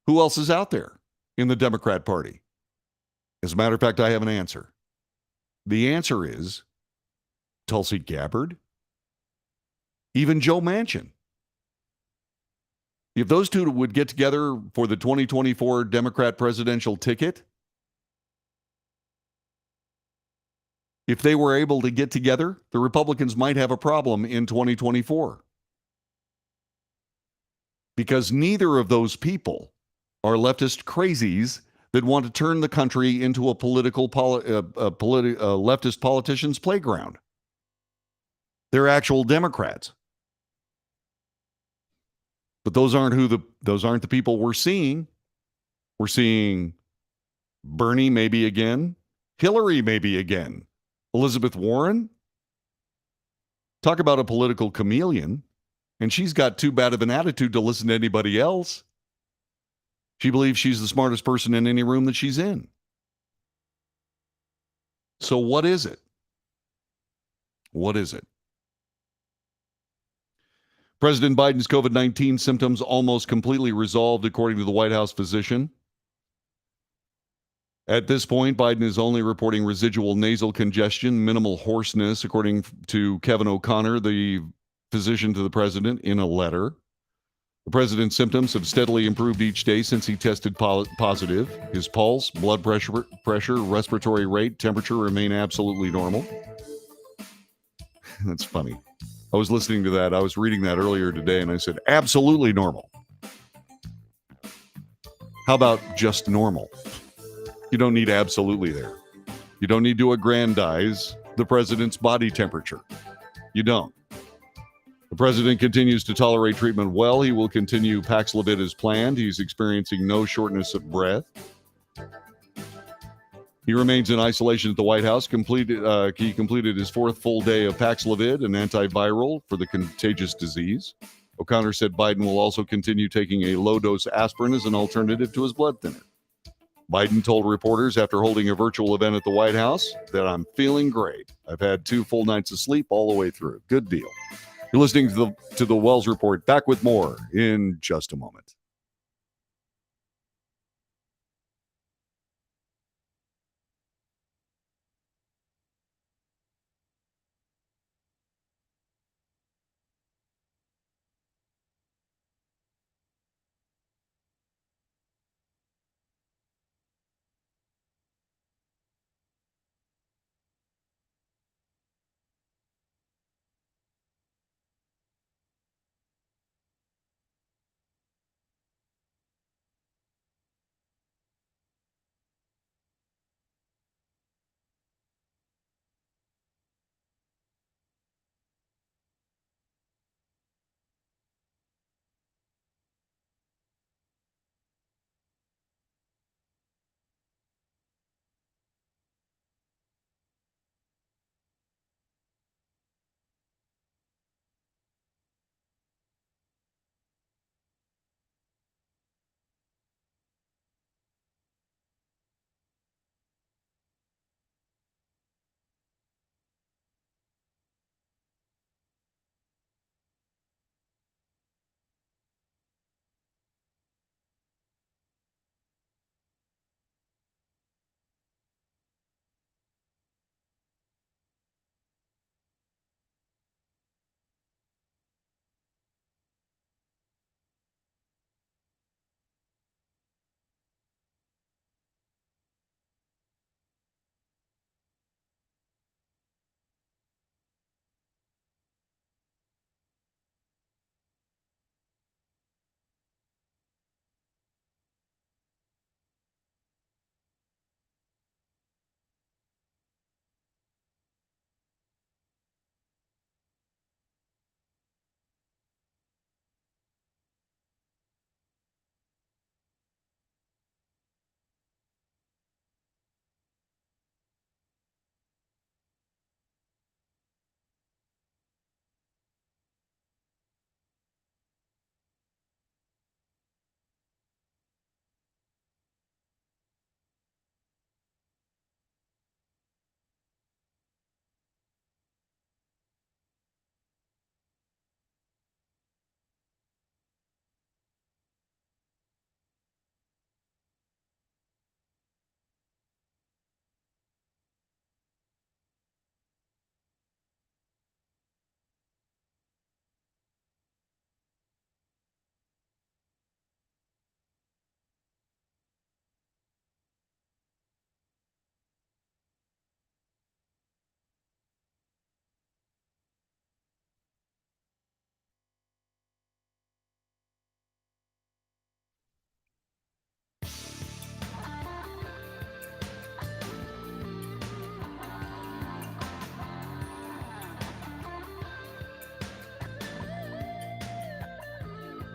Who else is out there in the Democrat Party? As a matter of fact, I have an answer. The answer is Tulsi Gabbard, even Joe Manchin. If those two would get together for the 2024 Democrat presidential ticket, if they were able to get together, the Republicans might have a problem in 2024. Because neither of those people are leftist crazies that want to turn the country into a leftist politician's playground. They're actual Democrats. But those aren't the people we're seeing. We're seeing Bernie maybe again, Hillary maybe again, Elizabeth Warren. Talk about a political chameleon. And she's got too bad of an attitude to listen to anybody else. She believes she's the smartest person in any room that she's in. So what is it? What is it? President Biden's COVID-19 symptoms almost completely resolved, according to the White House physician. At this point, Biden is only reporting residual nasal congestion, minimal hoarseness, according to Kevin O'Connor, the physician to the president, in a letter. The president's symptoms have steadily improved each day since he tested positive. His pulse, blood pressure, respiratory rate, temperature remain absolutely normal. That's funny. I was listening to that. I was reading that earlier today, and I said, absolutely normal. How about just normal? You don't need absolutely there. You don't need to aggrandize the president's body temperature. You don't. The president continues to tolerate treatment well. He will continue Paxlovid as planned. He's experiencing no shortness of breath. He remains in isolation at the White House. He completed his 4th full day of Paxlovid, an antiviral for the contagious disease. O'Connor said Biden will also continue taking a low-dose aspirin as an alternative to his blood thinner. Biden told reporters after holding a virtual event at the White House that I'm feeling great. I've had 2 full nights of sleep all the way through. Good deal. You're listening to the Wells Report. Back with more in just a moment.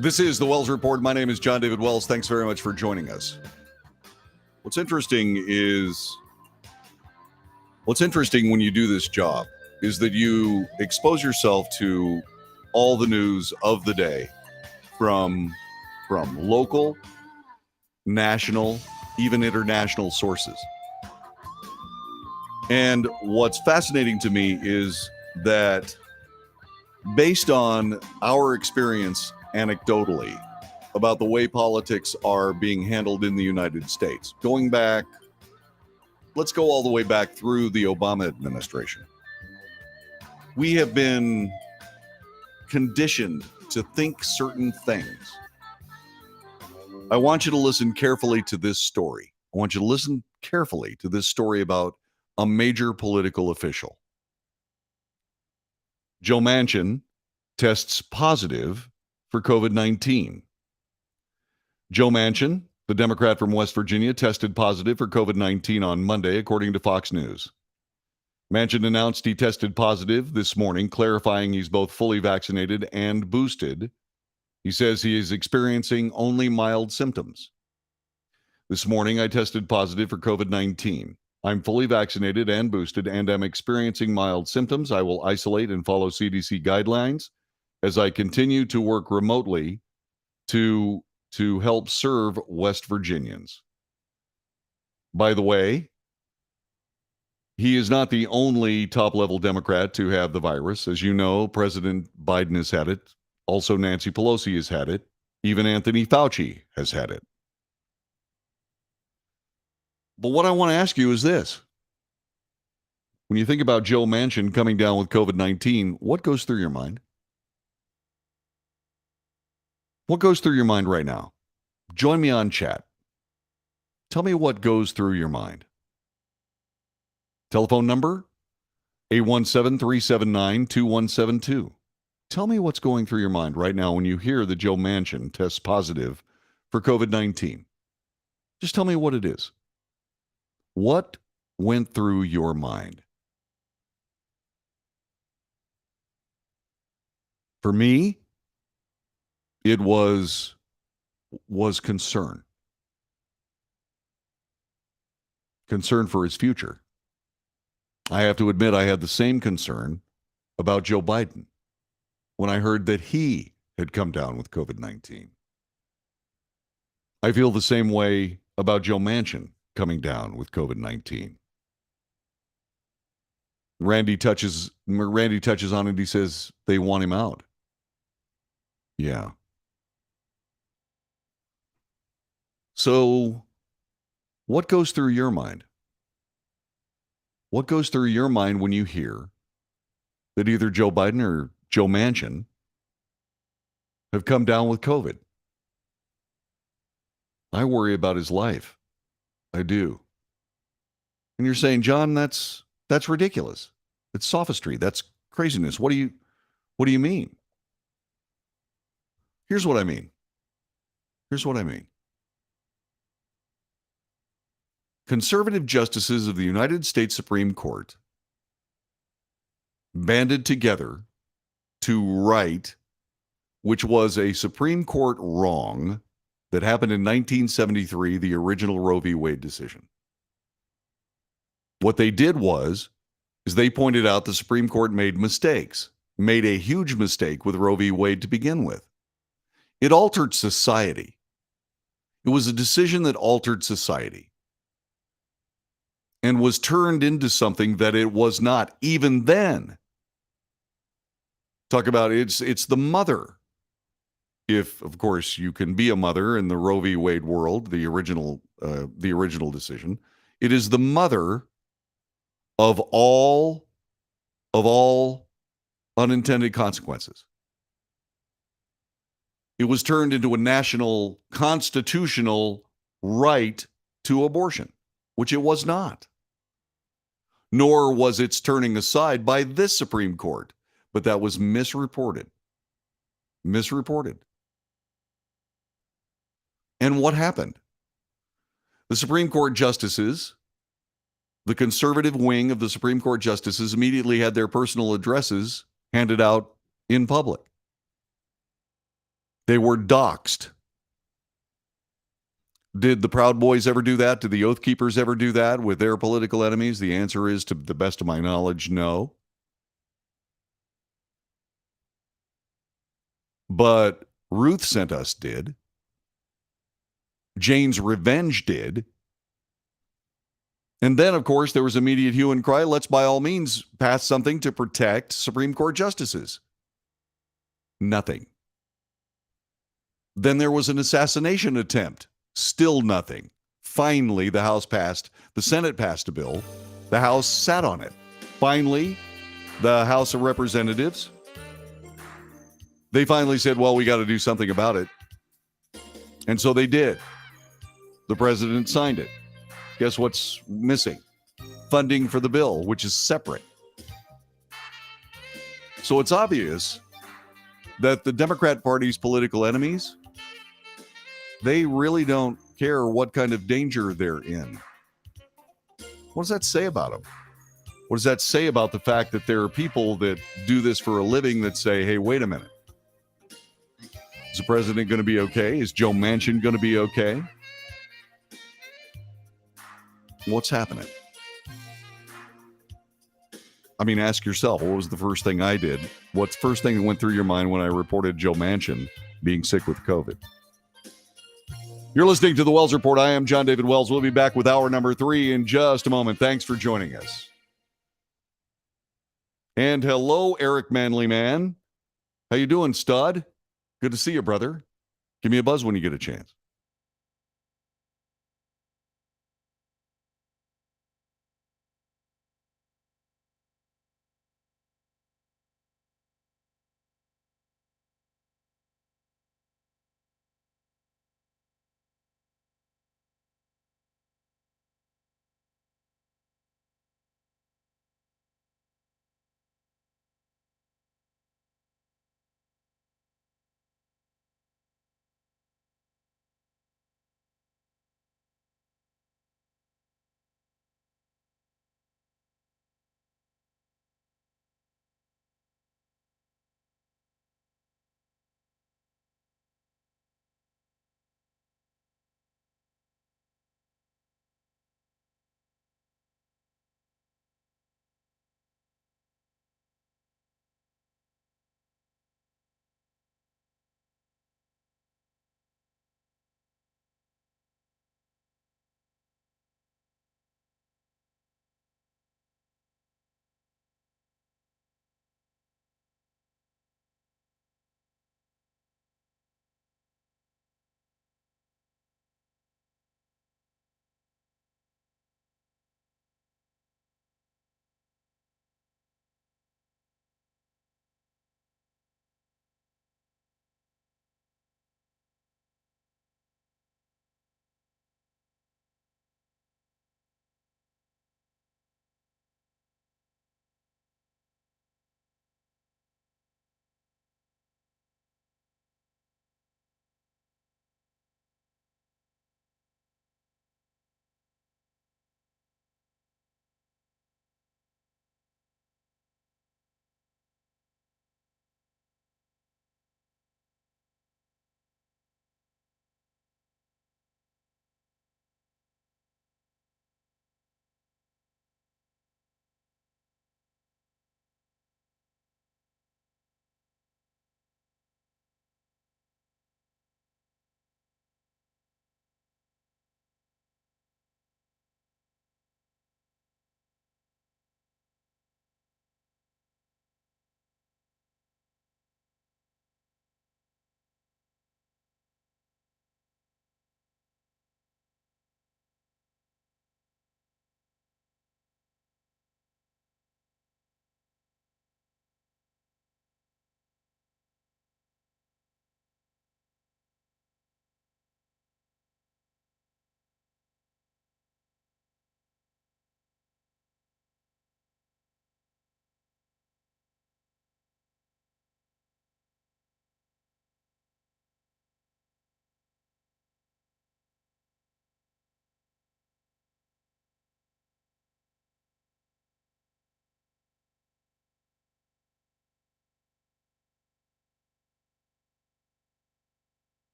This is the Wells Report. My name is John David Wells. Thanks very much for joining us. What's interesting when you do this job is that you expose yourself to all the news of the day from local, national, even international sources. And what's fascinating to me is that based on our experience anecdotally about the way politics are being handled in the United States, going back, let's go all the way back through the Obama administration. We have been conditioned to think certain things. I want you to listen carefully to this story. I want you to listen carefully to this story about a major political official. Joe Manchin tests positive for COVID-19. Joe Manchin, the Democrat from West Virginia, tested positive for COVID-19 on Monday, according to Fox News. Manchin announced he tested positive this morning, clarifying he's both fully vaccinated and boosted. He says he is experiencing only mild symptoms. This morning, I tested positive for COVID-19. I'm fully vaccinated and boosted, and am experiencing mild symptoms. I will isolate and follow CDC guidelines as I continue to work remotely to help serve West Virginians. By the way, he is not the only top-level Democrat to have the virus. As you know, President Biden has had it. Also, Nancy Pelosi has had it. Even Anthony Fauci has had it. But what I want to ask you is this. When you think about Joe Manchin coming down with COVID-19, what goes through your mind? What goes through your mind right now? Join me on chat. Tell me what goes through your mind. Telephone number, 817-379-2172. Tell me what's going through your mind right now when you hear that Joe Manchin tests positive for COVID-19. Just tell me what it is. What went through your mind? For me, it was concern. Concern for his future. I have to admit I had the same concern about Joe Biden when I heard that he had come down with COVID-19. I feel the same way about Joe Manchin coming down with COVID-19. Randy touches on it. He says they want him out. Yeah. So what goes through your mind? What goes through your mind when you hear that either Joe Biden or Joe Manchin have come down with COVID? I worry about his life. I do. And you're saying, John, that's ridiculous. It's sophistry. That's craziness. What do you mean? Here's what I mean. Conservative justices of the United States Supreme Court banded together to right, which was a Supreme Court wrong that happened in 1973, the original Roe v. Wade decision. What they did is they pointed out the Supreme Court made mistakes, made a huge mistake with Roe v. Wade to begin with. It altered society. It was a decision that altered society and was turned into something that it was not even then. Talk about it's the mother. If, of course, you can be a mother in the Roe v. Wade world, the original decision, it is the mother of all unintended consequences. It was turned into a national constitutional right to abortion, which it was not. Nor was its turning aside by this Supreme Court, but that was misreported. And what happened? The Supreme Court justices, the conservative wing of the Supreme Court justices, immediately had their personal addresses handed out in public. They were doxxed. Did the Proud Boys ever do that? Did the Oath Keepers ever do that with their political enemies? The answer is, to the best of my knowledge, no. But Ruth Sent Us did. Jane's Revenge did. And then, of course, there was immediate hue and cry, let's by all means pass something to protect Supreme Court justices. Nothing. Then there was an assassination attempt. Still nothing. Finally, the Senate passed a bill. The House sat on it. Finally, the House of Representatives, they finally said, well, we got to do something about it. And so they did. The president signed it. Guess what's missing? Funding for the bill, which is separate. So it's obvious that the Democrat Party's political enemies, they really don't care what kind of danger they're in. What does that say about them? What does that say about the fact that there are people that do this for a living that say, hey, wait a minute. Is the president going to be okay? Is Joe Manchin going to be okay? What's happening? I mean, ask yourself, what was the first thing I did? What's the first thing that went through your mind when I reported Joe Manchin being sick with COVID? You're listening to the Wells Report. I am John David Wells. We'll be back with hour number 3 in just a moment. Thanks for joining us. And hello, Eric Manley Man. How you doing, stud? Good to see you, brother. Give me a buzz when you get a chance.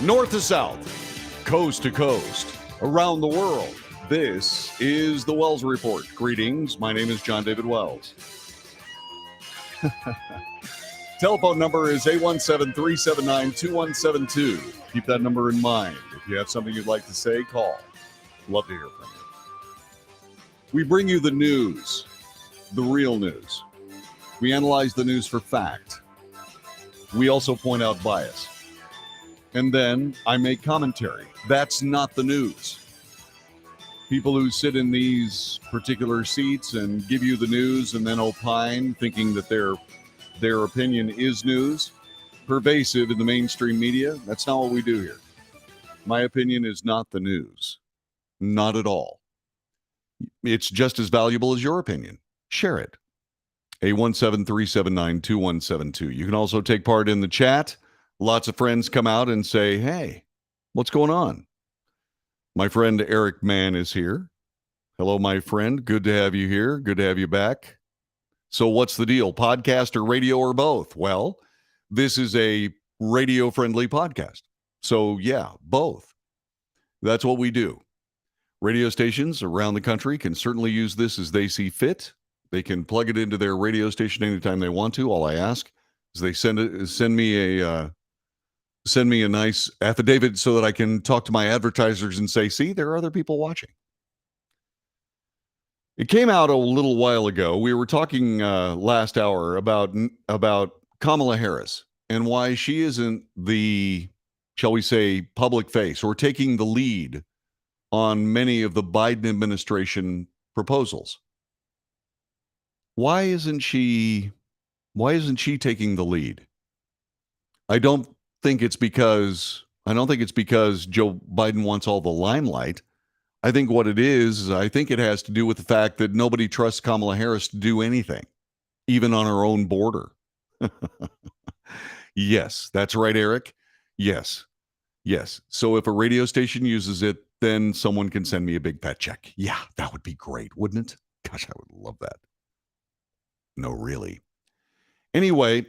North to south, coast to coast, around the world. This is the Wells Report. Greetings. My name is John David Wells. Telephone number is 817-379-2172. Keep that number in mind. If you have something you'd like to say, call. Love to hear from you. We bring you the news, the real news. We analyze the news for fact. We also point out bias. And then I make commentary. That's not the news. People who sit in these particular seats and give you the news and then opine, thinking that their opinion is news, pervasive in the mainstream media, that's not what we do here. My opinion is not the news. Not at all. It's just as valuable as your opinion. Share it. 817-379-2172. You can also take part in the chat. Lots of friends come out and say, hey, what's going on? My friend Eric Mann is here. Hello, my friend. Good to have you here. Good to have you back. So what's the deal? Podcast or radio or both? Well, this is a radio-friendly podcast. So yeah, both. That's what we do. Radio stations around the country can certainly use this as they see fit. They can plug it into their radio station anytime they want to. All I ask is they send me a nice affidavit so that I can talk to my advertisers and say, see, there are other people watching. It came out a little while ago. We were talking last hour about Kamala Harris and why she isn't the, shall we say, public face or taking the lead on many of the Biden administration proposals. Why isn't she taking the lead? I don't think it's because Joe Biden wants all the limelight. I think what it is, I think it has to do with the fact that nobody trusts Kamala Harris to do anything, even on her own border. Yes, that's right, Eric. Yes. So if a radio station uses it, then someone can send me a big fat check. Yeah, that would be great, wouldn't it? Gosh, I would love that. No, really. Anyway,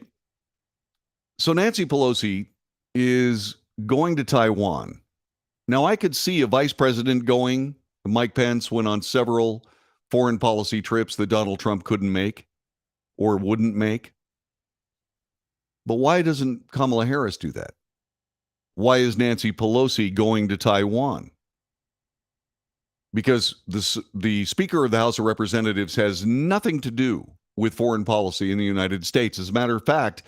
so Nancy Pelosi is going to Taiwan. Now, I could see a vice president going. Mike Pence went on several foreign policy trips that Donald Trump couldn't make or wouldn't make. But why doesn't Kamala Harris do that? Why is Nancy Pelosi going to Taiwan? Because the Speaker of the House of Representatives has nothing to do with foreign policy in the United States. As a matter of fact,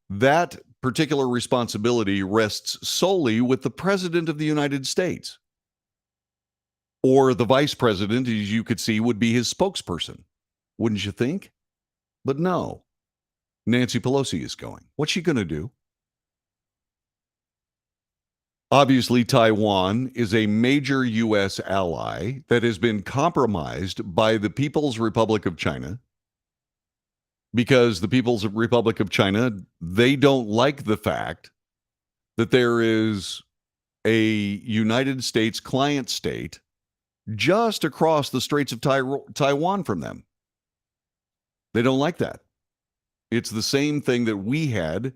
that particular responsibility rests solely with the President of the United States. Or the Vice President, as you could see, would be his spokesperson. Wouldn't you think? But no. Nancy Pelosi is going. What's she going to do? Obviously, Taiwan is a major U.S. ally that has been compromised by the People's Republic of China, because the People's Republic of China, they don't like the fact that there is a United States client state just across the Straits of Taiwan from them. They don't like that. It's the same thing that we had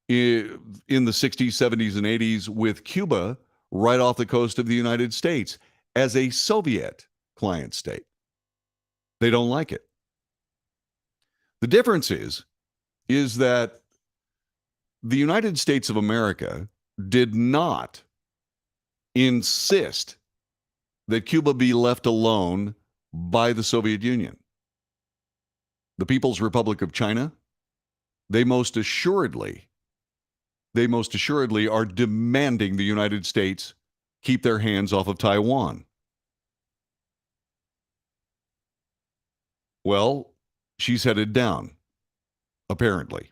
in the 60s, 70s, and 80s with Cuba right off the coast of the United States as a Soviet client state. They don't like it. The difference is that the United States of America did not insist that Cuba be left alone by the Soviet Union. The People's Republic of China, they most assuredly are demanding the United States keep their hands off of Taiwan. Well, she's headed down, apparently.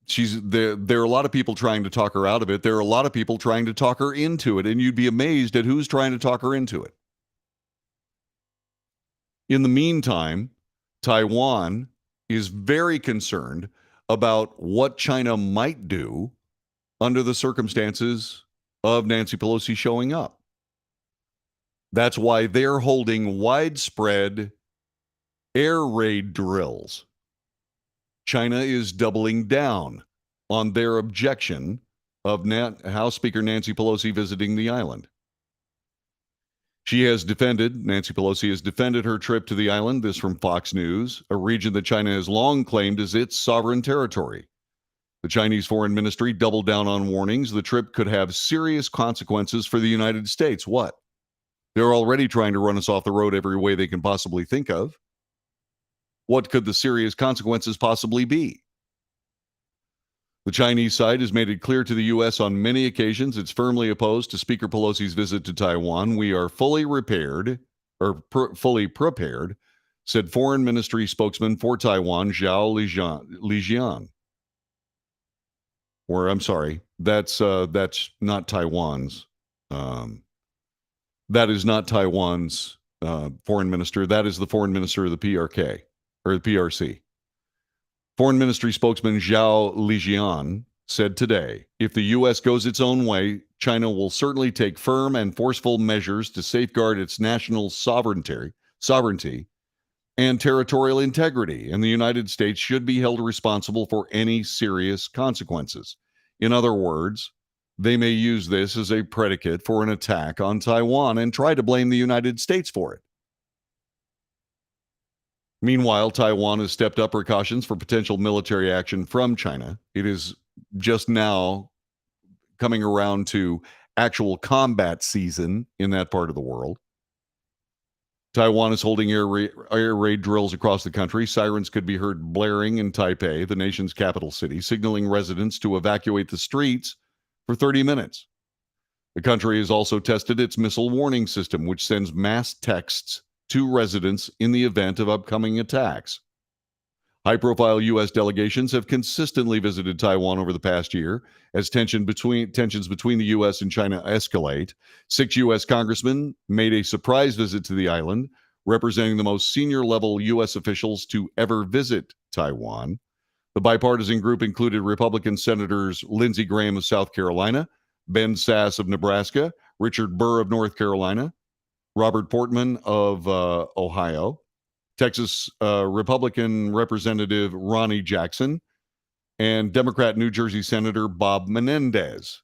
There are a lot of people trying to talk her out of it. There are a lot of people trying to talk her into it, and you'd be amazed at who's trying to talk her into it. In the meantime, Taiwan is very concerned about what China might do under the circumstances of Nancy Pelosi showing up. That's why they're holding widespread air raid drills. China is doubling down on their objection of House Speaker Nancy Pelosi visiting the island. Nancy Pelosi has defended her trip to the island, this from Fox News, a region that China has long claimed as its sovereign territory. The Chinese Foreign Ministry doubled down on warnings the trip could have serious consequences for the United States. What? They're already trying to run us off the road every way they can possibly think of. What could the serious consequences possibly be? The Chinese side has made it clear to the U.S. on many occasions it's firmly opposed to Speaker Pelosi's visit to Taiwan. We are fully prepared, said Foreign Ministry spokesman for Taiwan, Zhao Lijian. Or I'm sorry, that's not Taiwan's. That is not Taiwan's foreign minister. That is the foreign minister of the PRK or the PRC. Foreign Ministry spokesman Zhao Lijian said today, if the U.S. goes its own way, China will certainly take firm and forceful measures to safeguard its national sovereignty and territorial integrity, and the United States should be held responsible for any serious consequences. In other words, they may use this as a predicate for an attack on Taiwan and try to blame the United States for it. Meanwhile, Taiwan has stepped up precautions for potential military action from China. It is just now coming around to actual combat season in that part of the world. Taiwan is holding air raid drills across the country. Sirens could be heard blaring in Taipei, the nation's capital city, signaling residents to evacuate the streets for 30 minutes. The country has also tested its missile warning system, which sends mass texts to residents in the event of upcoming attacks. High-profile U.S. delegations have consistently visited Taiwan over the past year as tensions between the U.S. and China escalate. 6 U.S. congressmen made a surprise visit to the island, representing the most senior-level U.S. officials to ever visit Taiwan. The bipartisan group included Republican Senators Lindsey Graham of South Carolina, Ben Sasse of Nebraska, Richard Burr of North Carolina, Robert Portman of Ohio, Texas Republican Representative Ronnie Jackson, and Democrat New Jersey Senator Bob Menendez.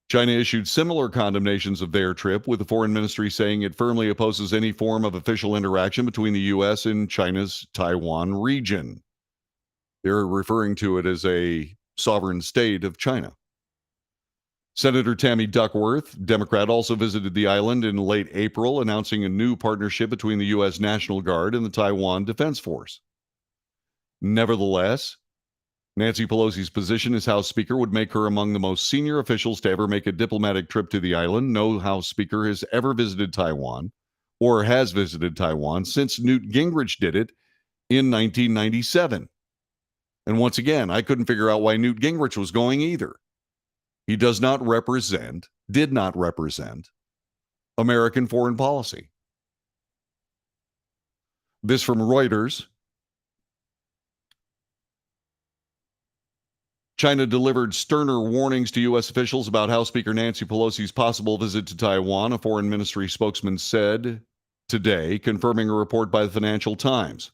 China issued similar condemnations of their trip, with the foreign ministry saying it firmly opposes any form of official interaction between the U.S. and China's Taiwan region. They're referring to it as a sovereign state of China. Senator Tammy Duckworth, Democrat, also visited the island in late April, announcing a new partnership between the U.S. National Guard and the Taiwan Defense Force. Nevertheless, Nancy Pelosi's position as House Speaker would make her among the most senior officials to ever make a diplomatic trip to the island. No House Speaker has ever visited Taiwan or has visited Taiwan since Newt Gingrich did it in 1997. And once again, I couldn't figure out why Newt Gingrich was going either. He did not represent American foreign policy. This from Reuters. China delivered sterner warnings to U.S. officials about House Speaker Nancy Pelosi's possible visit to Taiwan, a foreign ministry spokesman said today, confirming a report by the Financial Times.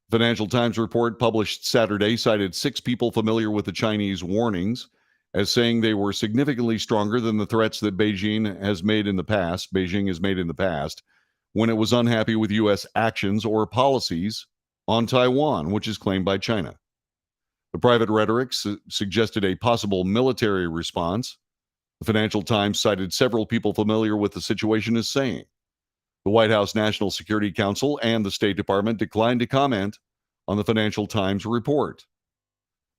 The Financial Times report published Saturday cited 6 people familiar with the Chinese warnings as saying they were significantly stronger than the threats that Beijing has made in the past when it was unhappy with U.S. actions or policies on Taiwan, which is claimed by China. The private rhetoric suggested a possible military response. The Financial Times cited several people familiar with the situation as saying the White House National Security Council and the State Department declined to comment on the Financial Times report.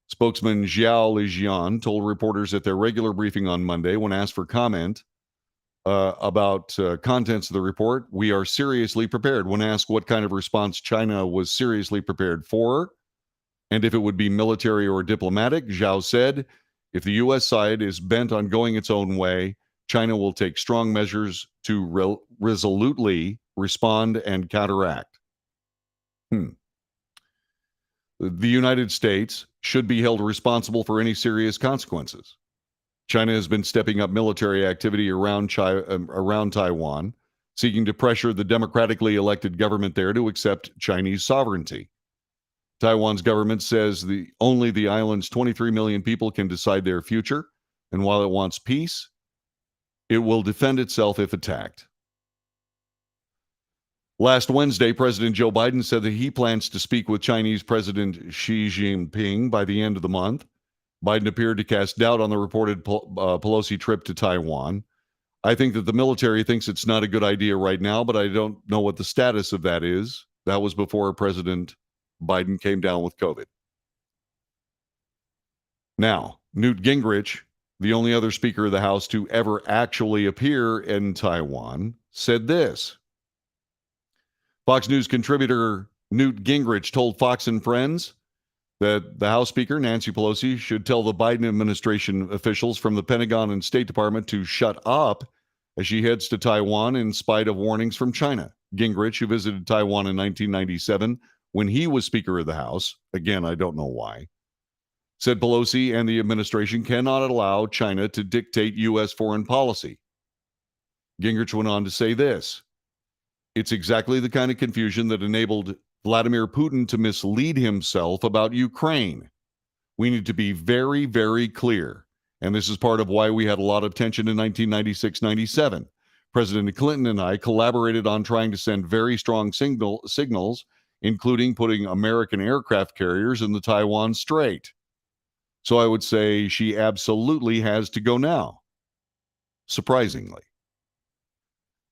Spokesman Zhao Lijian told reporters at their regular briefing on Monday when asked for comment about contents of the report, "We are seriously prepared." When asked what kind of response China was seriously prepared for, and if it would be military or diplomatic, Zhao said, if the U.S. side is bent on going its own way, China will take strong measures to resolutely respond and counteract. The United States should be held responsible for any serious consequences. China has been stepping up military activity around Taiwan, seeking to pressure the democratically elected government there to accept Chinese sovereignty. Taiwan's government says only the island's 23 million people can decide their future, and while it wants peace, it will defend itself if attacked. Last Wednesday, President Joe Biden said that he plans to speak with Chinese President Xi Jinping by the end of the month. Biden appeared to cast doubt on the reported Pelosi trip to Taiwan. I think that the military thinks it's not a good idea right now, but I don't know what the status of that is. That was before President Biden came down with COVID. Now, Newt Gingrich, the only other Speaker of the House to ever actually appear in Taiwan, said this. Fox News contributor Newt Gingrich told Fox and Friends that the House Speaker, Nancy Pelosi, should tell the Biden administration officials from the Pentagon and State Department to shut up as she heads to Taiwan in spite of warnings from China. Gingrich, who visited Taiwan in 1997 when he was Speaker of the House, again, I don't know why, said Pelosi and the administration cannot allow China to dictate U.S. foreign policy. Gingrich went on to say this. It's exactly the kind of confusion that enabled Vladimir Putin to mislead himself about Ukraine. We need to be very, very clear. And this is part of why we had a lot of tension in 1996-97. President Clinton and I collaborated on trying to send very strong signals, including putting American aircraft carriers in the Taiwan Strait. So I would say she absolutely has to go now. Surprisingly.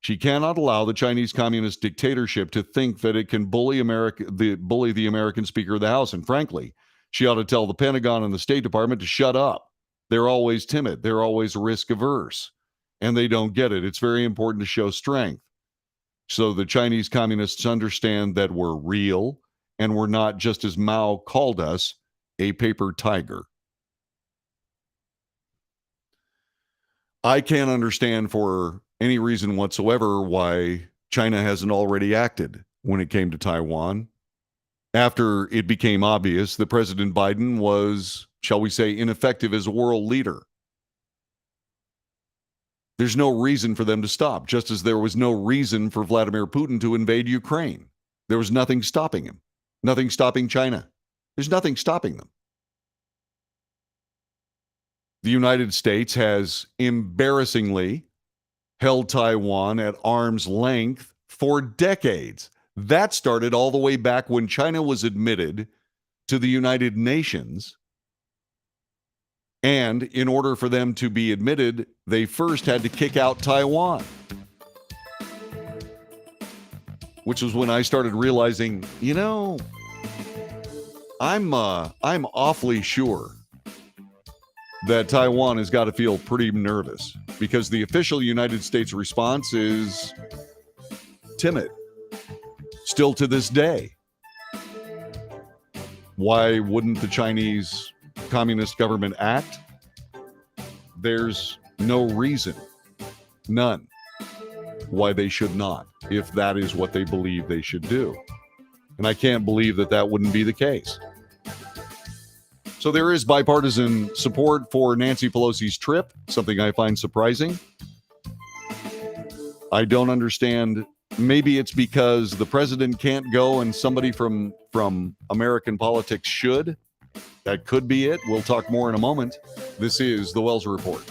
She cannot allow the Chinese communist dictatorship to think that it can bully the American Speaker of the House. And frankly, she ought to tell the Pentagon and the State Department to shut up. They're always timid. They're always risk averse. And they don't get it. It's very important to show strength. So the Chinese communists understand that we're real and we're not, just as Mao called us, a paper tiger. I can't understand for any reason whatsoever why China hasn't already acted when it came to Taiwan. After it became obvious that President Biden was, shall we say, ineffective as a world leader. There's no reason for them to stop, just as there was no reason for Vladimir Putin to invade Ukraine. There was nothing stopping him, nothing stopping China. There's nothing stopping them. The United States has embarrassingly held Taiwan at arm's length for decades. That started all the way back when China was admitted to the United Nations. And in order for them to be admitted, they first had to kick out Taiwan. Which was when I started realizing, I'm awfully sure that Taiwan has got to feel pretty nervous because the official United States response is timid, still to this day. Why wouldn't the Chinese Communist government act? There's no reason, none, why they should not, if that is what they believe they should do. And I can't believe that that wouldn't be the case. So there is bipartisan support for Nancy Pelosi's trip, something I find surprising. I don't understand. Maybe it's because the president can't go and somebody from American politics should. That could be it. We'll talk more in a moment. This is the Wells Report.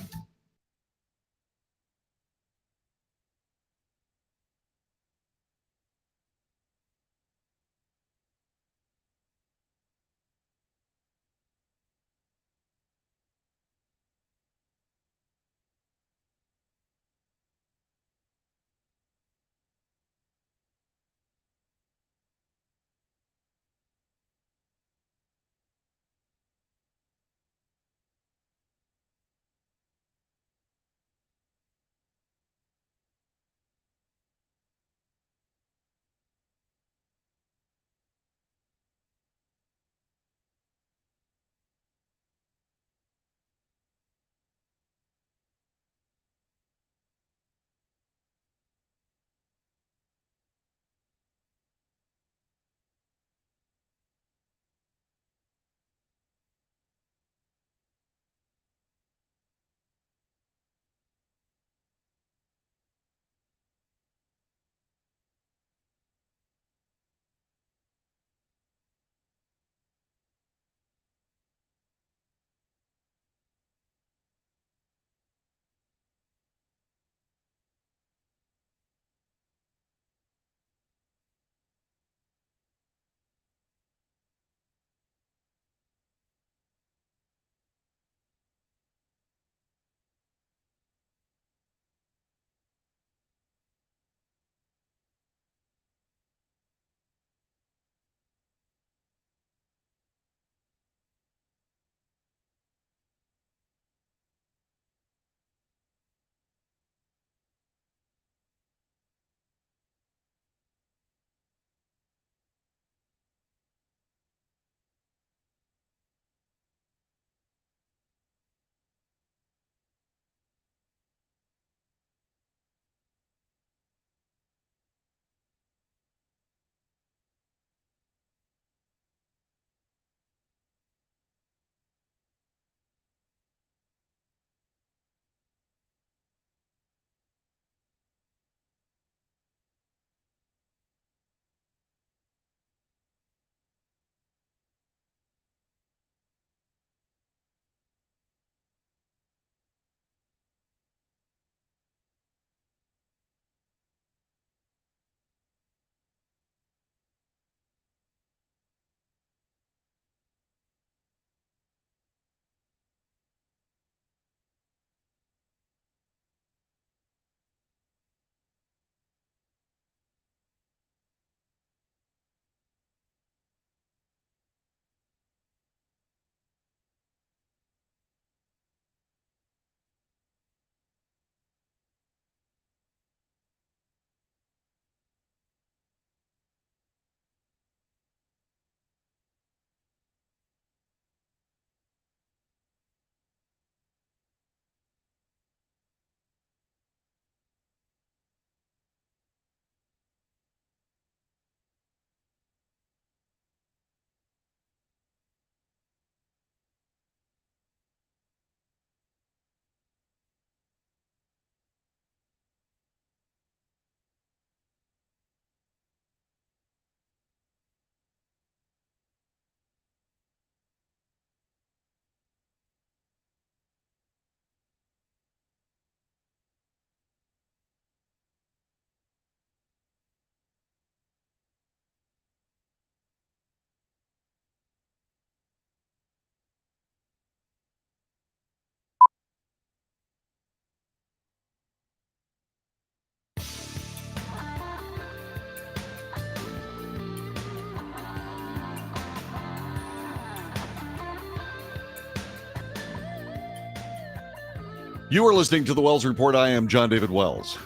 You are listening to the Wells Report. I am John David Wells.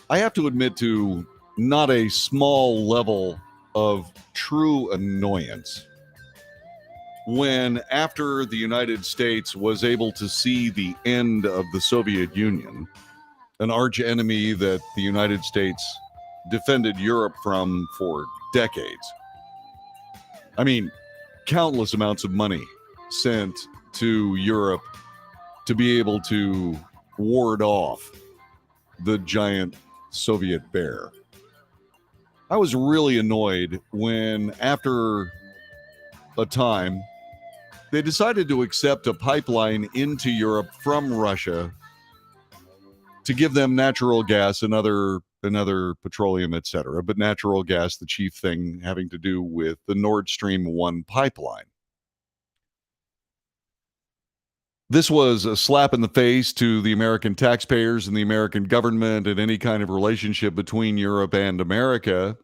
I have to admit to not a small level of true annoyance when, after the United States was able to see the end of the Soviet Union, an arch enemy that the United States defended Europe from for decades. I mean, countless amounts of money sent to Europe to be able to ward off the giant Soviet bear. I was really annoyed when, after a time, they decided to accept a pipeline into Europe from Russia to give them natural gas and other petroleum, etc. But natural gas, the chief thing having to do with the Nord Stream 1 pipeline. This was a slap in the face to the American taxpayers and the American government and any kind of relationship between Europe and America,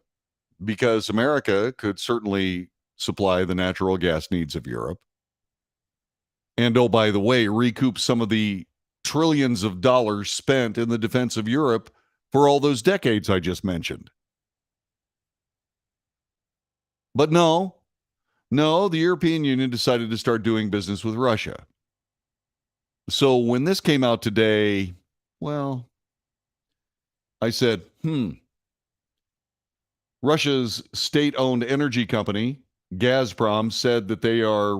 because America could certainly supply the natural gas needs of Europe. And oh, by the way, recoup some of the trillions of dollars spent in the defense of Europe for all those decades I just mentioned. But no, the European Union decided to start doing business with Russia. So when this came out today, well, I said, Russia's state-owned energy company, Gazprom, said that they are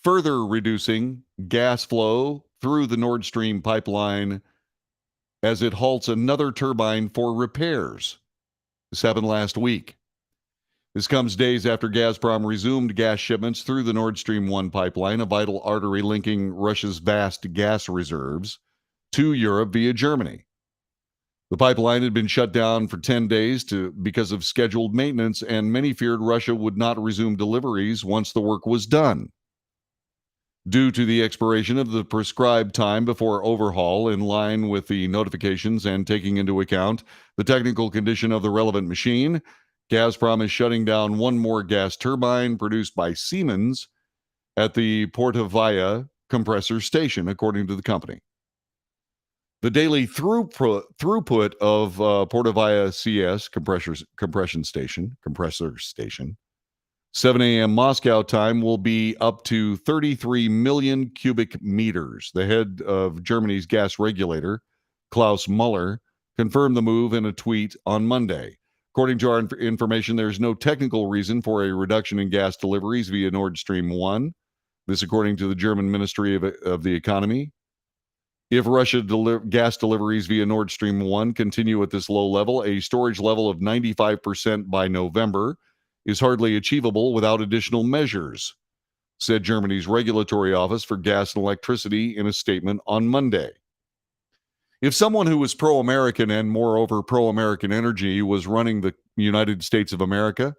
further reducing gas flow through the Nord Stream pipeline as it halts another turbine for repairs. This happened last week. This comes days after Gazprom resumed gas shipments through the Nord Stream 1 pipeline, a vital artery linking Russia's vast gas reserves to Europe via Germany. The pipeline had been shut down for 10 days because of scheduled maintenance, and many feared Russia would not resume deliveries once the work was done. Due to the expiration of the prescribed time before overhaul, in line with the notifications and taking into account the technical condition of the relevant machine, Gazprom is shutting down one more gas turbine produced by Siemens at the Portovaya compressor station, according to the company. The daily throughput of Portovaya CS compressor station, 7 a.m. Moscow time, will be up to 33 million cubic meters. The head of Germany's gas regulator, Klaus Muller, confirmed the move in a tweet on Monday. According to our information, there's no technical reason for a reduction in gas deliveries via Nord Stream 1. This, according to the German Ministry of the Economy. If Russia gas deliveries via Nord Stream 1 continue at this low level, a storage level of 95% by November is hardly achievable without additional measures, said Germany's Regulatory Office for Gas and Electricity in a statement on Monday. If someone who was pro-American and moreover pro-American energy was running the United States of America,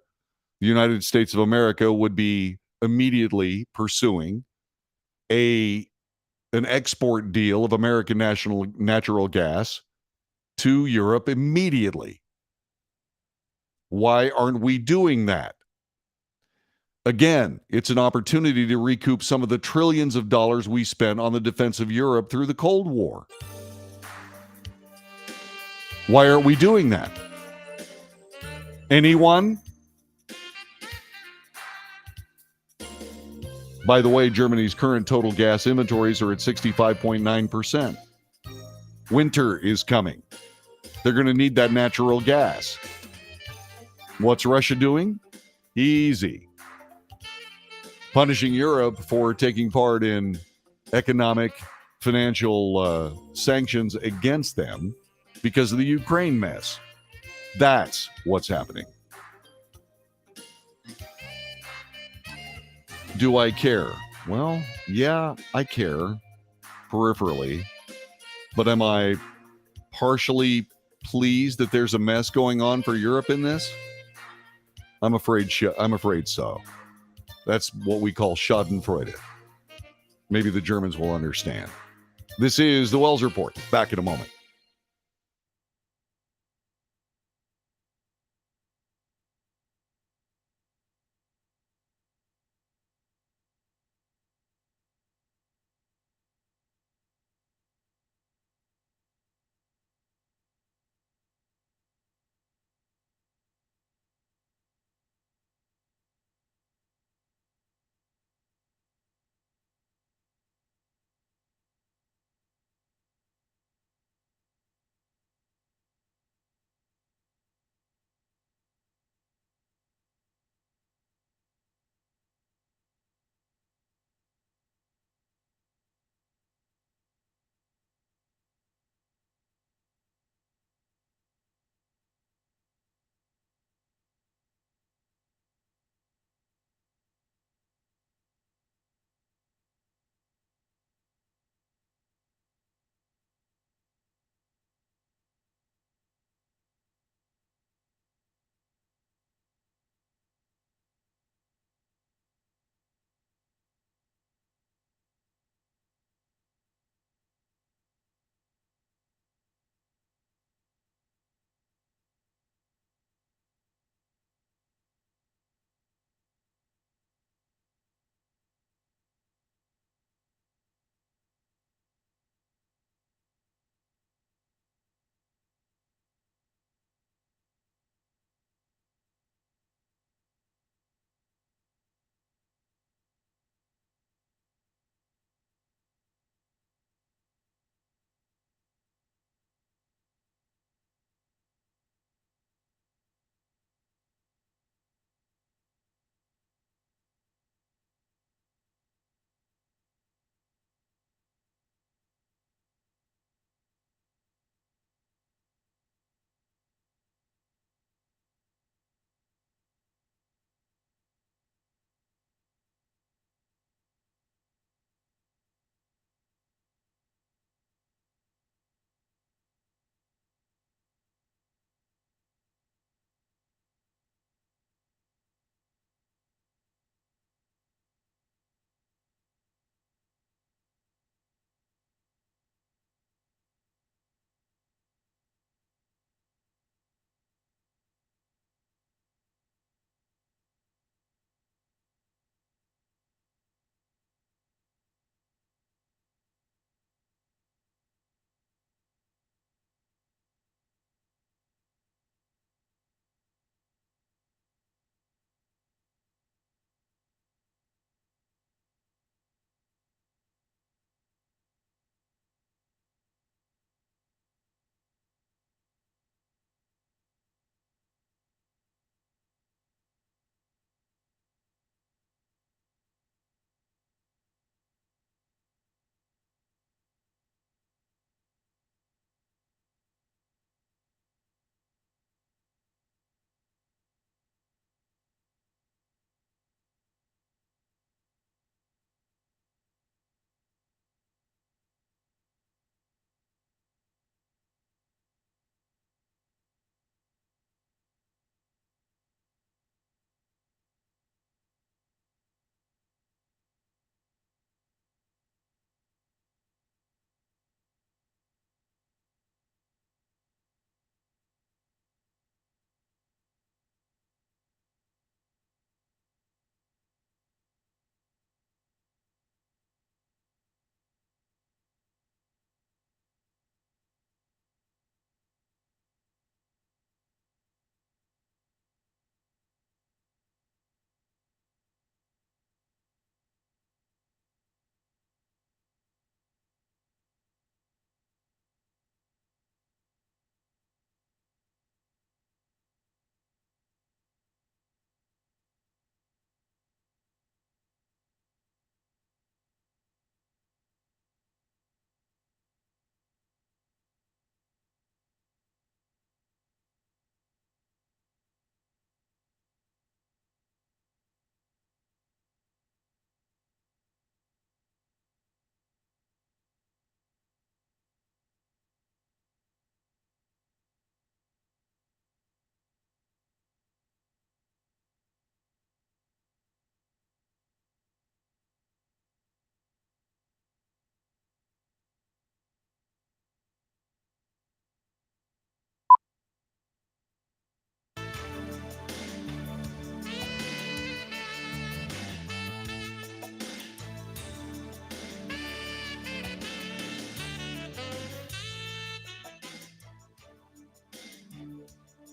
the United States of America would be immediately pursuing an export deal of American natural gas to Europe immediately. Why aren't we doing that? Again, it's an opportunity to recoup some of the trillions of dollars we spent on the defense of Europe through the Cold War. Why aren't we doing that? Anyone? By the way, Germany's current total gas inventories are at 65.9%. Winter is coming. They're going to need that natural gas. What's Russia doing? Easy. Punishing Europe for taking part in economic, financial sanctions against them because of the Ukraine mess. That's what's happening. Do I care? Well, yeah, I care peripherally. But am I partially pleased that there's a mess going on for Europe in this? I'm afraid so. That's what we call Schadenfreude. Maybe the Germans will understand. This is the Wells Report. Back in a moment.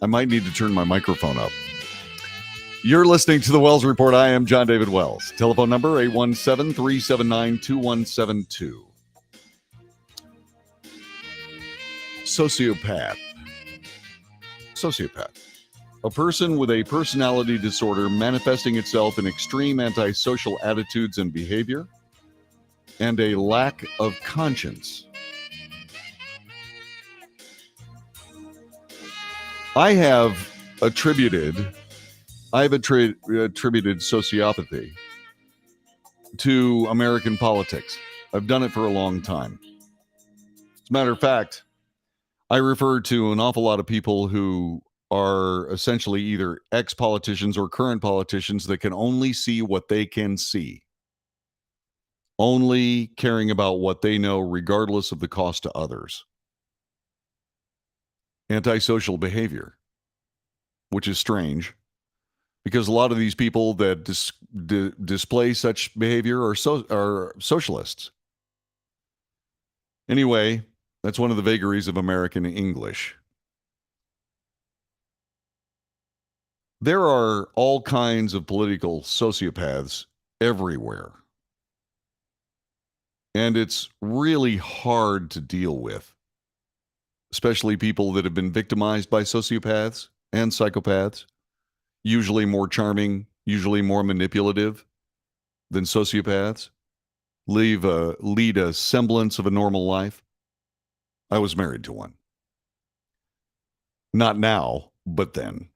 I might need to turn my microphone up. You're listening to the Wells Report. I am John David Wells. Telephone number 817-379-2172. Sociopath. A person with a personality disorder manifesting itself in extreme antisocial attitudes and behavior and a lack of conscience. I have attributed sociopathy to American politics. I've done it for a long time. As a matter of fact, I refer to an awful lot of people who are essentially either ex-politicians or current politicians that can only see what they can see, only caring about what they know regardless of the cost to others. Antisocial behavior, which is strange because a lot of these people that display such behavior are socialists. Anyway, that's one of the vagaries of American English. There are all kinds of political sociopaths everywhere. And it's really hard to deal with, especially people that have been victimized by sociopaths and psychopaths, usually more charming, usually more manipulative than sociopaths, lead a semblance of a normal life. I was married to one. Not now, but then.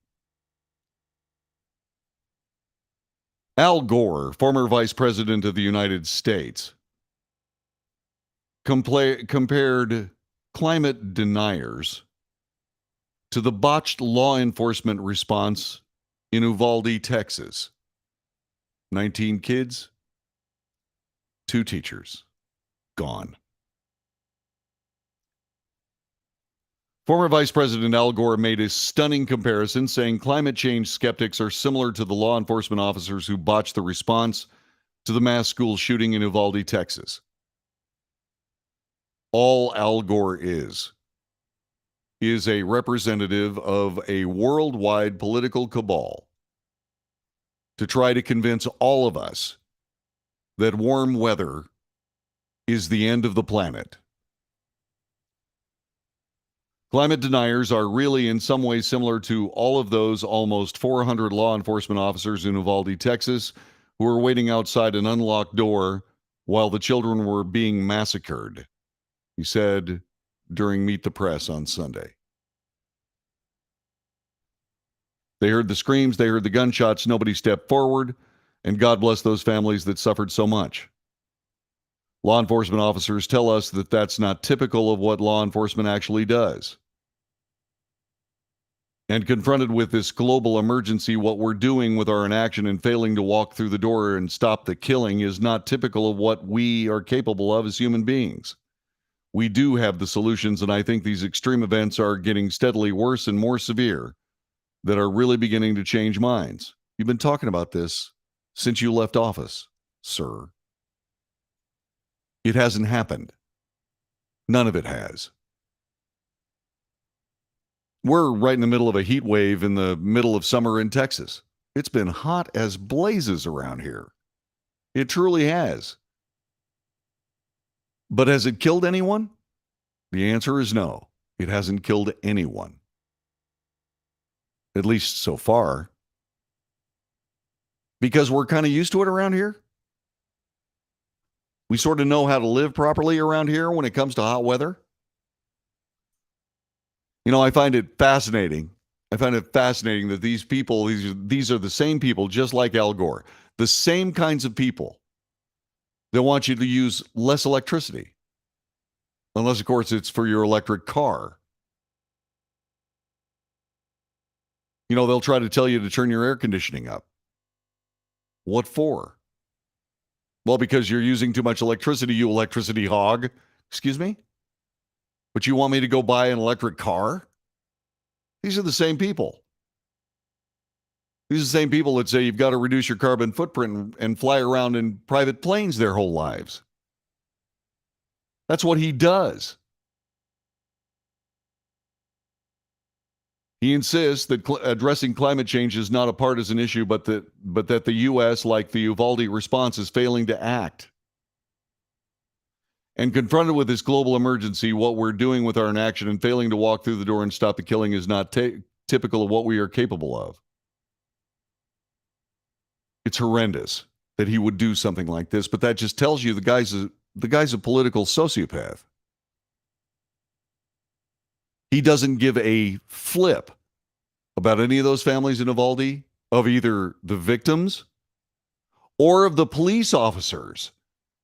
Al Gore, former vice president of the United States, compared climate deniers to the botched law enforcement response in Uvalde, Texas. 19 kids, 2 teachers, gone. Former Vice President Al Gore made a stunning comparison, saying climate change skeptics are similar to the law enforcement officers who botched the response to the mass school shooting in Uvalde, Texas. All Al Gore is a representative of a worldwide political cabal to try to convince all of us that warm weather is the end of the planet. Climate deniers are really in some ways similar to all of those almost 400 law enforcement officers in Uvalde, Texas, who were waiting outside an unlocked door while the children were being massacred, he said during Meet the Press on Sunday. They heard the screams, they heard the gunshots, nobody stepped forward, and God bless those families that suffered so much. Law enforcement officers tell us that that's not typical of what law enforcement actually does. And confronted with this global emergency, what we're doing with our inaction and failing to walk through the door and stop the killing is not typical of what we are capable of as human beings. We do have the solutions, and I think these extreme events are getting steadily worse and more severe that are really beginning to change minds. You've been talking about this since you left office, sir. It hasn't happened. None of it has. We're right in the middle of a heat wave in the middle of summer in Texas. It's been hot as blazes around here. It truly has. But has it killed anyone? The answer is no. It hasn't killed anyone. At least so far. Because we're kind of used to it around here. We sort of know how to live properly around here when it comes to hot weather. You know, I find it fascinating. That these people, these are the same people, just like Al Gore, the same kinds of people that want you to use less electricity. Unless, of course, it's for your electric car. You know, they'll try to tell you to turn your air conditioning up. What for? Well, because you're using too much electricity, you electricity hog. Excuse me? But you want me to go buy an electric car? These are the same people. These are the same people that say you've got to reduce your carbon footprint and fly around in private planes their whole lives. That's what he does. He insists that addressing climate change is not a partisan issue, but that the U.S., like the Uvalde response, is failing to act. And confronted with this global emergency, what we're doing with our inaction and failing to walk through the door and stop the killing is not typical of what we are capable of. It's horrendous that he would do something like this, but that just tells you the guy's a political sociopath. He doesn't give a flip about any of those families in Uvalde, of either the victims or of the police officers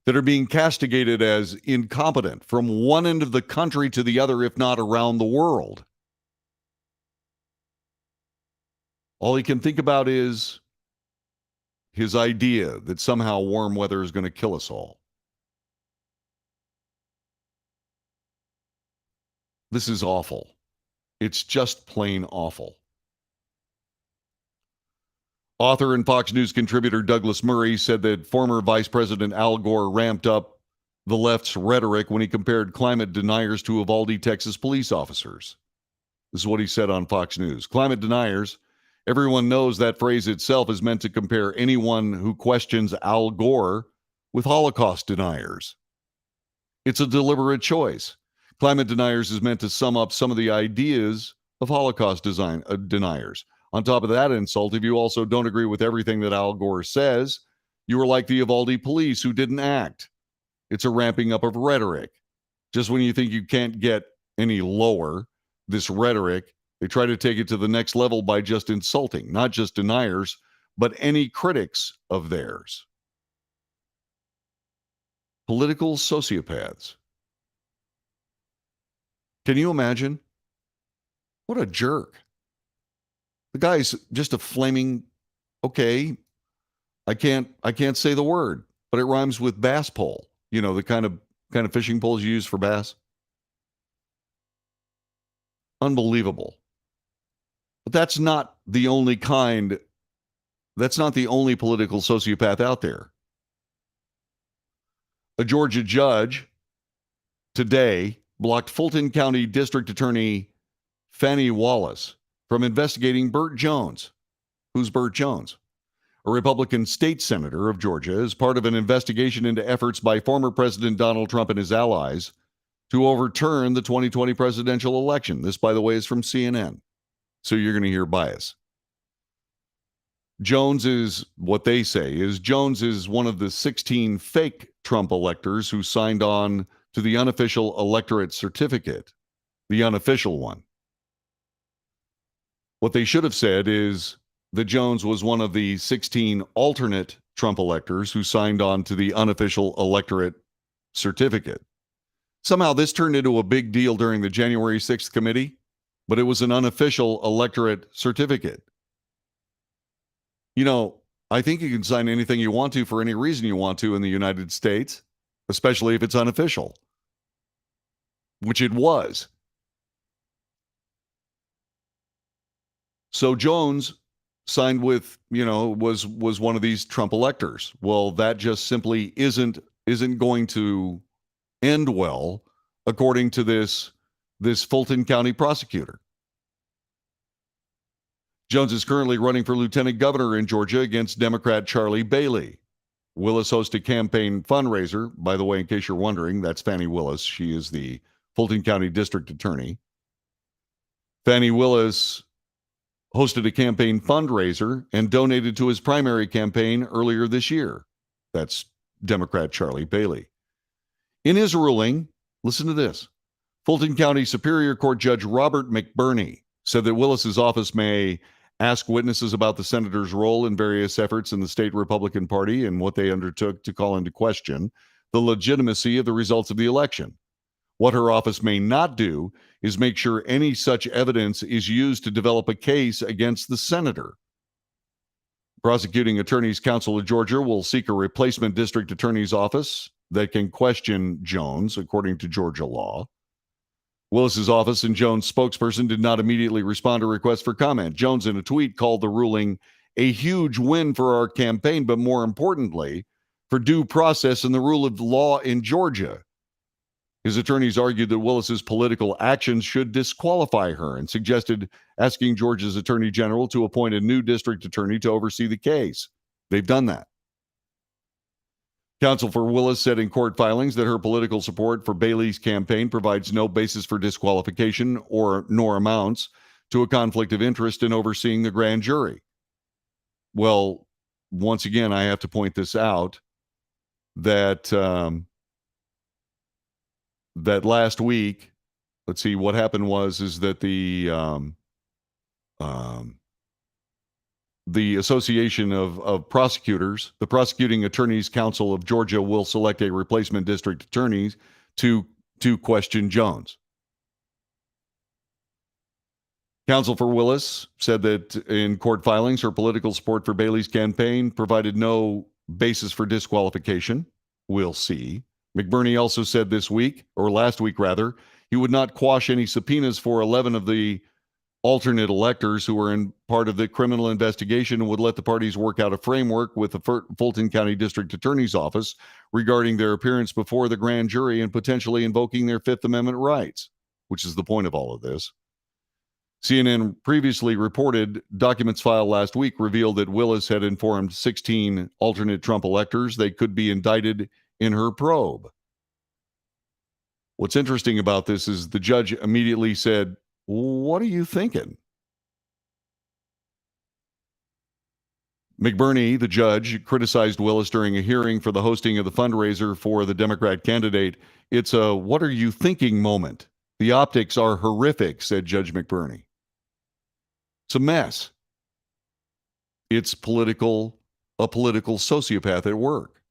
that are being castigated as incompetent from one end of the country to the other, if not around the world. All he can think about is his idea that somehow warm weather is going to kill us all. This is awful. It's just plain awful. Author and Fox News contributor Douglas Murray said that former Vice President Al Gore ramped up the left's rhetoric when he compared climate deniers to Uvalde, Texas police officers. This is what he said on Fox News. Climate deniers, everyone knows that phrase itself is meant to compare anyone who questions Al Gore with Holocaust deniers. It's a deliberate choice. Climate deniers is meant to sum up some of the ideas of Holocaust deniers. On top of that insult, if you also don't agree with everything that Al Gore says, you are like the Uvalde police who didn't act. It's a ramping up of rhetoric. Just when you think you can't get any lower, this rhetoric, they try to take it to the next level by just insulting, not just deniers, but any critics of theirs. Political sociopaths. Can you imagine? What a jerk. The guy's just a flaming, okay, I can't say the word, but it rhymes with bass pole. You know, the kind of fishing poles you use for bass. Unbelievable. But that's not the only political sociopath out there. A Georgia judge today blocked Fulton County District Attorney Fani Willis from investigating Burt Jones. Who's Burt Jones? A Republican state senator of Georgia, as part of an investigation into efforts by former President Donald Trump and his allies to overturn the 2020 presidential election. This, by the way, is from CNN. So you're going to hear bias. Jones is one of the 16 fake Trump electors who signed on to the unofficial electorate certificate, the unofficial one. What they should have said is that Jones was one of the 16 alternate Trump electors who signed on to the unofficial electorate certificate. Somehow this turned into a big deal during the January 6th committee, but it was an unofficial electorate certificate. You know, I think you can sign anything you want to for any reason you want to in the United States, especially if it's unofficial, which it was. So Jones signed with, was one of these Trump electors. Well, that just simply isn't going to end well, according to this Fulton County prosecutor. Jones is currently running for lieutenant governor in Georgia against Democrat Charlie Bailey. Willis hosted a campaign fundraiser. By the way, in case you're wondering, that's Fani Willis. She is the Fulton County District Attorney. Fani Willis hosted a campaign fundraiser and donated to his primary campaign earlier this year. That's Democrat Charlie Bailey. In his ruling, listen to this. Fulton County Superior Court Judge Robert McBurney said that Willis's office may ask witnesses about the senator's role in various efforts in the state Republican Party and what they undertook to call into question the legitimacy of the results of the election. What her office may not do is make sure any such evidence is used to develop a case against the senator. Prosecuting Attorneys Council of Georgia will seek a replacement district attorney's office that can question Jones, according to Georgia law. Willis's office and Jones' spokesperson did not immediately respond to requests for comment. Jones, in a tweet, called the ruling a huge win for our campaign, but more importantly, for due process and the rule of law in Georgia. His attorneys argued that Willis's political actions should disqualify her and suggested asking Georgia's attorney general to appoint a new district attorney to oversee the case. They've done that. Counsel for Willis said in court filings that her political support for Bailey's campaign provides no basis for disqualification nor amounts to a conflict of interest in overseeing the grand jury. Well, once again, I have to point this out that that last week, let's see, what happened is that the Association of Prosecutors, the Prosecuting Attorneys Council of Georgia, will select a replacement district attorney to question Jones. Counsel for Willis said that in court filings, her political support for Bailey's campaign provided no basis for disqualification. We'll see. McBurney also said last week, he would not quash any subpoenas for 11 of the alternate electors who were in part of the criminal investigation and would let the parties work out a framework with the Fulton County District Attorney's Office regarding their appearance before the grand jury and potentially invoking their Fifth Amendment rights, which is the point of all of this. CNN previously reported documents filed last week revealed that Willis had informed 16 alternate Trump electors they could be indicted in her probe. What's interesting about this is the judge immediately said, "What are you thinking?" McBurney, the judge, criticized Willis during a hearing for the hosting of the fundraiser for the Democrat candidate. "It's a what are you thinking moment. The optics are horrific," said Judge McBurney. It's a mess. It's a political sociopath at work.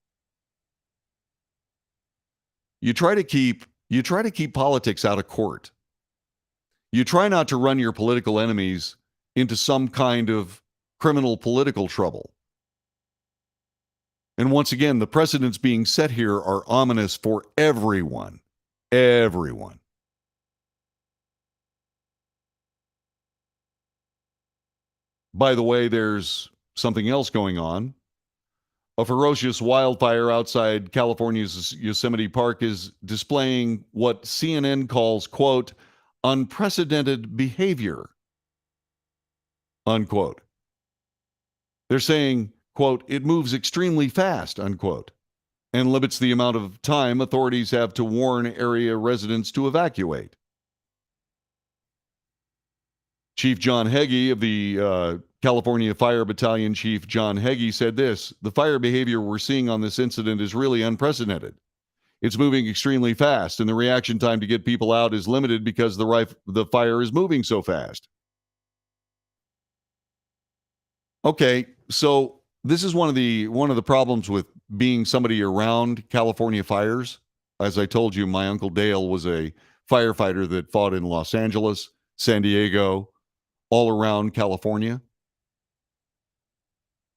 You try to keep politics out of court. You try not to run your political enemies into some kind of criminal political trouble. And once again, the precedents being set here are ominous for everyone. Everyone. By the way, there's something else going on. A ferocious wildfire outside California's Yosemite Park is displaying what CNN calls, quote, unprecedented behavior, unquote. They're saying, quote, it moves extremely fast, unquote, and limits the amount of time authorities have to warn area residents to evacuate. Chief John Hagee of the California Fire Battalion Chief John Hagee said this: the fire behavior we're seeing on this incident is really unprecedented. It's moving extremely fast, and the reaction time to get people out is limited because the fire is moving so fast. Okay, so this is one of the problems with being somebody around California fires. As I told you, my Uncle Dale was a firefighter that fought in Los Angeles, San Diego, all around California,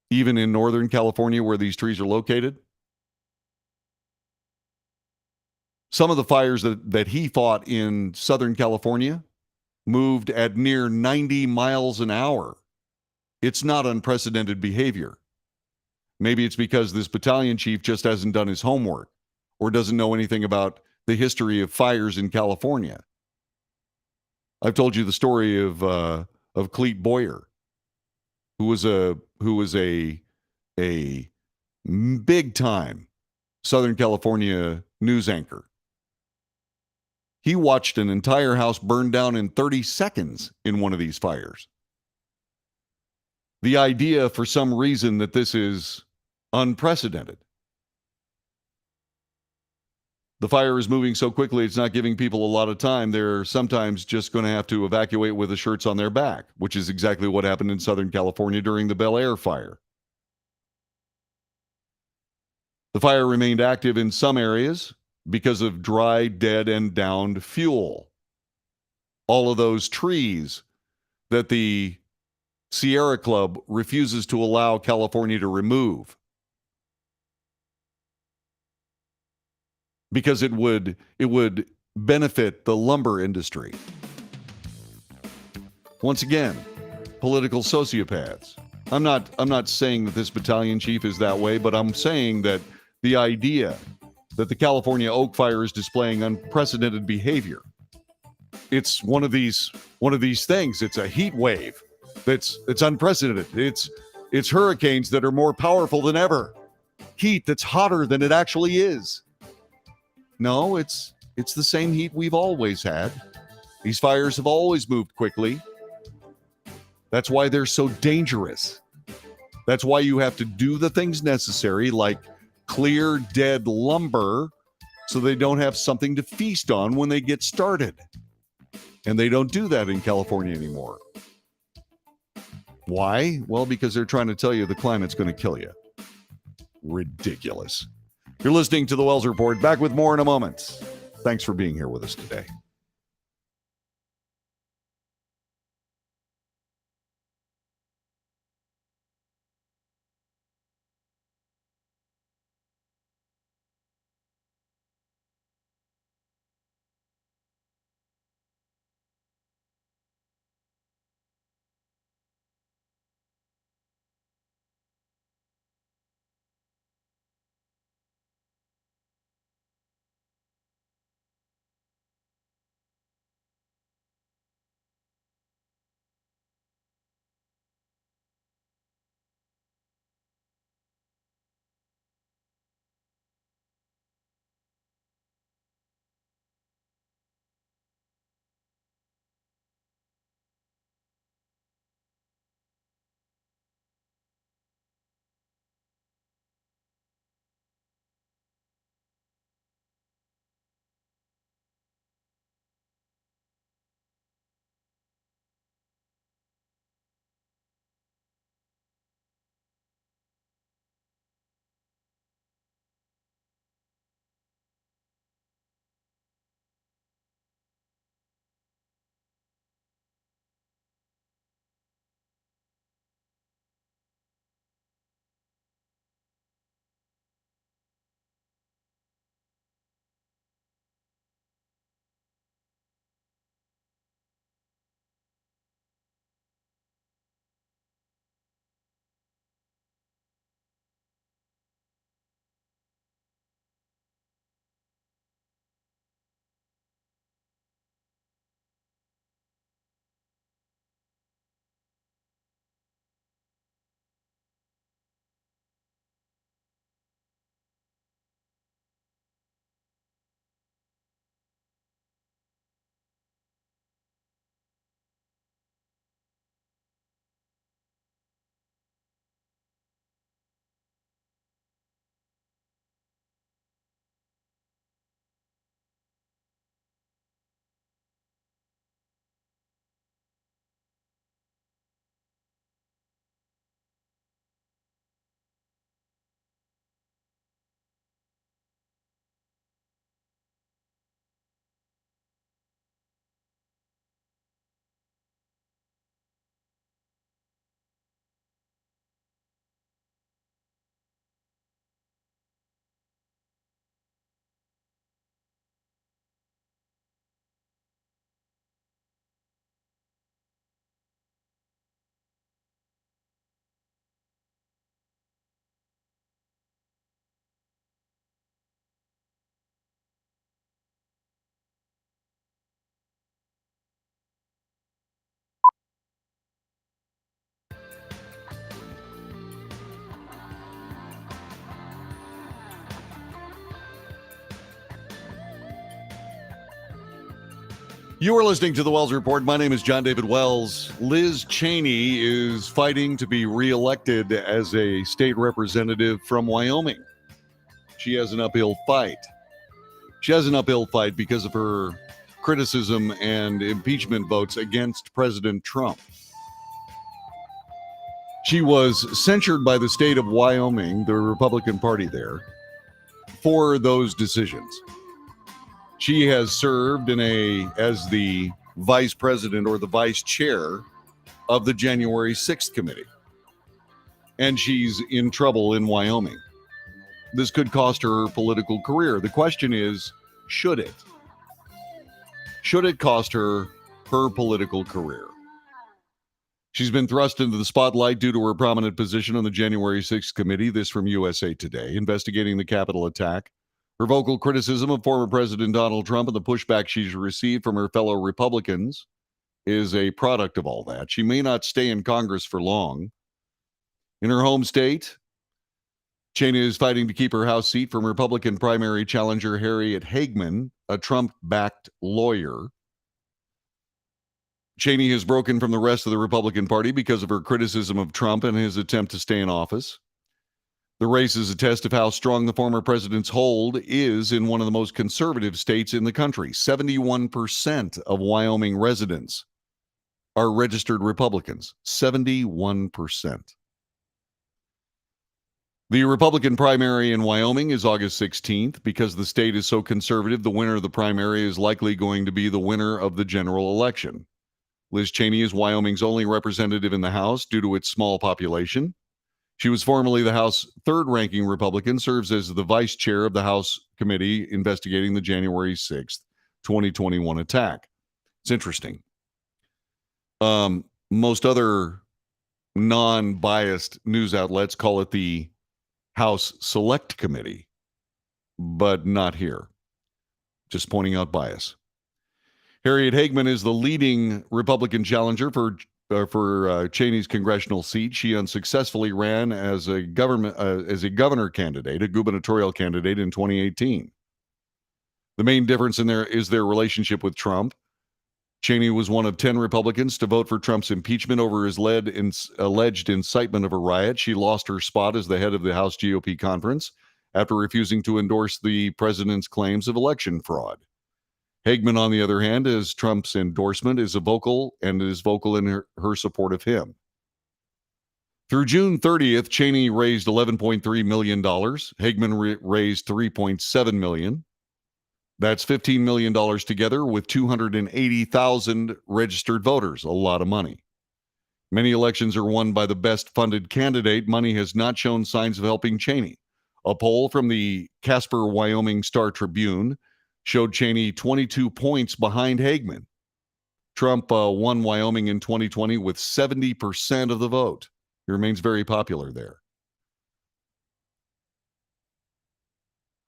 even in Northern California where these trees are located. Some of the fires that he fought in Southern California moved at near 90 miles an hour. It's not unprecedented behavior. Maybe it's because this battalion chief just hasn't done his homework or doesn't know anything about the history of fires in California. I've told you the story of Cleet Boyer, who was a big time Southern California news anchor. He watched an entire house burn down in 30 seconds in one of these fires. The idea, for some reason, that this is unprecedented. The fire is moving so quickly, it's not giving people a lot of time. They're sometimes just going to have to evacuate with the shirts on their back, which is exactly what happened in Southern California during the Bel Air fire. The fire remained active in some areas because of dry, dead, and downed fuel. All of those trees that the Sierra Club refuses to allow California to remove because it would benefit the lumber industry. Once again, political sociopaths. I'm not saying that this battalion chief is that way, but I'm saying that the idea that the California oak fire is displaying unprecedented behavior. It's one of these things. It's a heat wave that's unprecedented. It's hurricanes that are more powerful than ever. Heat that's hotter than it actually is. No, it's the same heat we've always had. These fires have always moved quickly. That's why they're so dangerous. That's why you have to do the things necessary, like clear dead lumber, so they don't have something to feast on when they get started. And they don't do that in California anymore. Why? Well, because they're trying to tell you the climate's going to kill you. Ridiculous. You're listening to the Wells Report. Back with more in a moment. Thanks for being here with us today. You are listening to the Wells Report. My name is John David Wells. Liz Cheney is fighting to be reelected as a state representative from Wyoming. She has an uphill fight. She has an uphill fight because of her criticism and impeachment votes against President Trump. She was censured by the state of Wyoming, the Republican Party there, for those decisions. She has served as the vice president or the vice chair of the January 6th committee. And she's in trouble in Wyoming. This could cost her political career. The question is, should it? Should it cost her political career? She's been thrust into the spotlight due to her prominent position on the January 6th committee. This from USA Today, investigating the Capitol attack Her vocal criticism of former President Donald Trump and the pushback she's received from her fellow Republicans is a product of all that. She may not stay in Congress for long. In her home state, Cheney is fighting to keep her House seat from Republican primary challenger Harriet Hagman, a Trump-backed lawyer. Cheney has broken from the rest of the Republican Party because of her criticism of Trump and his attempt to stay in office. The race is a test of how strong the former president's hold is in one of the most conservative states in the country. 71% of Wyoming residents are registered Republicans. 71%. The Republican primary in Wyoming is August 16th. Because the state is so conservative, the winner of the primary is likely going to be the winner of the general election. Liz Cheney is Wyoming's only representative in the House due to its small population. She was formerly the House third-ranking Republican, serves as the vice chair of the House committee investigating the January 6th, 2021 attack. It's interesting. Most other non-biased news outlets call it the House Select Committee, but not here. Just pointing out bias. Harriet Hagman is the leading Republican challenger for Cheney's congressional seat. She unsuccessfully ran as a gubernatorial candidate in 2018. The main difference in there is their relationship with Trump. Cheney was one of 10 Republicans to vote for Trump's impeachment over his alleged incitement of a riot. She lost her spot as the head of the House GOP conference after refusing to endorse the president's claims of election fraud. Hagman, on the other hand, is Trump's endorsement, is vocal in her support of him. Through June 30th, Cheney raised $11.3 million. Hagman raised $3.7 million. That's $15 million together with 280,000 registered voters. A lot of money. Many elections are won by the best-funded candidate. Money has not shown signs of helping Cheney. A poll from the Casper, Wyoming Star-Tribune showed Cheney 22 points behind Hagman. Trump won Wyoming in 2020 with 70% of the vote. He remains very popular there.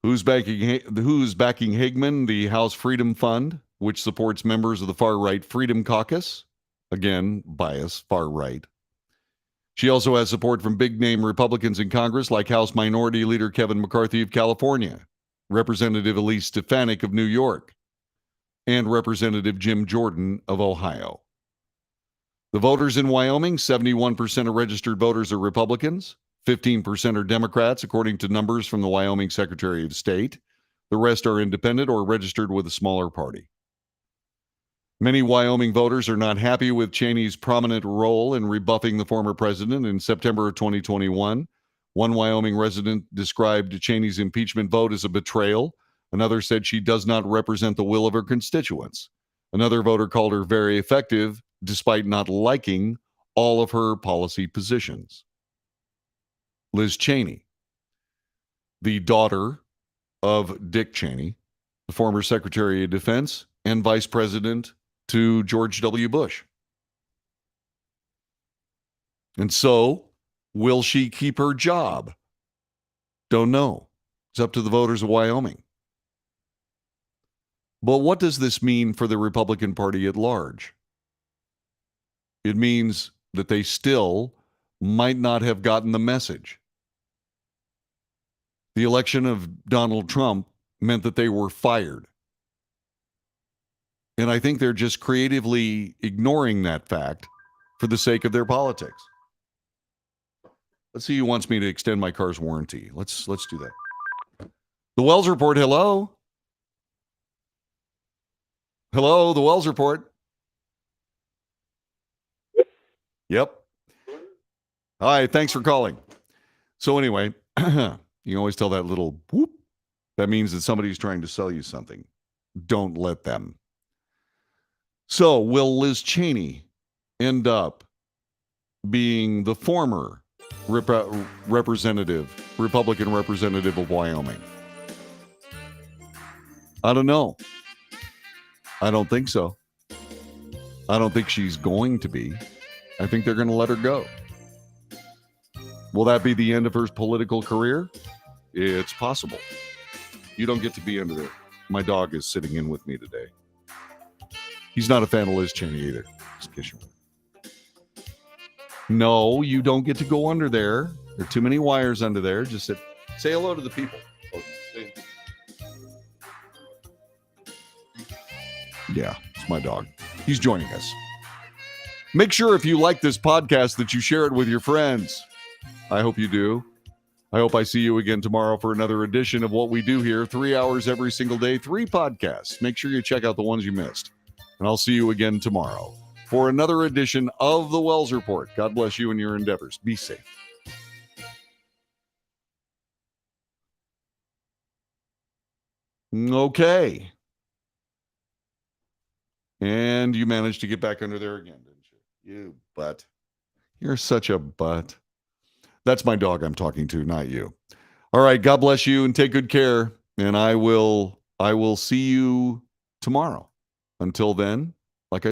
Who's backing Hagman? The House Freedom Fund, which supports members of the far-right Freedom Caucus. Again, bias, far-right. She also has support from big-name Republicans in Congress like House Minority Leader Kevin McCarthy of California, Representative Elise Stefanik of New York, and Representative Jim Jordan of Ohio. The voters in Wyoming, 71% of registered voters are Republicans, 15% are Democrats, according to numbers from the Wyoming Secretary of State. The rest are independent or registered with a smaller party. Many Wyoming voters are not happy with Cheney's prominent role in rebuffing the former president. In September of 2021, one Wyoming resident described Cheney's impeachment vote as a betrayal. Another said she does not represent the will of her constituents. Another voter called her very effective, despite not liking all of her policy positions. Liz Cheney, the daughter of Dick Cheney, the former Secretary of Defense and Vice President to George W. Bush. And so, will she keep her job? Don't know. It's up to the voters of Wyoming. But what does this mean for the Republican Party at large? It means that they still might not have gotten the message. The election of Donald Trump meant that they were fired. And I think they're just creatively ignoring that fact for the sake of their politics. Let's see who wants me to extend my car's warranty. Let's do that. The Wells Report, hello. Hello, the Wells Report. Yep. Hi, thanks for calling. So anyway, you can always tell that little whoop. That means that somebody's trying to sell you something. Don't let them. So will Liz Cheney end up being the former Republican representative of Wyoming? I don't know. I don't think so. I don't think she's going to be. I think they're going to let her go. Will that be the end of her political career? It's possible. You don't get to be under there. My dog is sitting in with me today. He's not a fan of Liz Cheney either. Just in case you're... No, you don't get to go under there. There are too many wires under there. Just say hello to the people. Yeah, it's my dog. He's joining us. Make sure if you like this podcast that you share it with your friends. I hope you do. I hope I see you again tomorrow for another edition of what we do here. 3 hours every single day, 3 podcasts. Make sure you check out the ones you missed. And I'll see you again tomorrow for another edition of the Wells Report. God bless you and your endeavors. Be safe. Okay. And you managed to get back under there again, didn't you? You butt. You're such a butt. That's my dog I'm talking to, not you. All right. God bless you and take good care. And I will see you tomorrow. Until then,